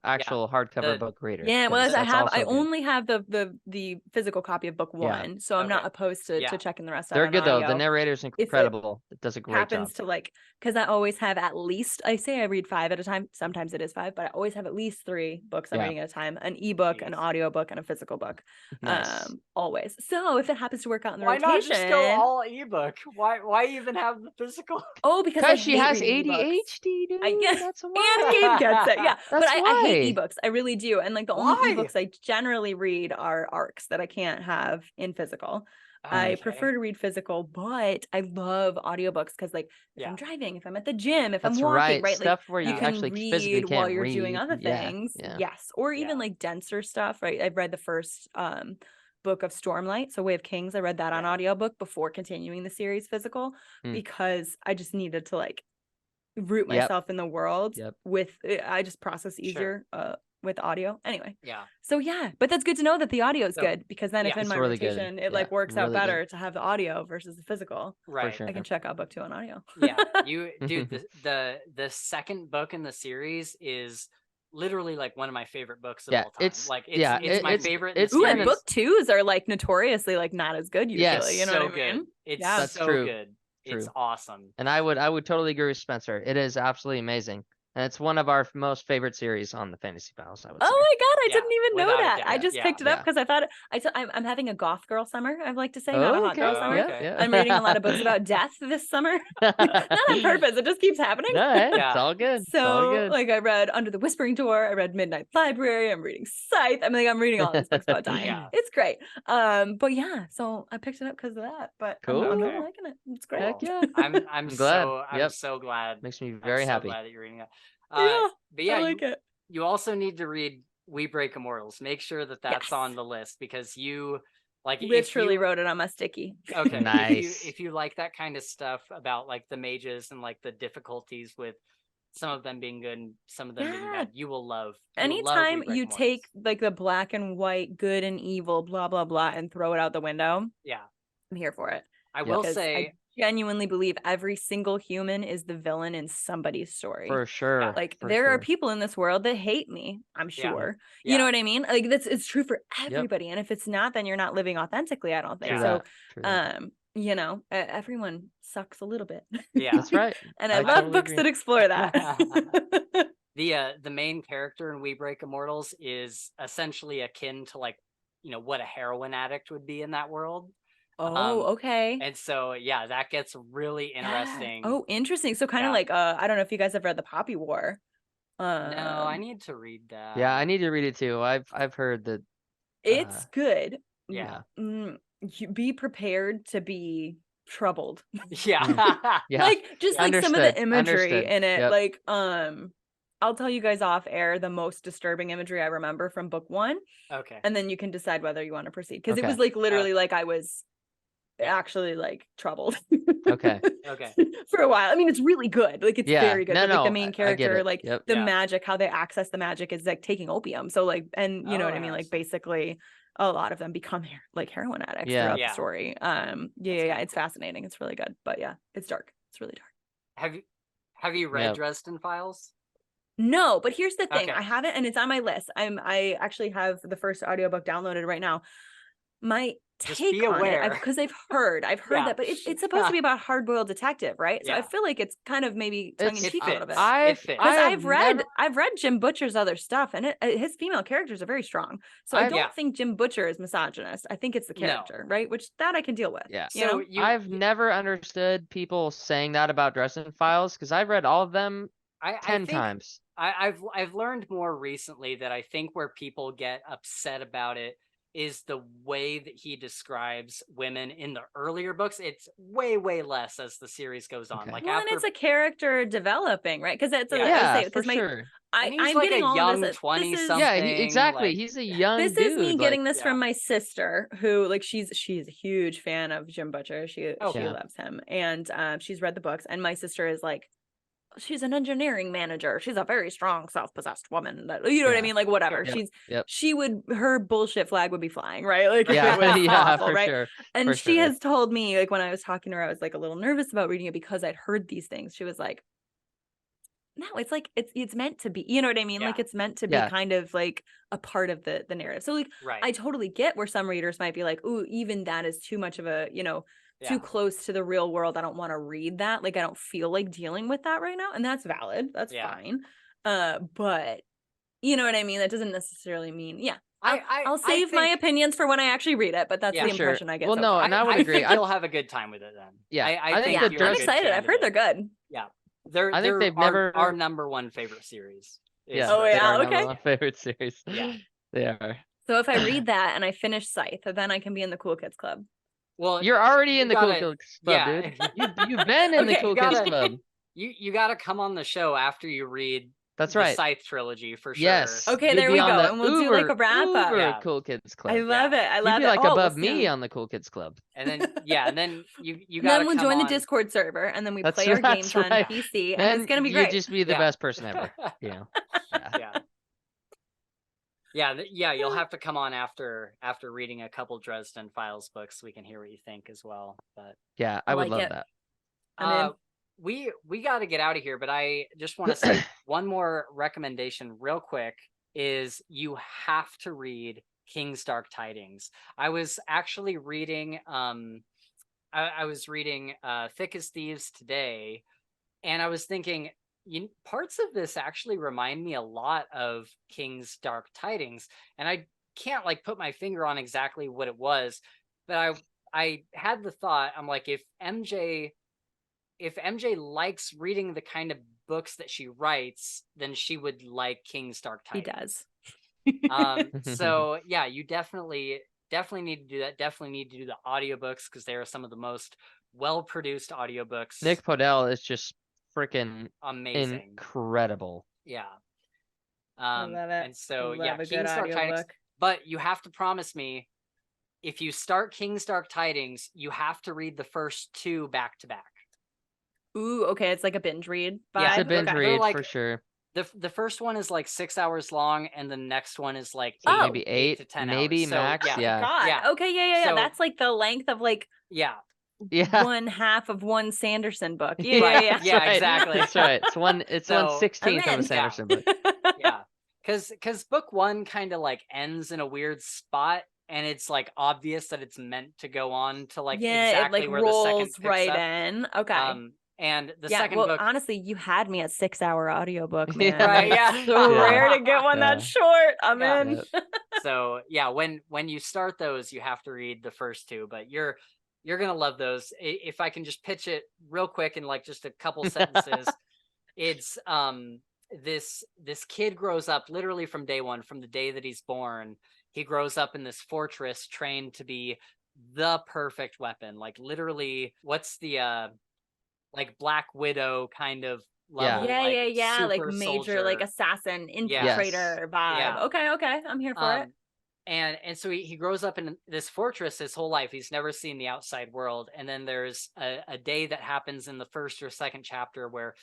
actual hardcover book reader. Yeah, well, I only have the physical copy of book 1, so I'm not opposed to checking the rest out. They're good though. The narrator's incredible. It does a great job. Happens to like, because I always have at least, I say I read 5 at a time. Sometimes it is 5, but I always have at least 3 books I'm reading at a time: an ebook, an audiobook, and a physical book. Nice. Always. So if it happens to work out in the why rotation, not just go all ebook? Why even have the physical? Oh, because she has ADHD, dude. I guess. That's and Gabe gets it. Yeah, but I hate ebooks. I really do. And like the only ebooks I generally read are arcs that I can't have in physical. I prefer to read physical, but I love audiobooks because like if I'm driving, if I'm at the gym, if I'm walking, right? Stuff like where you can actually read while you're read. doing other things. Yes. Or even like denser stuff, right? I've read the first book of Stormlight, so Way of Kings. I read that on audiobook before continuing the series physical because I just needed to like root myself in the world with I just process easier with audio anyway. So but that's good to know that the audio is good, because then if in my rotation it like works out better to have the audio versus the physical, right? I can check out book 2 on audio. You dude, the second book in the series is literally like one of my favorite books of all time. It's my favorite. And book 2s are like notoriously like not as good usually. You know so what I mean? It's so good. It's awesome. And I would totally agree with Spencer. It is absolutely amazing. And it's one of our most favorite series on the Fantasy Pals, I would say. Oh my God, I didn't even know that. I just picked it up because I thought I'm having a goth girl summer, I'd like to say, not a hot girl summer. I'm reading a lot of books about death this summer. Not on purpose, it just keeps happening. No, it's all good. So like I read Under the Whispering Door, I read Midnight Library, I'm reading Scythe. I'm reading all these books about dying. It's great. But so I picked it up because of that. But cool. I'm really liking it. It's great. Heck yeah. I'm glad. I'm so glad. Makes me very happy. Glad that you're reading it. But I like it. You also need to read We Break Immortals. Make sure that that's on the list, because you like literally wrote it on my sticky. Okay, nice. If you like that kind of stuff about like the mages and like the difficulties with some of them being good and some of them being bad, you will love. Anytime you take like the black and white, good and evil, blah blah blah, and throw it out the window, I'm here for it. I will say, I genuinely believe every single human is the villain in somebody's story. For sure. Like there are people in this world that hate me, I'm sure. You know what I mean? Like it's true for everybody. And if it's not, then you're not living authentically, I don't think. So you know, everyone sucks a little bit. That's right. And I love books that explore that. The main character in We Break Immortals is essentially akin to like, you know, what a heroin addict would be in that world. Oh, okay. And so, that gets really interesting. Oh, interesting. So kind of like, I don't know if you guys have read The Poppy War. No, I need to read that. Yeah, I need to read it too. I've heard that it's good. Yeah. be prepared to be troubled. Yeah. Yeah. Like just like some of the Understood. imagery in it. Yep. Like I'll tell you guys off air the most disturbing imagery I remember from book 1. Okay. And then you can decide whether you want to proceed. Because it Okay. was like literally like I was actually like troubled. Okay. For a while. I mean, it's really good. Like it's very good. No, but, like no, the main I get character, it. like Yep. the magic, how they access the magic is like taking opium. So like, and you know what I mean? Like basically a lot of them become like heroin addicts throughout the story. It's fascinating. It's really good. But yeah, it's dark. It's really dark. Have you read Dresden Files? No, but here's the thing. I haven't, and it's on my list. I actually have the first audiobook downloaded right now. My take on it, because I've heard that, but it's supposed to be about hard-boiled detective, right? So I feel like it's kind of maybe tongue-in-cheek a little bit. Because I've read Jim Butcher's other stuff, and his female characters are very strong. So I don't think Jim Butcher is misogynist. I think it's the character, right? Which that I can deal with. Yeah. So I've never understood people saying that about Dresden Files because I've read all of them 10 times. I've learned more recently that I think where people get upset about it is the way that he describes women in the earlier books. It's way less as the series goes on. Like and it's a character developing, right? Because it's for sure. I'm like getting a young 20-something. Yeah, exactly. Like, he's a young dude. This is me getting this from my sister, who like she's a huge fan of Jim Butcher. She loves him, and she's read the books. And my sister is like, she's an engineering manager. She's a very strong, self-possessed woman. That, you know what I mean? Like whatever. She would, her bullshit flag would be flying, right? Like awful, for right? sure. And she has told me, like when I was talking to her, I was like a little nervous about reading it because I'd heard these things. She was like, no, it's like it's meant to be. You know what I mean? Like it's meant to be kind of like a part of the narrative. So like I totally get where some readers might be like, ooh, even that is too much of a, too close to the real world. I don't want to read that. Like I don't feel like dealing with that right now. And that's valid. That's fine. But you know what I mean? That doesn't necessarily mean, I'll save my opinions for when I actually read it, but that's the impression I get. Well, no, and I would agree. You'll have a good time with it then. Yeah. I think I'm excited. I've heard they're good. Yeah. I think they've never our number one favorite series. Okay. Number one favorite series. Yeah. They are. So if I read that and I finish Scythe, then I can be in the Cool Kids Club. Well, you're already in the Cool Kids Club, dude. You've been in the Cool Kids Club. You got to come on the show after you read the Scythe trilogy for sure. Yes. Okay, there we go. And we'll do like a wrap up. Cool Kids Club. I love it. I love it. You'd be like above me on the Cool Kids Club. And then you got. Then we'll join the Discord server, and then we play our games on PC, and it's gonna be great. You'd just be the best person ever. You know. Yeah. You'll have to come on after reading a couple Dresden Files books. So we can hear what you think as well. But yeah, I would love that. We got to get out of here, but I just want to say one more recommendation real quick is you have to read King's Dark Tidings. I was actually reading I was reading Thick As Thieves today, and I was thinking parts of this actually remind me a lot of King's Dark Tidings, and I can't like put my finger on exactly what it was, but I had the thought, I'm like, if MJ likes reading the kind of books that she writes, then she would like King's Dark Tidings. He does. So yeah, you definitely need to do that. Definitely need to do the audiobooks because they are some of the most well-produced audiobooks. Nick Podell is just freaking amazing, incredible. Yeah. I love it. And so King's Dark Tidings. But you have to promise me, if you start King's Dark Tidings, you have to read the first 2 back to back. Ooh, okay, it's like a binge read. Yeah, it's a binge read for sure. The first one is like 6 hours long, and the next one is like maybe 8 to 10 maybe hours. max. So, God. Okay, yeah. So, that's like the length of like one half of one Sanderson book. Yeah, exactly. That's right. It's 1/16 of a Sanderson book. Yeah, because book 1 kind of like ends in a weird spot. And it's like obvious that it's meant to go on to like exactly it like where rolls the second picks right up. In. Okay. And the second book, honestly, you had me at 6-hour audiobook, man. Right? Yeah. So rare to get one that short. I'm in. So yeah, when you start those, you have to read the first 2, but you're gonna love those. If I can just pitch it real quick in like just a couple sentences, it's this kid grows up literally from day one, from the day that he's born. He grows up in this fortress, trained to be the perfect weapon. Like literally, what's the like Black Widow kind of level? Yeah. Like super major, soldier. like assassin, infiltrator vibe. Okay, I'm here for it. And so he grows up in this fortress his whole life. He's never seen the outside world. And then there's a day that happens in the first or second chapter where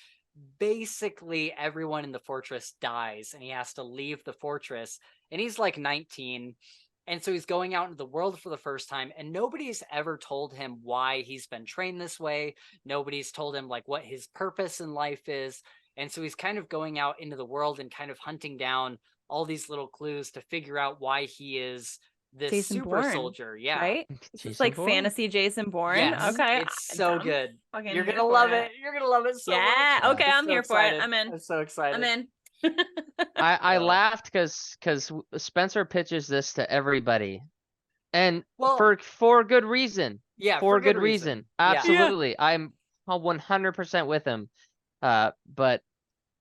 basically everyone in the fortress dies and he has to leave the fortress. And he's like 19. And so he's going out into the world for the first time, and nobody's ever told him why he's been trained this way. Nobody's told him like what his purpose in life is. And so he's kind of going out into the world and kind of hunting down all these little clues to figure out why he is this Jason super Bourne, soldier. Yeah. Right? It's like Bourne? fantasy Jason Bourne. Yes, okay. it's so good. You're gonna love it. You're gonna love it so much. Yeah. Okay, I'm so here excited. for it. I'm in. I'm so excited. I'm in. I laughed because Spencer pitches this to everybody, and for good reason. Yeah, for good reason. Absolutely, I'm 100% with him. But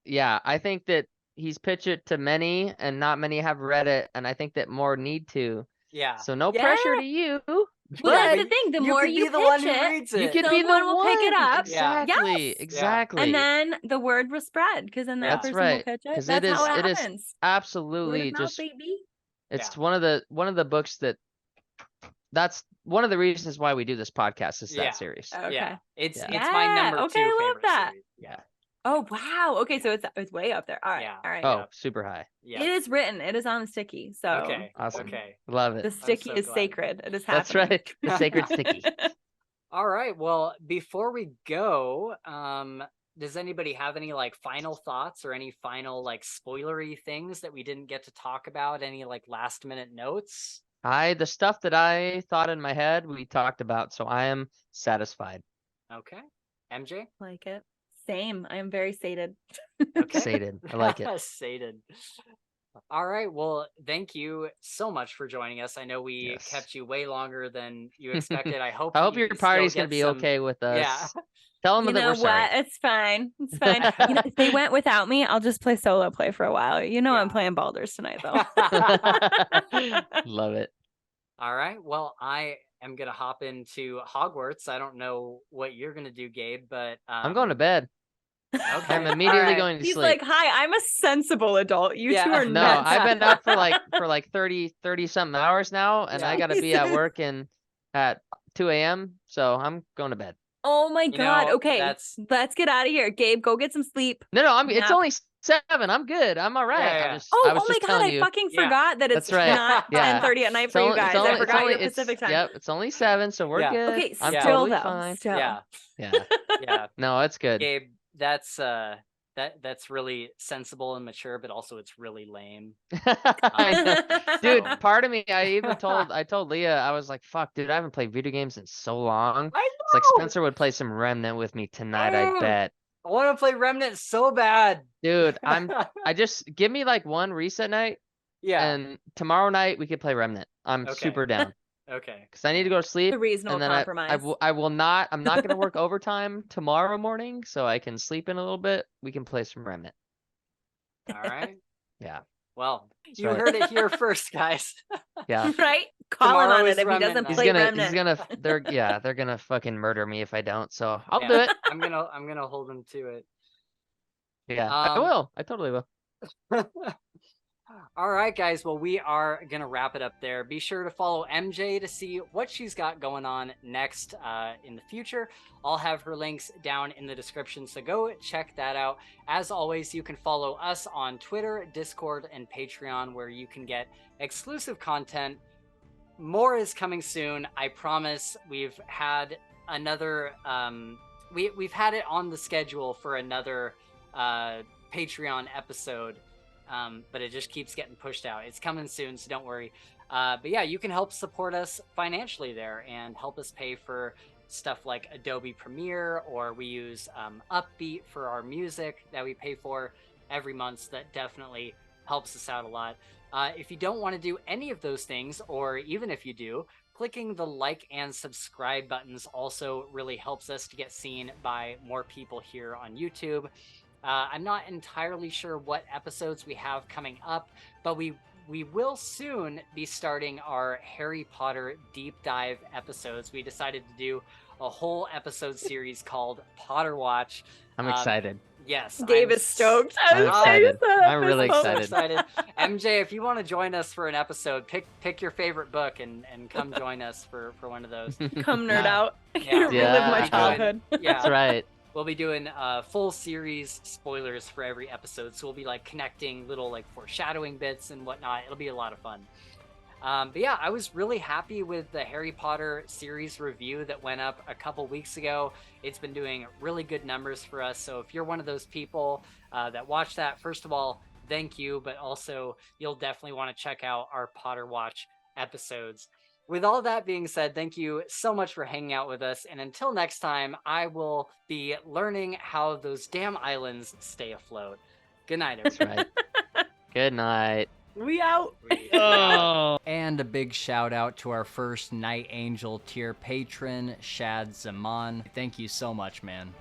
yeah, I think that he's pitched it to many, and not many have read it, and I think that more need to. Yeah. So no pressure to you. Well, that's the thing. The more you pitch it, you could be the one will pick it up. Exactly. Yes. Exactly. And then the word will spread because then that person will pitch it. That's how it happens. It is absolutely just. Baby. It's one of the books that's one of the reasons why we do this podcast is that series. Okay. Yeah. It's my number 2 I love favorite that. series. Yeah. Oh wow. Okay, so it's way up there. All right. All right. Oh, super high. Yeah. It is written. It is on the sticky. So awesome. Okay. Love it. The sticky is sacred. It is happening. That's right. The sacred sticky. All right. Well, before we go, does anybody have any like final thoughts or any final like spoilery things that we didn't get to talk about? Any like last minute notes? The stuff that I thought in my head we talked about, so I am satisfied. Okay. MJ? Like it. Same. I am very sated. Okay. Sated. I like it. Sated. All right. Well, thank you so much for joining us. I know we kept you way longer than you expected. I hope your party's going to be okay with us. Yeah. Tell them that we're sorry. It's fine. It's fine. If they went without me, I'll just play solo play for a while. I'm playing Baldur's tonight, though. Love it. All right. Well, I am going to hop into Hogwarts. I don't know what you're going to do, Gabe, but I'm going to bed. Okay. I'm immediately going to He's sleep. Like, hi, I'm a sensible adult. You two are no. nuts. I've been up for like 30 something hours now, and I got to be at work at 2 a.m. So I'm going to bed. Oh my God. Okay, let's get out of here. Gabe, go get some sleep. No, it's only 7. I'm good. I'm all right. Yeah. Oh my God, I fucking forgot that it's not 10:30 at night for you guys. I forgot your Pacific time. Yep, it's only 7, so we're good. Okay, I'm still totally though. fine. Still. Yeah. No, it's good. Gabe, that's really sensible and mature, but also it's really lame. Dude, part of me, I told Leah, I was like, fuck, dude, I haven't played video games in so long. I know. It's like Spencer would play some Remnant with me tonight, I bet. I want to play Remnant so bad. Dude, I just give me like one reset night. Yeah. And tomorrow night we could play Remnant. I'm super down. Okay. Because I need to go to sleep. A reasonable compromise. I'm not going to work overtime tomorrow morning, so I can sleep in a little bit. We can play some Remnant. All right. Yeah. Well, you heard it here first, guys. Yeah. Right? Call him on it if he doesn't play Remnant. They're gonna fucking murder me if I don't. So I'll do it. I'm gonna hold them to it. Yeah, I will. I totally will. All right, guys. Well, we are going to wrap it up there. Be sure to follow MJ to see what she's got going on next in the future. I'll have her links down in the description, so go check that out. As always, you can follow us on Twitter, Discord, and Patreon, where you can get exclusive content. More is coming soon. I promise. We've had another... we've had it on the schedule for another Patreon episode. But it just keeps getting pushed out. It's coming soon, so don't worry. But yeah, you can help support us financially there and help us pay for stuff like Adobe Premiere, or we use Upbeat for our music that we pay for every month. So that definitely helps us out a lot. If you don't want to do any of those things, or even if you do, clicking the like and subscribe buttons also really helps us to get seen by more people here on YouTube. I'm not entirely sure what episodes we have coming up, but we we will soon be starting our Harry Potter deep dive episodes. We decided to do a whole episode series called Potter Watch. I'm excited. Yes. Gabe is stoked. I'm excited. I'm really excited. MJ, if you want to join us for an episode, pick your favorite book and come join us for one of those. Come nerd out. Yeah. Relive my childhood. Yeah. That's right. We'll be doing full series spoilers for every episode. So we'll be like connecting little like foreshadowing bits and whatnot. It'll be a lot of fun. But yeah, I was really happy with the Harry Potter series review that went up a couple weeks ago. It's been doing really good numbers for us. So if you're one of those people that watch that, first of all, thank you. But also, you'll definitely want to check out our Potter Watch episodes. With all that being said, thank you so much for hanging out with us. And until next time, I will be learning how those damn islands stay afloat. Good night, everybody. That's right. Good night. We out. Oh. And a big shout out to our first Night Angel tier patron, Shad Zaman. Thank you so much, man.